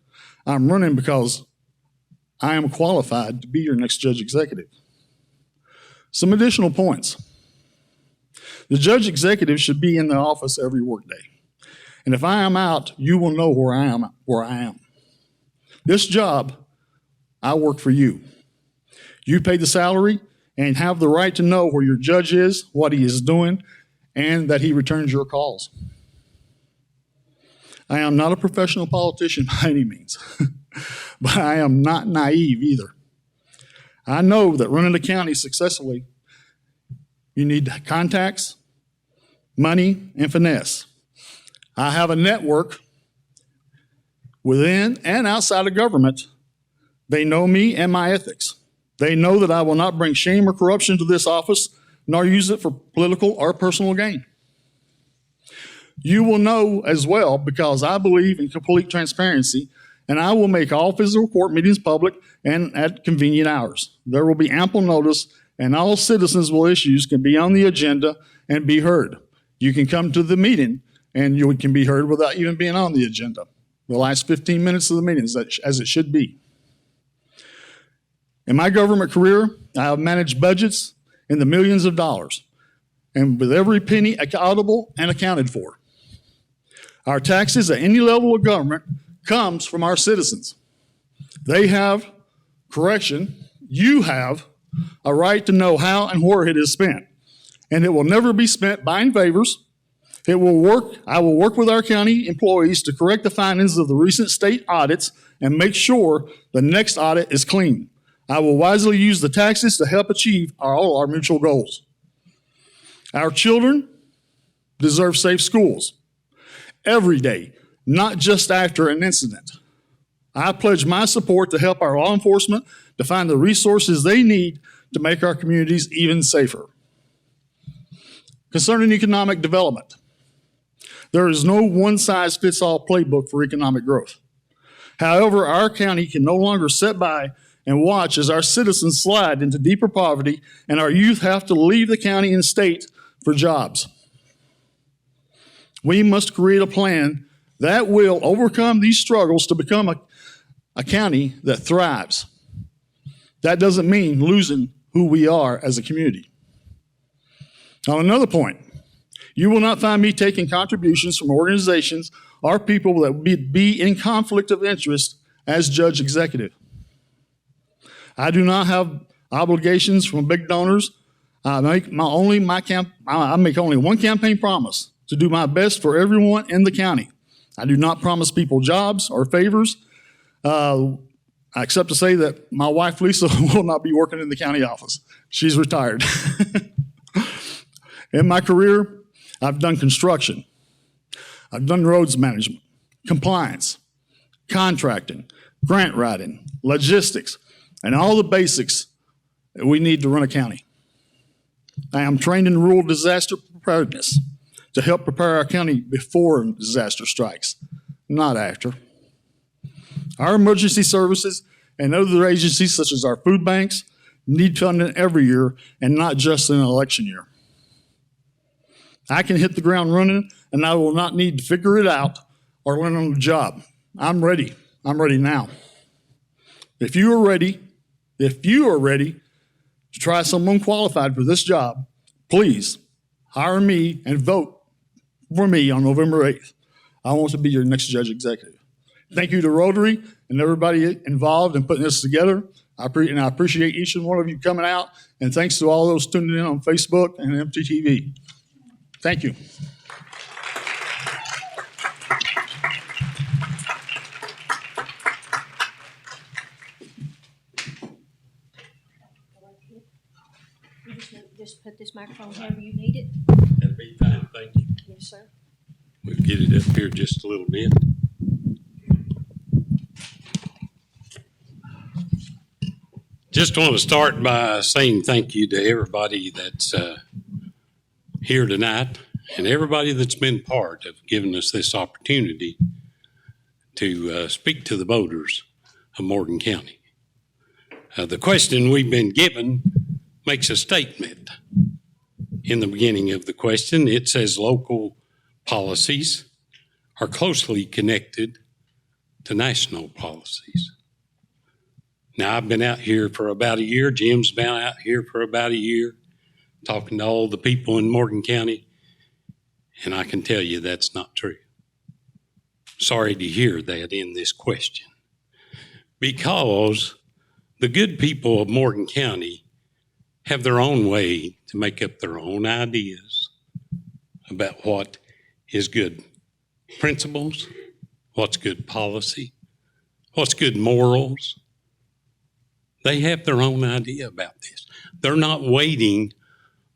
I'm running because I am qualified to be your next judge executive. Some additional points. The judge executive should be in the office every workday. And if I am out, you will know where I am. This job, I work for you. You pay the salary and have the right to know where your judge is, what he is doing, and that he returns your calls. I am not a professional politician by any means, but I am not naive either. I know that running a county successfully, you need contacts, money, and finesse. I have a network within and outside of government. They know me and my ethics. They know that I will not bring shame or corruption to this office, nor use it for political or personal gain. You will know as well, because I believe in complete transparency, and I will make all physical court meetings public and at convenient hours. There will be ample notice, and all citizens' issues can be on the agenda and be heard. You can come to the meeting, and you can be heard without even being on the agenda. The last 15 minutes of the meeting is as it should be. In my government career, I have managed budgets in the millions of dollars, and with every penny accountable and accounted for. Our taxes at any level of government comes from our citizens. They have, you have a right to know how and where it is spent, and it will never be spent buying favors. I will work with our county employees to correct the findings of the recent state audits and make sure the next audit is clean. I will wisely use the taxes to help achieve all our mutual goals. Our children deserve safe schools every day, not just after an incident. I pledge my support to help our law enforcement to find the resources they need to make our communities even safer. Concerning economic development, there is no one-size-fits-all playbook for economic growth. However, our county can no longer sit by and watch as our citizens slide into deeper poverty and our youth have to leave the county and state for jobs. We must create a plan that will overcome these struggles to become a county that thrives. That doesn't mean losing who we are as a community. On another point, You will not find me taking contributions from organizations or people that would be in conflict of interest as judge executive. I do not have obligations from big donors. I make only one campaign promise: to do my best for everyone in the county. I do not promise people jobs or favors, except to say that my wife Lisa will not be working in the county office. She's retired. In my career, I've done construction. I've done roads management, compliance, contracting, grant writing, logistics, and all the basics that we need to run a county. I am trained in rural disaster preparedness to help prepare our county before disaster strikes, not after. Our emergency services and other agencies, such as our food banks, need funding every year and not just in an election year. I can hit the ground running, and I will not need to figure it out or learn on the job. I'm ready. I'm ready now. If you are ready to try someone qualified for this job, please hire me and vote for me on November 8th. I want to be your next judge executive. Thank you to Rotary and everybody involved in putting this together. I appreciate each and one of you coming out, and thanks to all those tuning in on Facebook and MTTV. Thank you. Just put this microphone however you need it. That'd be fine, thank you. Yes, sir. We'll get it up here just a little bit. Just want to start by saying thank you to everybody that's here tonight and everybody that's been part of giving us this opportunity to speak to the voters of Morgan County. The question we've been given makes a statement. In the beginning of the question, it says local policies are closely connected to national policies. Now, I've been out here for about a year. Jim's been out here for about a year, talking to all the people in Morgan County, and I can tell you that's not true. Sorry to hear that in this question, because the good people of Morgan County have their own way to make up their own ideas about what is good principles, what's good policy, what's good morals. They have their own idea about this. They're not waiting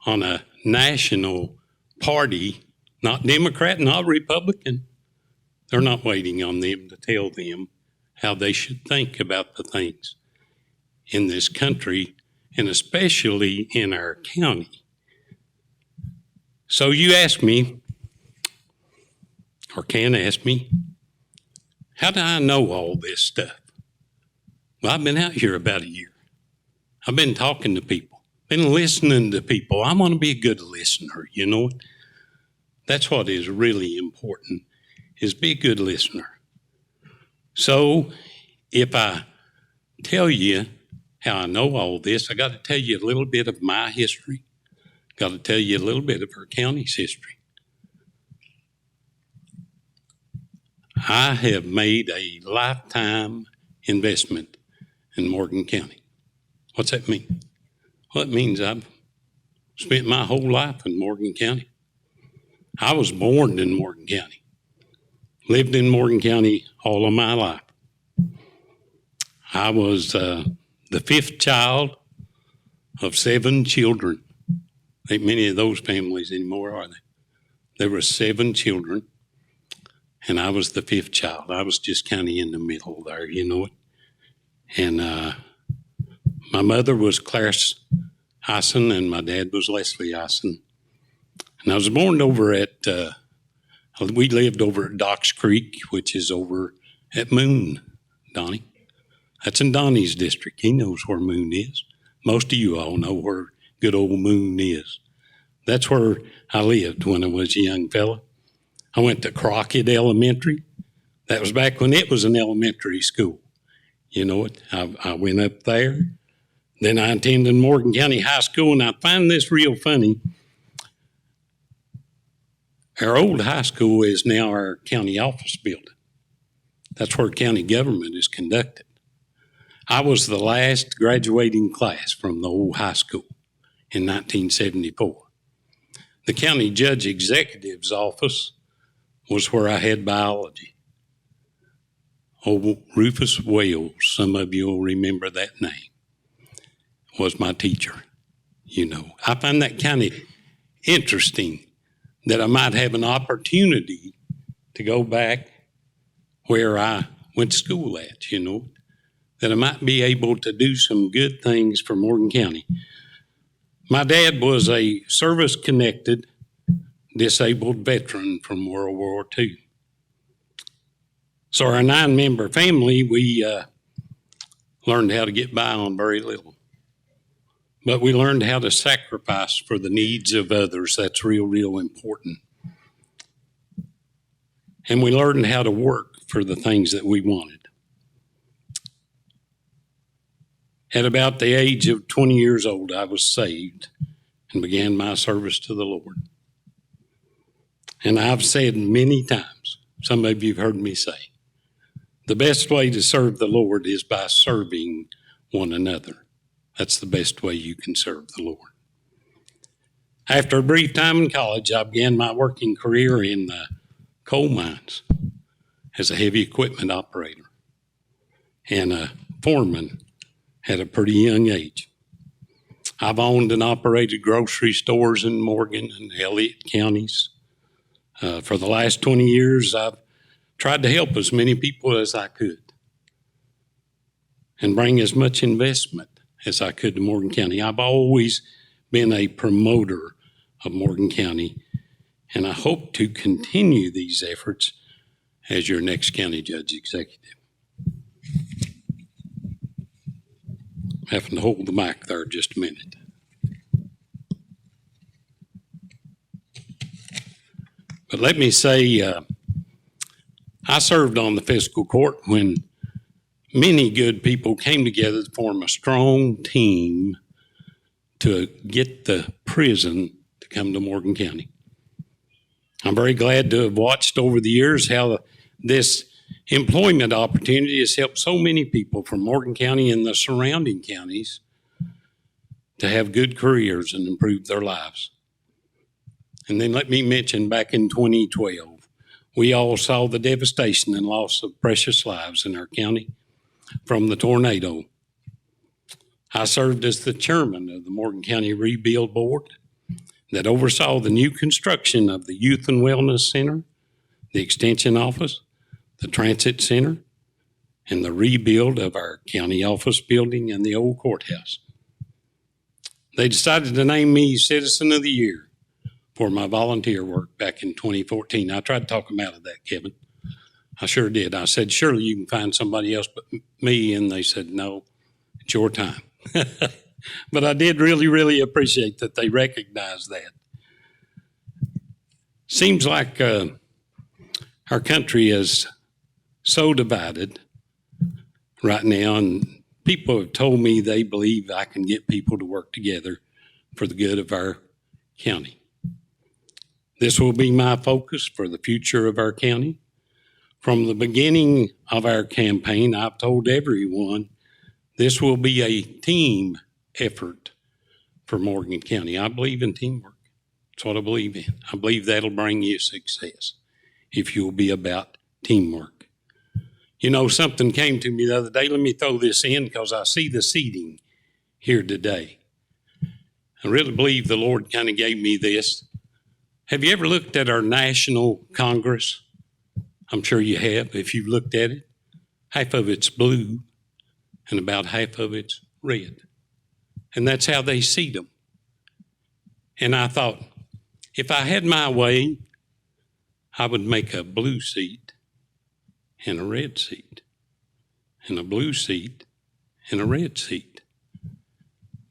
on a national party, not Democrat, not Republican. They're not waiting on them to tell them how they should think about the things in this country, and especially in our county. So you ask me, or can ask me, how do I know all this stuff? Well, I've been out here about a year. I've been talking to people, been listening to people. I want to be a good listener, you know. That's what is really important, is be a good listener. So if I tell you how I know all this, I got to tell you a little bit of my history. Got to tell you a little bit of our county's history. I have made a lifetime investment in Morgan County. What's that mean? Well, it means I've spent my whole life in Morgan County. I was born in Morgan County, lived in Morgan County all of my life. I was the fifth child of 7 children. Ain't many of those families anymore, are they? There were 7 children, and I was the 5th child. I was just kind of in the middle there, you know it. And my mother was Clarence Ison, and my dad was Leslie Ison. And I was born over at, we lived over at Docks Creek, which is over at Moon, Donnie. That's in Donnie's district. He knows where Moon is. Most of you all know where good old Moon is. That's where I lived when I was a young fella. I went to Crockett Elementary. That was back when it was an elementary school. You know it. I went up there. Then I attended Morgan County High School, and I find this real funny. Our old high school is now our county office building. That's where county government is conducted. I was the last graduating class from the old high school in 1974. The county judge executive's office was where I had biology. Old Rufus Wales, some of you will remember that name, was my teacher. You know, I find that kind of interesting that I might have an opportunity to go back where I went to school at, you know, that I might be able to do some good things for Morgan County. My dad was a service-connected disabled veteran from World War II. So our 9-member family, we learned how to get by on very little. But we learned how to sacrifice for the needs of others. That's real, real important. And we learned how to work for the things that we wanted. At about the age of 20 years old, I was saved and began my service to the Lord. And I've said many times, some of you have heard me say, the best way to serve the Lord is by serving one another. That's the best way you can serve the Lord. After a brief time in college, I began my working career in the coal mines as a heavy equipment operator and a foreman at a pretty young age. I've owned and operated grocery stores in Morgan and Elliott counties. For the last 20 years, I've tried to help as many people as I could and bring as much investment as I could to Morgan County. I've always been a promoter of Morgan County, and I hope to continue these efforts as your next county judge executive. Having to hold the mic there just a minute. But let me say, I served on the fiscal court when many good people came together to form a strong team to get the prison to come to Morgan County. I'm very glad to have watched over the years how this employment opportunity has helped so many people from Morgan County and the surrounding counties to have good careers and improve their lives. And then let me mention back in 2012, we all saw the devastation and loss of precious lives in our county from the tornado. I served as the chairman of the Morgan County Rebuild Board that oversaw the new construction of the Youth and Wellness Center, the Extension Office, the Transit Center, and the rebuild of our county office building and the old courthouse. They decided to name me Citizen of the Year for my volunteer work back in 2014. I tried to talk them out of that, Kevin. I sure did. I said, surely you can find somebody else but me, and they said, no, it's your time. But I did really, really appreciate that they recognized that. Seems like our country is so divided right now, and people have told me they believe I can get people to work together for the good of our county. This will be my focus for the future of our county. From the beginning of our campaign, I've told everyone this will be a team effort for Morgan County. I believe in teamwork. That's what I believe in. I believe that'll bring you success if you'll be about teamwork. You know, something came to me the other day. Let me throw this in because I see the seating here today. I really believe the Lord kind of gave me this. Have you ever looked at our National Congress? I'm sure you have. If you've looked at it, half of it's blue and about half of it's red. And that's how they seat them. And I thought, if I had my way, I would make a blue seat and a red seat, and a blue seat and a red seat,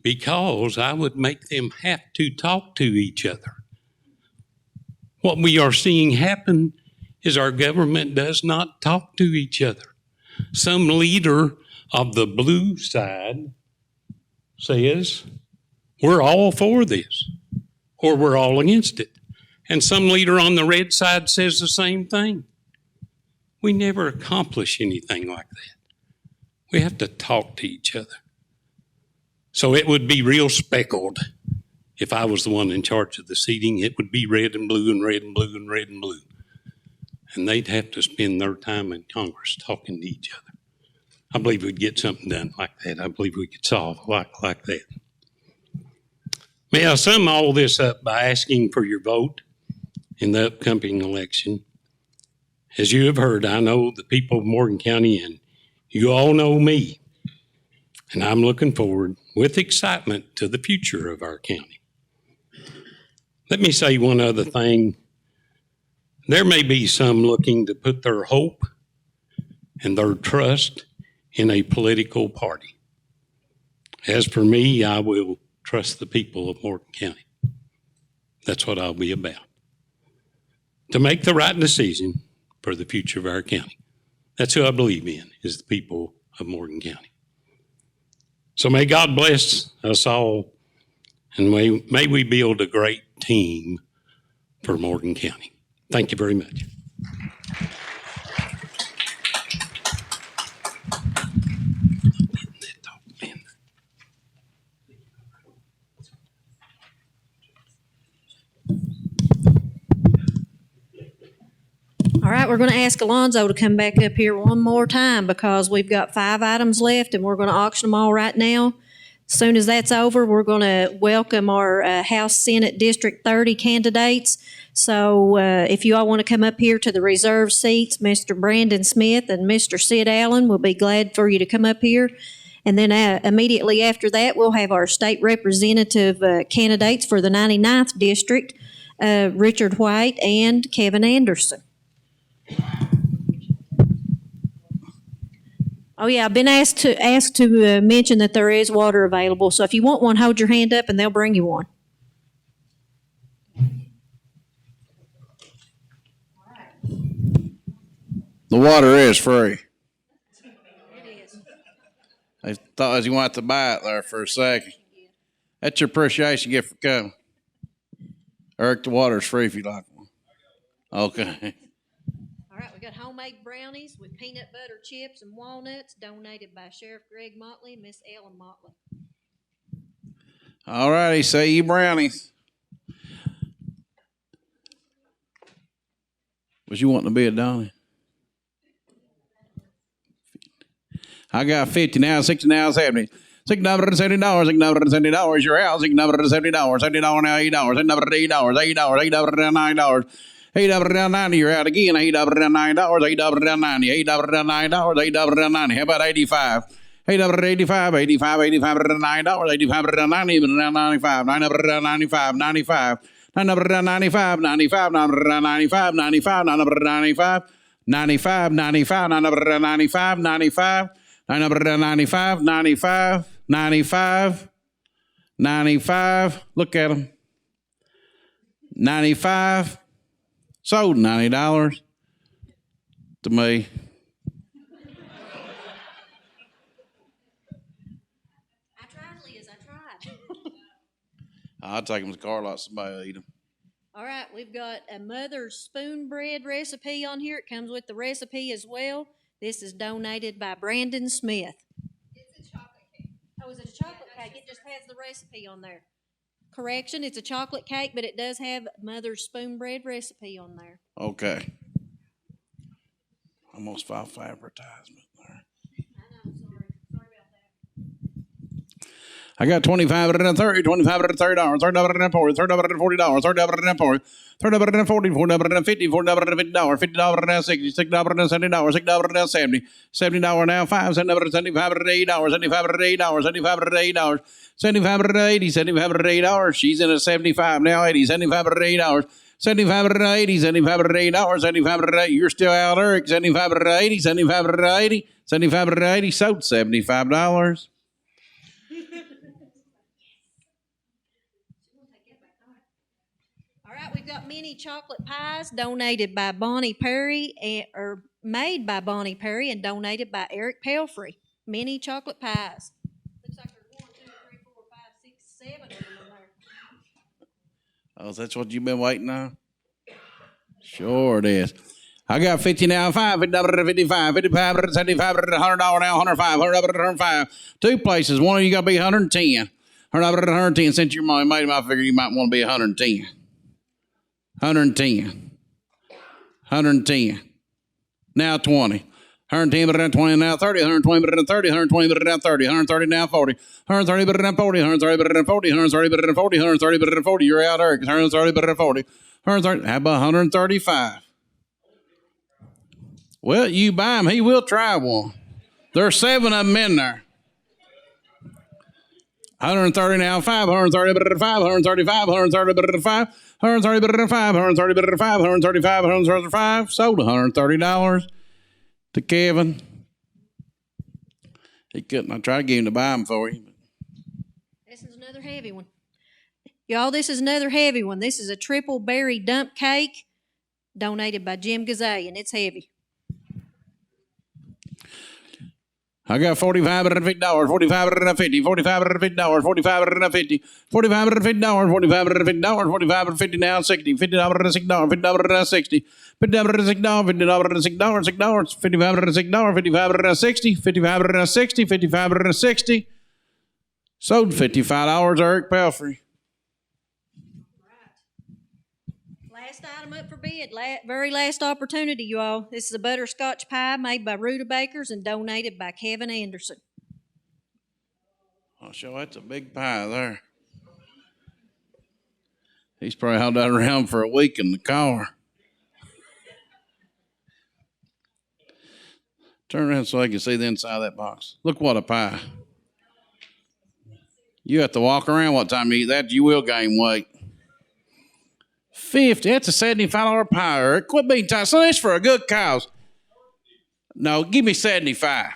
because I would make them have to talk to each other. What we are seeing happen is our government does not talk to each other. Some leader of the blue side says, we're all for this, or we're all against it. And some leader on the red side says the same thing. We never accomplish anything like that. We have to talk to each other. So it would be real speckled if I was the one in charge of the seating. It would be red and blue and red and blue and red and blue. And they'd have to spend their time in Congress talking to each other. I believe we'd get something done like that. I believe we could solve like that. May I sum all this up by asking for your vote in the upcoming election. As you have heard, I know the people of Morgan County, and you all know me. And I'm looking forward with excitement to the future of our county. Let me say one other thing. There may be some looking to put their hope and their trust in a political party. As for me, I will trust the people of Morgan County. That's what I'll be about. To make the right decision for the future of our county. That's who I believe in, is the people of Morgan County. So may God bless us all, and may we build a great team for Morgan County. Thank you very much. All right, we're going to ask Alonzo to come back up here one more time because we've got 5 items left and we're going to auction them all right now. As soon as that's over, we're going to welcome our House Senate District 30 candidates. So if you all want to come up here to the reserved seats, Mr. Brandon Smith and Mr. Sid Allen will be glad for you to come up here. And then immediately after that, we'll have our state representative candidates for the 99th District, Richard White and Kevin Anderson. Oh yeah, I've been asked to mention that there is water available. So if you want one, hold your hand up and they'll bring you one. The water is free. It is. I thought you wanted to buy it there for a second. That's your appreciation gift for coming. Eric, the water's free if you like one. Okay. All right, we got homemade brownies with peanut butter chips and walnuts donated by Sheriff Greg Motley and Miss Ellen Motley. All righty, say you brownies. Was you wanting to be a Donnie? I got 50 now, 60 now, 70. $6.70, $6.70, your house, $6.70, $70 now, $8, $8, $8, $8, $9. $8 down 90, you're out again. $8 down $9, $8 down 90, $8 down $9, $8 down 90. How about 85? $8 85, 85, 85 down $9, 85 down 90, down 95, $9 down 95, 95. $9 down 95, 95, $9 down 95, 95, $9 down 95, 95, 95, $9 down 95, 95, $9 down 95, 95, 95, 95. Look at them. 95. Sold $90 to me. I tried, Liz, I tried. I'll take them to the car lot. Somebody will eat them. All right, we've got a mother's spoon bread recipe on here. It comes with the recipe as well. This is donated by Brandon Smith. It's a chocolate cake. Oh, is it a chocolate cake? It just has the recipe on there. Correction, it's a chocolate cake, but it does have mother's spoon bread recipe on there. Okay. Almost filed for advertisement there. I know, sorry about that. I got 25 and 30, 25 and $30, $30 and 40, $30 and $40, $30 and 40, $30 and 40, $40 and 50, $40 and $50, $50 and 60, $6 and $70, $6 and 70, $70 now 5, $7 and $75 and $8, $75 and $8, $75 and $8, $75 and 80, $75 and $8. She's in a 75 now, 80, $75 and $8. 75 and 80, 75 and $8, 75 and 80. You're still out, Eric. 75 and 80, 75 and 80, 75 and 80. Sold $75. All right, we've got mini chocolate pies donated by Bonnie Perry, or made by Bonnie Perry and donated by Eric Pelfrey. Mini chocolate pies. Looks like there's 1, 2, 3, 4, 5, 6, 7 of them in there. Oh, that's what you've been waiting on? Sure it is. I got 50 now, 5, $50, 55, $75, $100 now, 105, $100, 105. Two places. One of you got to be 110. $100, 110. Since your money made him, I figure you might want to be 110. 110. 110. Now 20. 110, but then 20 now 30, 120, but then 30, 120, but then 30, 130 now 40, 130, but then 40, 130, but then 40, 130, but then 40, 130, but then 40. You're out, Eric. 130, but then 40. 130. How about 135? Well, you buy him. He will try one. There's 7 of them in there. 130 now 5, 130, but then 5, 135, 130, but then 5, 130, but then 5, 130, but then 5, 135, 135. Sold $130 to Kevin. He couldn't. I tried to get him to buy them for you. This is another heavy one. Y'all, this is another heavy one. This is a triple berry dump cake donated by Jim Gazay, and it's heavy. I got $45 and $50, $45 and $50, $45 and $50, $45 and $50, $45 and $50, $45 and $50, $45 and $50 now $60, $50 and $6, $50 and $60, $50 and $6, $50 and $6, $6, $55 and $6, $55 and $60, $55 and $60, $55 and $60. Sold $55, Eric Pelfrey. Last item up for bid, very last opportunity, you all. This is a butterscotch pie made by Rudabakers and donated by Kevin Anderson. Oh, sure, that's a big pie there. He's probably held that around for a week in the car. Turn around so I can see the inside of that box. Look what a pie. You have to walk around what time you eat that, you will gain weight. 50, that's a $75 pie, Eric. Quit being tight. So that's for a good cause. No, give me 75.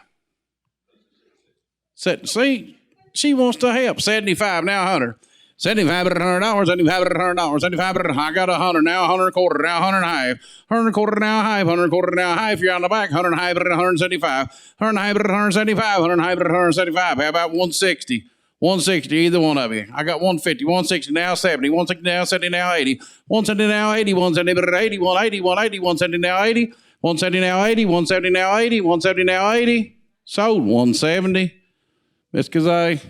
See, she wants to help. 75, now 100. 75 at $100, 75 at $100, 75 at I got 100, now 100 a quarter, now 100 and a half, 100 a quarter, now a half, 100 a quarter, now a half. You're on the back, 100 and a half at 175, 100 and a half at 175, 100 and a half at 175. How about 160? 160, either one of you. I got 150, 160, now 70, 160, now 70, now 80, 170, now 80, 170, but at 80, 180, 180, 170, now 80, 170, now 80, 170, now 80, 170, now 80. Sold 170. Miss Kazay.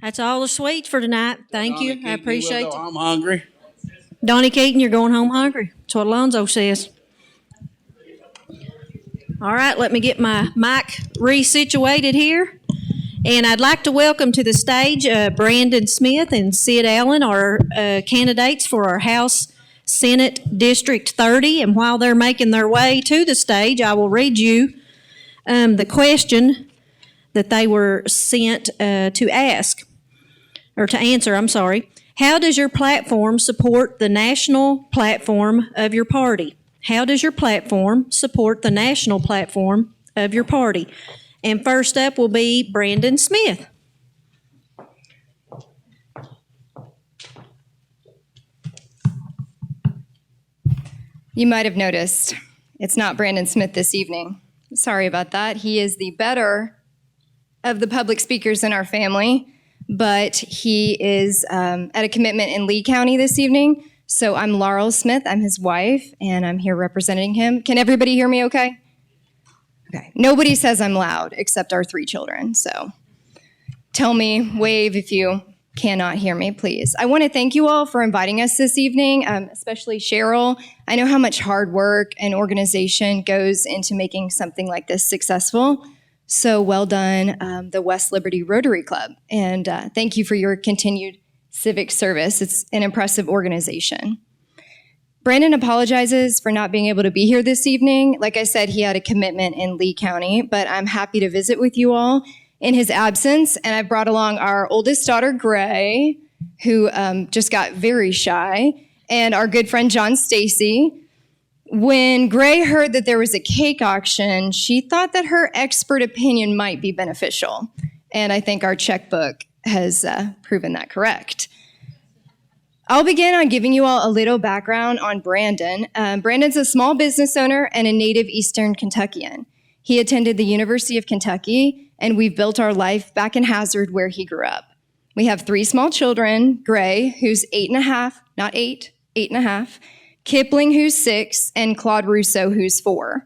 That's all the sweets for tonight. Thank you. I appreciate you. I'm hungry. Donnie Keaton, you're going home hungry. That's what Alonzo says. All right, let me get my mic resituated here. And I'd like to welcome to the stage Brandon Smith and Sid Allen, our candidates for our House Senate District 30. And while they're making their way to the stage, I will read you the question that they were sent to ask, or to answer, I'm sorry. How does your platform support the national platform of your party? How does your platform support the national platform of your party? And first up will be Brandon Smith. You might have noticed it's not Brandon Smith this evening. Sorry about that. He is the better of the public speakers in our family, but he is at a commitment in Lee County this evening. So I'm Laurel Smith, I'm his wife, and I'm here representing him. Can everybody hear me okay? Okay. Nobody says I'm loud except our 3 children, so tell me, wave if you cannot hear me, please. I want to thank you all for inviting us this evening, especially Cheryl. I know how much hard work and organization goes into making something like this successful. So well done, the West Liberty Rotary Club, and thank you for your continued civic service. It's an impressive organization. Brandon apologizes for not being able to be here this evening. Like I said, he had a commitment in Lee County, but I'm happy to visit with you all in his absence. And I brought along our oldest daughter, Gray, who just got very shy, and our good friend, John Stacy. When Gray heard that there was a cake auction, she thought that her expert opinion might be beneficial. And I think our checkbook has proven that correct. I'll begin on giving you all a little background on Brandon. Brandon's a small business owner and a native Eastern Kentuckian. He attended the University of Kentucky, and we've built our life back in Hazard where he grew up. We have 3 small children, Gray, who's 8.5, not 8, 8.5, Kipling, who's 6, and Claude Rousseau, who's 4.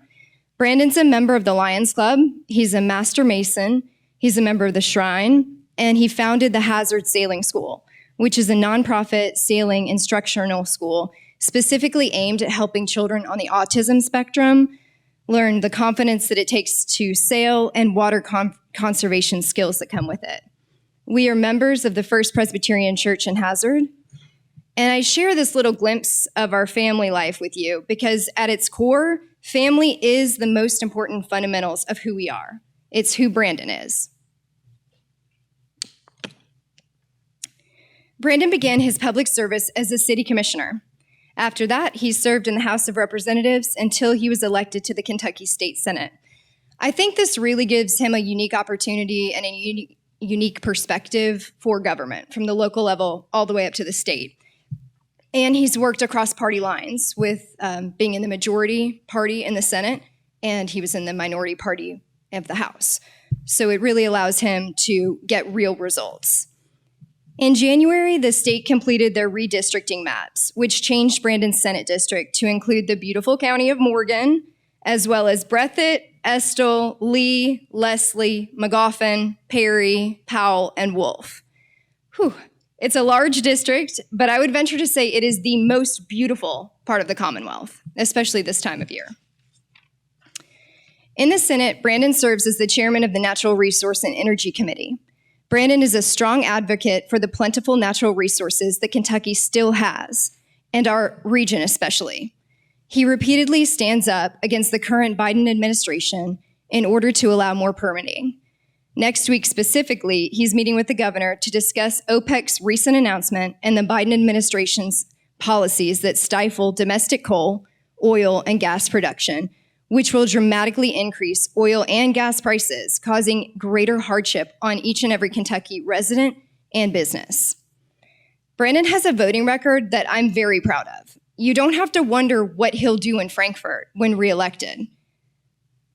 Brandon's a member of the Lions Club. He's a master mason. He's a member of the Shrine, and he founded the Hazard Sailing School, which is a nonprofit sailing instructional school specifically aimed at helping children on the autism spectrum learn the confidence that it takes to sail and water conservation skills that come with it. We are members of the First Presbyterian Church in Hazard, and I share this little glimpse of our family life with you because at its core, family is the most important fundamentals of who we are. It's who Brandon is. Brandon began his public service as a city commissioner. After that, he served in the House of Representatives until he was elected to the Kentucky State Senate. I think this really gives him a unique opportunity and a unique perspective for government, from the local level all the way up to the state. And he's worked across party lines with being in the majority party in the Senate, and he was in the minority party of the House. So it really allows him to get real results. In January, the state completed their redistricting maps, which changed Brandon's Senate district to include the beautiful county of Morgan, as well as Breathitt, Estill, Lee, Leslie, Magoffin, Perry, Powell, and Wolf. Whew. It's a large district, but I would venture to say it is the most beautiful part of the Commonwealth, especially this time of year. In the Senate, Brandon serves as the chairman of the Natural Resource and Energy Committee. Brandon is a strong advocate for the plentiful natural resources that Kentucky still has, and our region especially. He repeatedly stands up against the current Biden administration in order to allow more permitting. Next week specifically, he's meeting with the governor to discuss OPEC's recent announcement and the Biden administration's policies that stifle domestic coal, oil, and gas production, which will dramatically increase oil and gas prices, causing greater hardship on each and every Kentucky resident and business. Brandon has a voting record that I'm very proud of. You don't have to wonder what he'll do in Frankfort when reelected.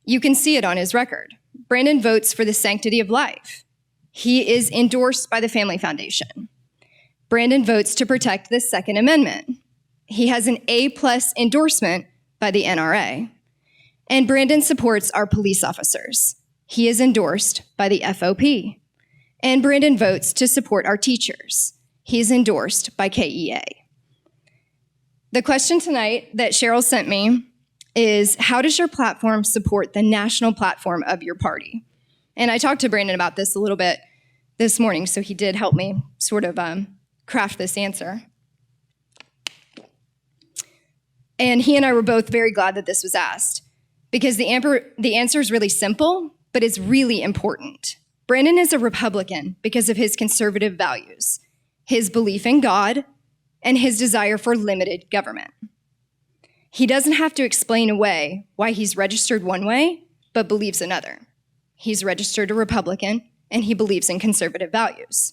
You can see it on his record. Brandon votes for the sanctity of life. He is endorsed by the Family Foundation. Brandon votes to protect the Second Amendment. He has an A+ endorsement by the NRA. And Brandon supports our police officers. He is endorsed by the FOP. And Brandon votes to support our teachers. He is endorsed by KEA. The question tonight that Cheryl sent me is, how does your platform support the national platform of your party? And I talked to Brandon about this a little bit this morning, so he did help me sort of craft this answer. And he and I were both very glad that this was asked, because the answer is really simple, but it's really important. Brandon is a Republican because of his conservative values, his belief in God, and his desire for limited government. He doesn't have to explain away why he's registered one way, but believes another. He's registered a Republican, and he believes in conservative values.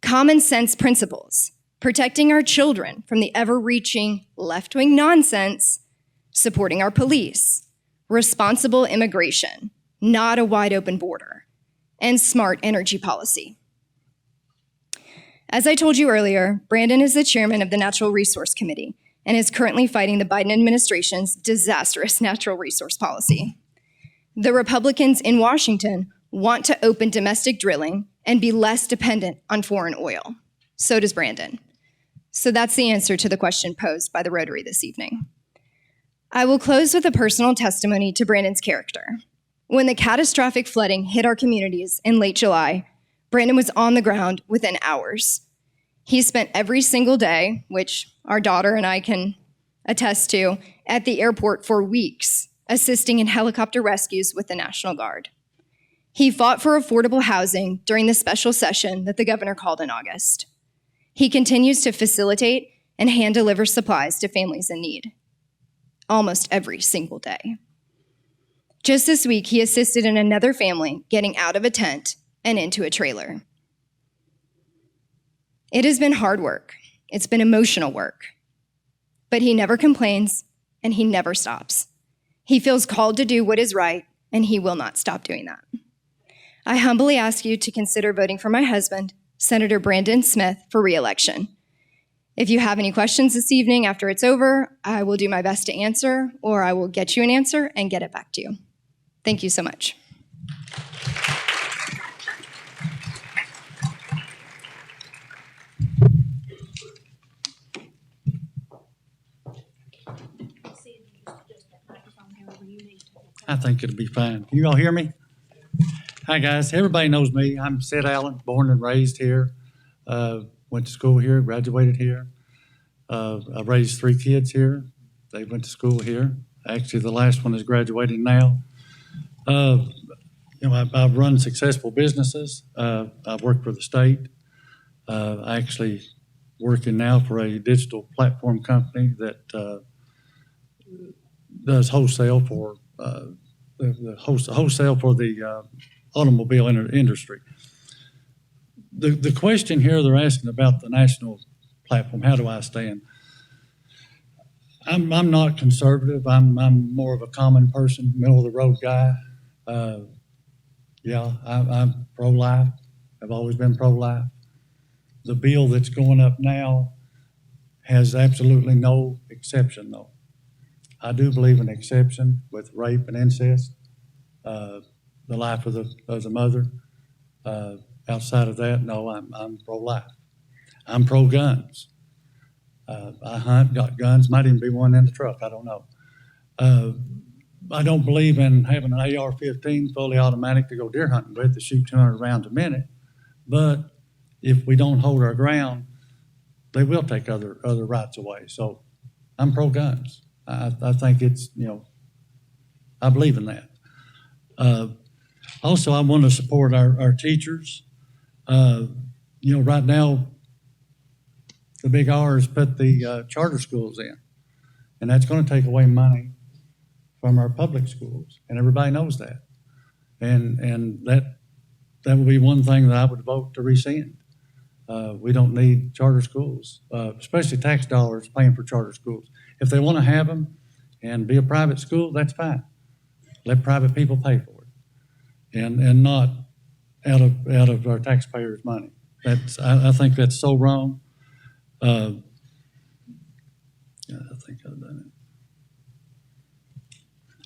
Common sense principles, protecting our children from the ever-reaching left-wing nonsense, supporting our police, responsible immigration, not a wide-open border, and smart energy policy. As I told you earlier, Brandon is the chairman of the Natural Resource Committee and is currently fighting the Biden administration's disastrous natural resource policy. The Republicans in Washington want to open domestic drilling and be less dependent on foreign oil. So does Brandon. So that's the answer to the question posed by the Rotary this evening. I will close with a personal testimony to Brandon's character. When the catastrophic flooding hit our communities in late July, Brandon was on the ground within hours. He spent every single day, which our daughter and I can attest to, at the airport for weeks, assisting in helicopter rescues with the National Guard. He fought for affordable housing during the special session that the governor called in August. He continues to facilitate and hand deliver supplies to families in need, almost every single day. Just this week, he assisted in another family getting out of a tent and into a trailer. It has been hard work. It's been emotional work. But he never complains, and he never stops. He feels called to do what is right, and he will not stop doing that. I humbly ask you to consider voting for my husband Senator Brandon Smith for re-election. If you have any questions this evening after it's over, I will do my best to answer, or I will get you an answer and get it back to you. Thank you so much. I think it'll be fine. Can you all hear me? Hi, guys. Everybody knows me. I'm Sid Allen, born and raised here. Went to school here, graduated here. I raised 3 kids here. They went to school here. Actually, the last one is graduating now. I've run successful businesses. I've worked for the state. I actually working now for a digital platform company that does wholesale for wholesale for the automobile industry. The question here they're asking about the national platform, how do I stand? I'm not conservative. I'm more of a common person, middle of the road guy. I'm pro-life. I've always been pro-life. The bill that's going up now has absolutely no exception, though. I do believe in exception with rape and incest, the life of the mother. Outside of that, no, I'm pro-life. I'm pro-guns. I hunt, got guns, might even be one in the truck, I don't know. I don't believe in having an AR-15 fully automatic to go deer hunting with to shoot 200 rounds a minute. But if we don't hold our ground, they will take other rights away. So I'm pro-guns. I think it's, I believe in that. Also, I want to support our teachers. Right now, the big R has put the charter schools in, and that's going to take away money from our public schools, and everybody knows that. And that would be one thing that I would vote to rescind. We don't need charter schools, especially tax dollars paying for charter schools. If they want to have them and be a private school, that's fine. Let private people pay for it, and not out of our taxpayers' money. I think that's so wrong. I think I've done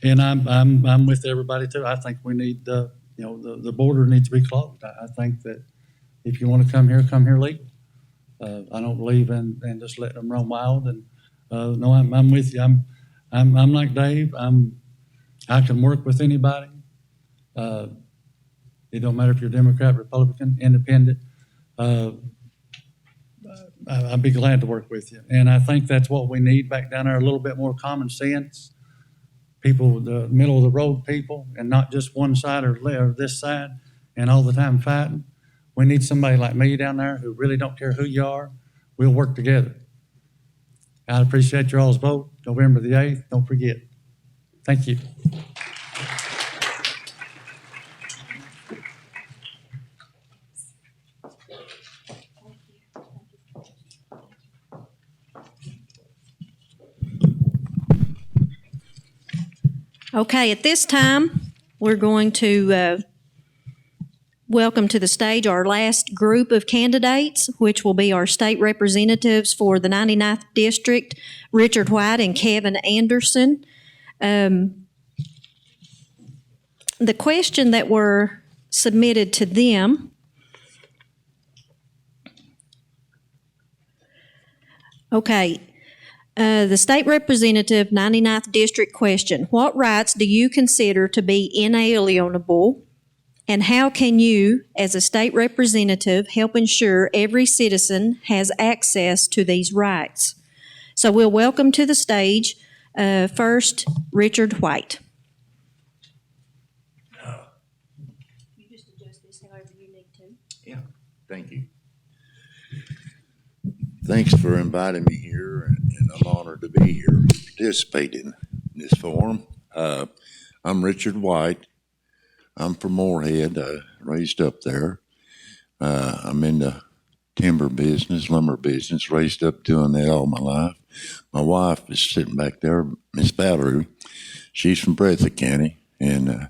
it. And I'm with everybody too. I think we need the border needs to be closed. I think that if you want to come here legal. I don't believe in just letting them roam wild. And no, I'm with you. I'm like Dave. I can work with anybody. It don't matter if you're Democrat, Republican, Independent. I'd be glad to work with you. And I think that's what we need back down there, a little bit more common sense. People, the middle of the road people, and not just one side or this side, and all the time fighting. We need somebody like me down there who really don't care who you are. We'll work together. I appreciate your all's vote, November the 8th. Don't forget. Thank you. Okay, at this time, we're going to welcome to the stage our last group of candidates, which will be our state representatives for the 99th District, Richard White and Kevin Anderson. The question that were submitted to them, okay, the state representative, 99th District question, what rights do you consider to be inalienable, and how can you, as a state representative, help ensure every citizen has access to these rights? So we'll welcome to the stage first Richard White. You just adjust this however you need to. Yeah, thank you. Thanks for inviting me here, and I'm honored to be here participating in this forum. I'm Richard White. I'm from Moorhead, raised up there. I'm in the timber business, lumber business, raised up doing that all my life. My wife is sitting back there, Miss Valerie. She's from Breathitt County, and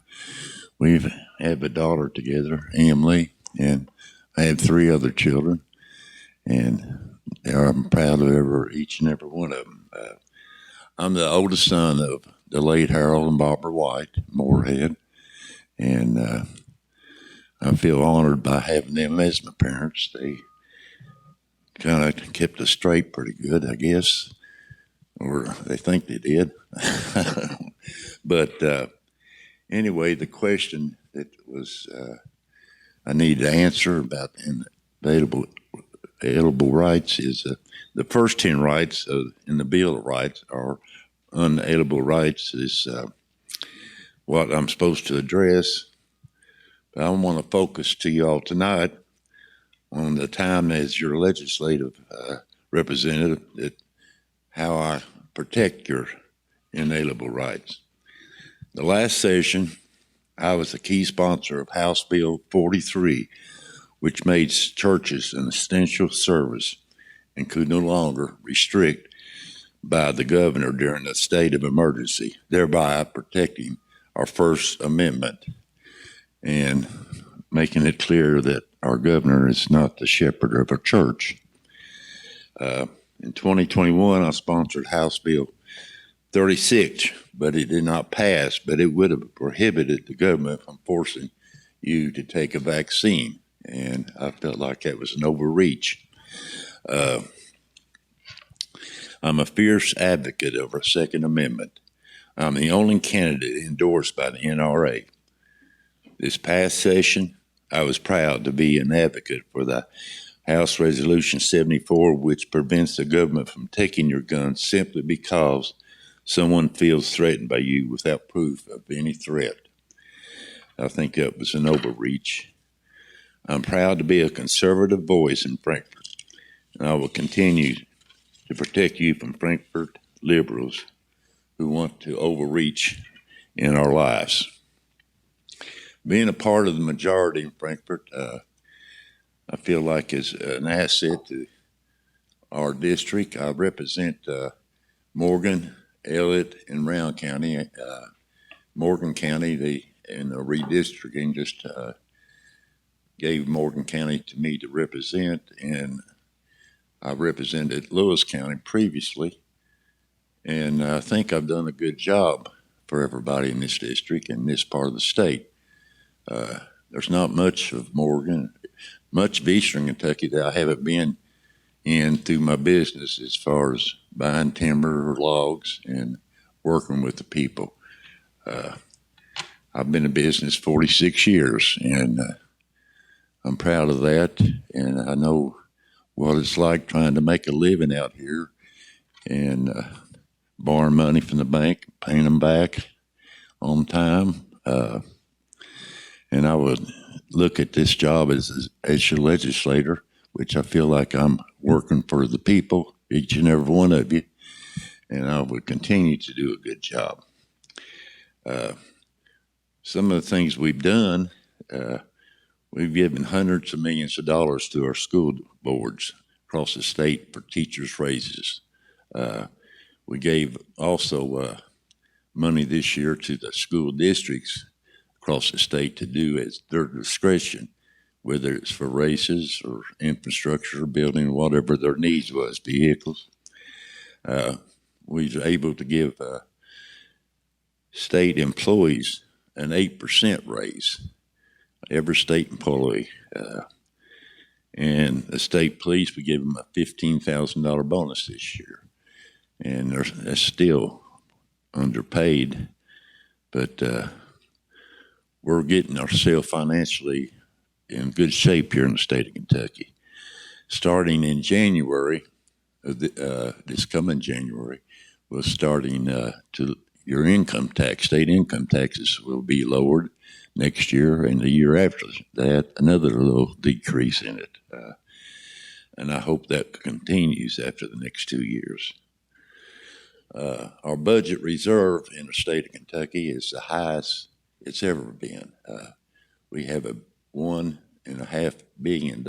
we have a daughter together, Emily, and I have 3 other children, and I'm proud of each and every one of them. I'm the oldest son of the late Harold and Barbara White, Moorhead, and I feel honored by having them as my parents. They kind of kept us straight pretty good, I guess, or they think they did. But anyway, the question that was I need to answer about inalienable rights is the first 10 rights in the Bill of Rights are unalienable rights is what I'm supposed to address. But I want to focus to you all tonight on the time as your legislative representative, that how I protect your inalienable rights. The last session, I was a key sponsor of House Bill 43, which made churches an essential service and could no longer restrict by the governor during a state of emergency, thereby protecting our First Amendment and making it clear that our governor is not the shepherd of a church. In 2021, I sponsored House Bill 36, but it did not pass, but it would have prohibited the government from forcing you to take a vaccine, and I felt like that was an overreach. I'm a fierce advocate of our Second Amendment. I'm the only candidate endorsed by the NRA. This past session, I was proud to be an advocate for the House Resolution 74, which prevents the government from taking your guns simply because someone feels threatened by you without proof of any threat. I think that was an overreach. I'm proud to be a conservative voice in Frankfort, and I will continue to protect you from Frankfort liberals who want to overreach in our lives. Being a part of the majority in Frankfort, I feel like is an asset to our district. I represent Morgan, Elliott, and Round County. Morgan County, in the redistricting, just gave Morgan County to me to represent, and I represented Lewis County previously, and I think I've done a good job for everybody in this district and this part of the state. There's not much of Morgan, much of Eastern Kentucky that I haven't been in through my business as far as buying timber or logs and working with the people. I've been in business 46 years, and I'm proud of that, and I know what it's like trying to make a living out here and borrowing money from the bank, paying them back on time. And I would look at this job as your legislator, which I feel like I'm working for the people, each and every one of you, and I would continue to do a good job. Some of the things we've done, we've given hundreds of millions of dollars to our school boards across the state for teachers' raises. We gave also money this year to the school districts across the state to do at their discretion, whether it's for races or infrastructure, building, whatever their needs was, vehicles. We were able to give state employees an 8% raise, every state employee. And the state police, we gave them a $15,000 bonus this year. And they're still underpaid, but we're getting ourselves financially in good shape here in the state of Kentucky. Starting in January, this coming January, we're starting to your income tax, state income taxes will be lowered next year, and the year after that, another little decrease in it. And I hope that continues after the next 2 years. Our budget reserve in the state of Kentucky is the highest it's ever been. We have a $1.5 billion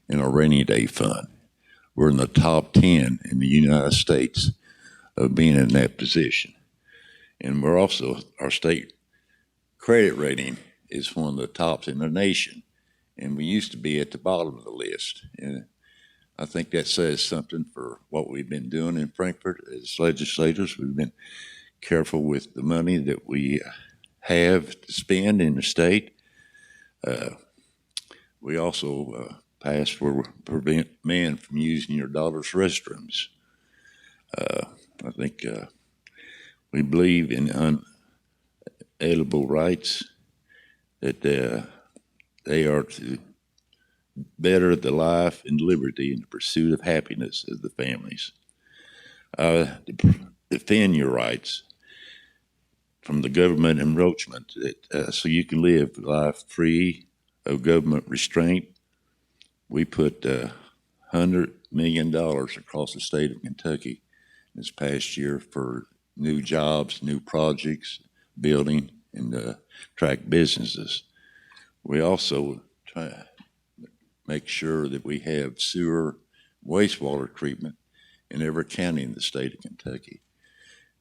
in our rainy day fund. We're in the top 10 in the United States of being in that position. And we're also, our state credit rating is one of the tops in the nation. And we used to be at the bottom of the list. And I think that says something for what we've been doing in Frankfort as legislators. We've been careful with the money that we have to spend in the state. We also passed for prevent men from using your daughter's restrooms. I think we believe in unalienable rights, that they are to better the life and liberty and the pursuit of happiness of the families. Defend your rights from the government encroachment, so you can live life free of government restraint. We put $100 million across the state of Kentucky this past year for new jobs, new projects, building, and attract businesses. We also try to make sure that we have sewer, wastewater treatment in every county in the state of Kentucky.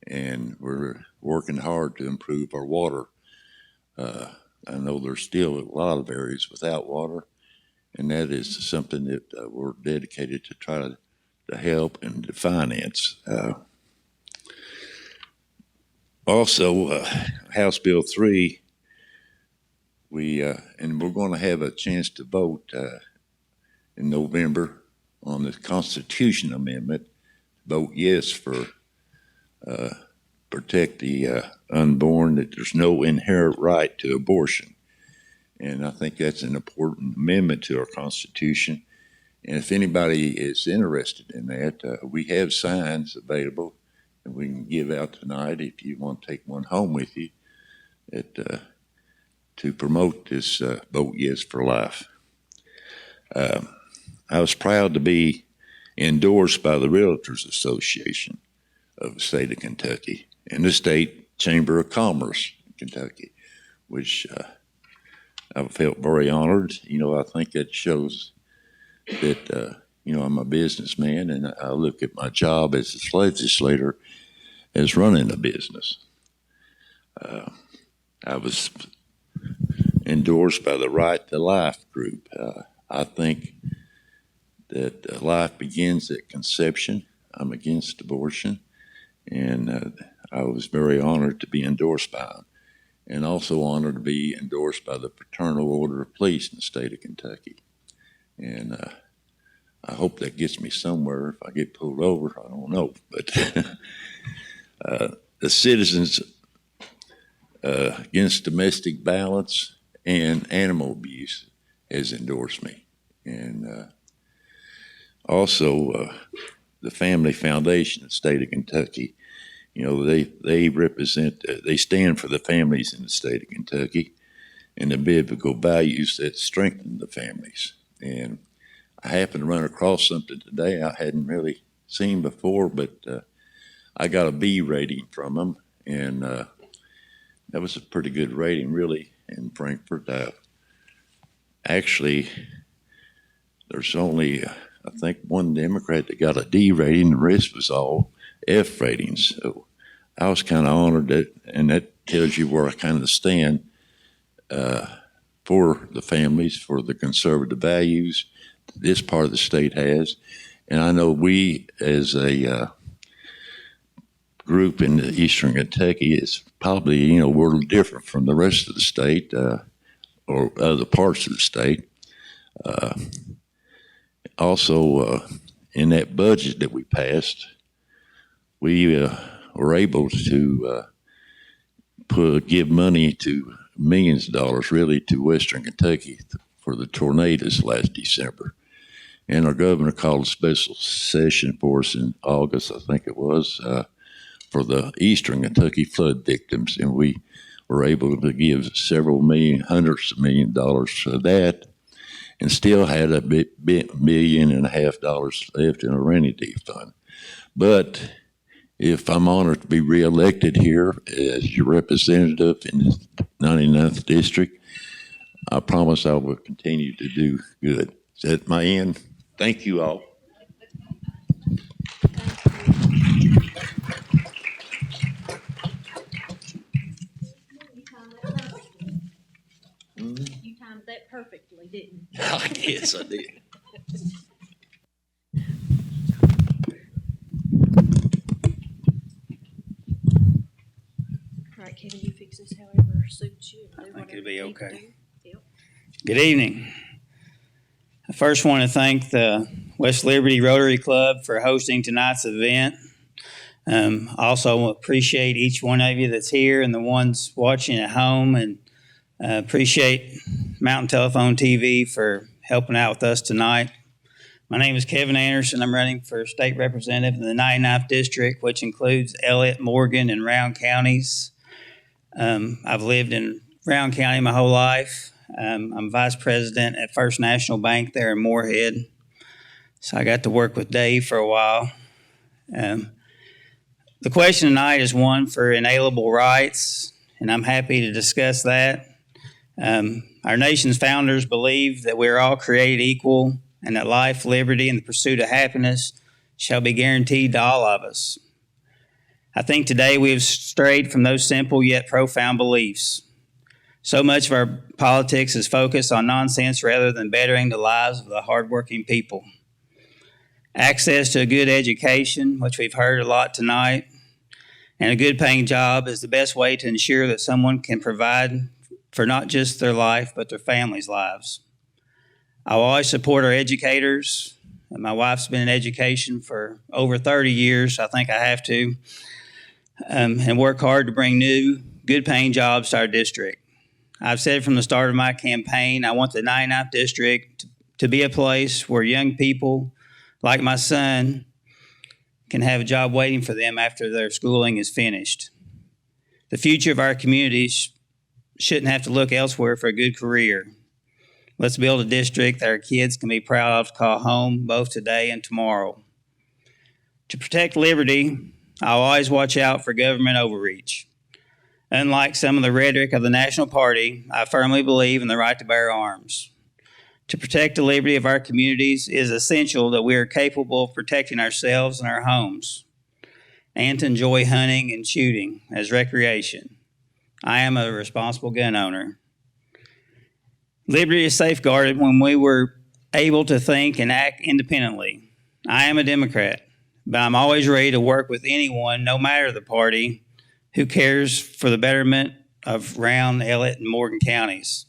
And we're working hard to improve our water. I know there's still a lot of areas without water, and that is something that we're dedicated to try to help and to finance. Also, House Bill 3, and we're going to have a chance to vote in November on the Constitution Amendment. Vote yes for protect the unborn, that there's no inherent right to abortion. And I think that's an important amendment to our Constitution. And if anybody is interested in that, we have signs available that we can give out tonight if you want to take one home with you to promote this Vote Yes for Life. I was proud to be endorsed by the Realtors Association of the state of Kentucky and the State Chamber of Commerce in Kentucky, which I felt very honored. I think that shows that, I'm a businessman, and I look at my job as a legislator as running a business. I was endorsed by the Right to Life group. I think that life begins at conception. I'm against abortion, and I was very honored to be endorsed by them, and also honored to be endorsed by the Fraternal Order of Police in the state of Kentucky. And I hope that gets me somewhere. If I get pulled over, I don't know. But the Citizens Against Domestic Violence and Animal Abuse has endorsed me. And also the Family Foundation of the state of Kentucky. They represent, they stand for the families in the state of Kentucky and the biblical values that strengthen the families. And I happened to run across something today I hadn't really seen before, but I got a B rating from them, and that was a pretty good rating, really, in Frankfort. Actually, there's only, I think, one Democrat that got a D rating. The rest was all F ratings. So I was kind of honored that, and that tells you where I kind of stand for the families, for the conservative values this part of the state has. And I know we, as a group in Eastern Kentucky, is probably, we're a little different from the rest of the state or other parts of the state. Also, in that budget that we passed, we were able to give money to millions of dollars, really, to Western Kentucky for the tornadoes last December. And our governor called a special session for us in August, I think it was, for the Eastern Kentucky flood victims. And we were able to give several million, hundreds of million dollars for that, and still had $1.5 million left in a rainy day fund. But if I'm honored to be reelected here as your representative in the 99th district, I promise I will continue to do good. Is that my end? Thank you all. You timed that perfectly. really, didn't you? I guess I did. All right, Kevin, you fix this however suits you. I think it'll be you need to okay. do. Yep. Good evening. I first want to thank the West Liberty Rotary Club for hosting tonight's event. Also appreciate each one of you that's here and the ones watching at home, and appreciate Mountain Telephone TV for helping out with us tonight. My name is Kevin Anderson. I'm running for state representative in the 99th district, which includes Elliott, Morgan, and Round counties. I've lived in Round County my whole life. I'm vice president at First National Bank there in Moorhead. So I got to work with Dave for a while. The question tonight is one for inalienable rights, and I'm happy to discuss that. Our nation's founders believed that we are all created equal and that life, liberty, and the pursuit of happiness shall be guaranteed to all of us. I think today we have strayed from those simple yet profound beliefs. So much of our politics is focused on nonsense rather than bettering the lives of the hardworking people. Access to a good education, which we've heard a lot tonight, and a good paying job is the best way to ensure that someone can provide for not just their life, but their family's lives. I will always support our educators. My wife's been in education for over 30 years. I think I have to. And work hard to bring new, good paying jobs to our district. I've said from the start of my campaign, I want the 99th district to be a place where young people like my son can have a job waiting for them after their schooling is finished. The future of our communities shouldn't have to look elsewhere for a good career. Let's build a district that our kids can be proud of to call home both today and tomorrow. To protect liberty, I'll always watch out for government overreach. Unlike some of the rhetoric of the National Party, I firmly believe in the right to bear arms. To protect the liberty of our communities, it is essential that we are capable of protecting ourselves and our homes, and to enjoy hunting and shooting as recreation. I am a responsible gun owner. Liberty is safeguarded when we were able to think and act independently. I am a Democrat, but I'm always ready to work with anyone, no matter the party, who cares for the betterment of Round, Elliott, and Morgan counties.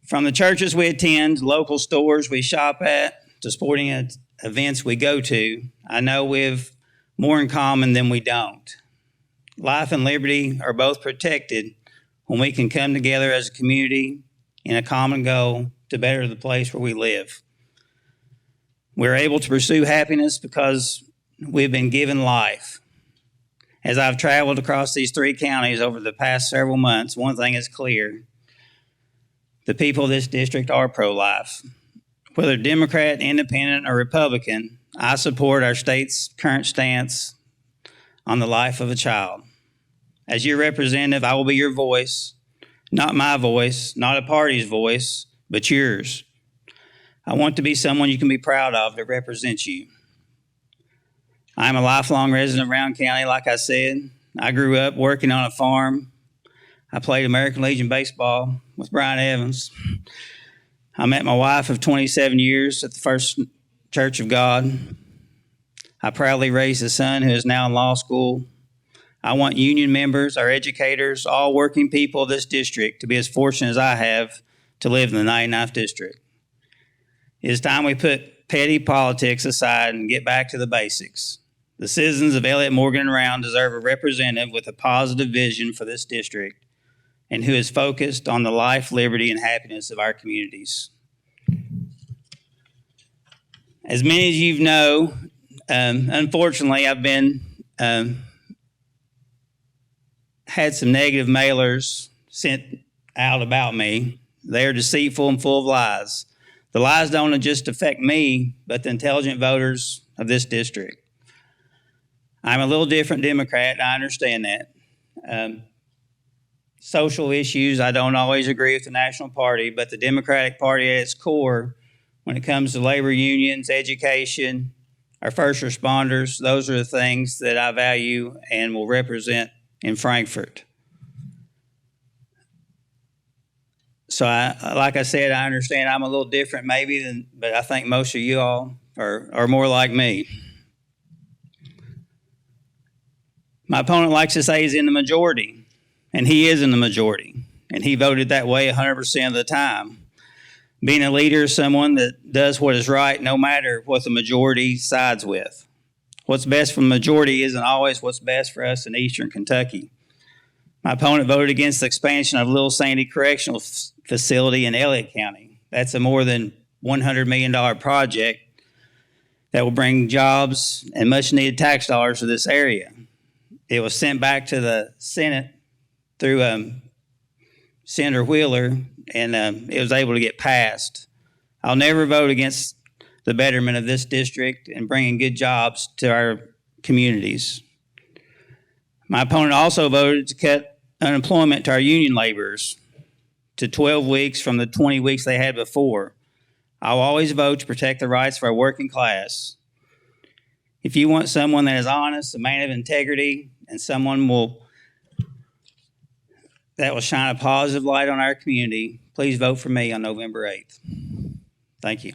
From the churches we attend, local stores we shop at, to sporting events we go to, I know we have more in common than we don't. Life and liberty are both protected when we can come together as a community in a common goal to better the place where we live. We're able to pursue happiness because we've been given life. As I've traveled across these 3 counties over the past several months, one thing is clear. The people of this district are pro-life. Whether Democrat, Independent, or Republican, I support our state's current stance on the life of a child. As your representative, I will be your voice, not my voice, not a party's voice, but yours. I want to be someone you can be proud of that represents you. I'm a lifelong resident of Round County, like I said. I grew up working on a farm. I played American Legion baseball with Brian Evans. I met my wife of 27 years at the First Church of God. I proudly raised a son who is now in law school. I want union members, our educators, all working people of this district to be as fortunate as I have to live in the 99th district. It is time we put petty politics aside and get back to the basics. The citizens of Elliott, Morgan, and Round deserve a representative with a positive vision for this district and who is focused on the life, liberty, and happiness of our communities. As many of you know, unfortunately, I've been had some negative mailers sent out about me. They are deceitful and full of lies. The lies don't just affect me, but the intelligent voters of this district. I'm a little different Democrat, I understand that. Social issues, I don't always agree with the National Party, but the Democratic Party at its core, when it comes to labor unions, education, our first responders, those are the things that I value and will represent in Frankfort. So like I said, I understand I'm a little different maybe but I think most of you all are more like me. My opponent likes to say he's in the majority, and he is in the majority, and he voted that way 100% of the time. Being a leader is someone that does what is right no matter what the majority sides with. What's best for the majority isn't always what's best for us in Eastern Kentucky. My opponent voted against the expansion of Little Sandy Correctional Facility in Elliott County. That's a more than $100 million project that will bring jobs and much needed tax dollars to this area. It was sent back to the Senate through Senator Wheeler, and it was able to get passed. I'll never vote against the betterment of this district and bringing good jobs to our communities. My opponent also voted to cut unemployment to our union laborers to 12 weeks from the 20 weeks they had before. I'll always vote to protect the rights of our working class. If you want someone that is honest, a man of integrity, and someone that will shine a positive light on our community, please vote for me on November 8th. Thank you.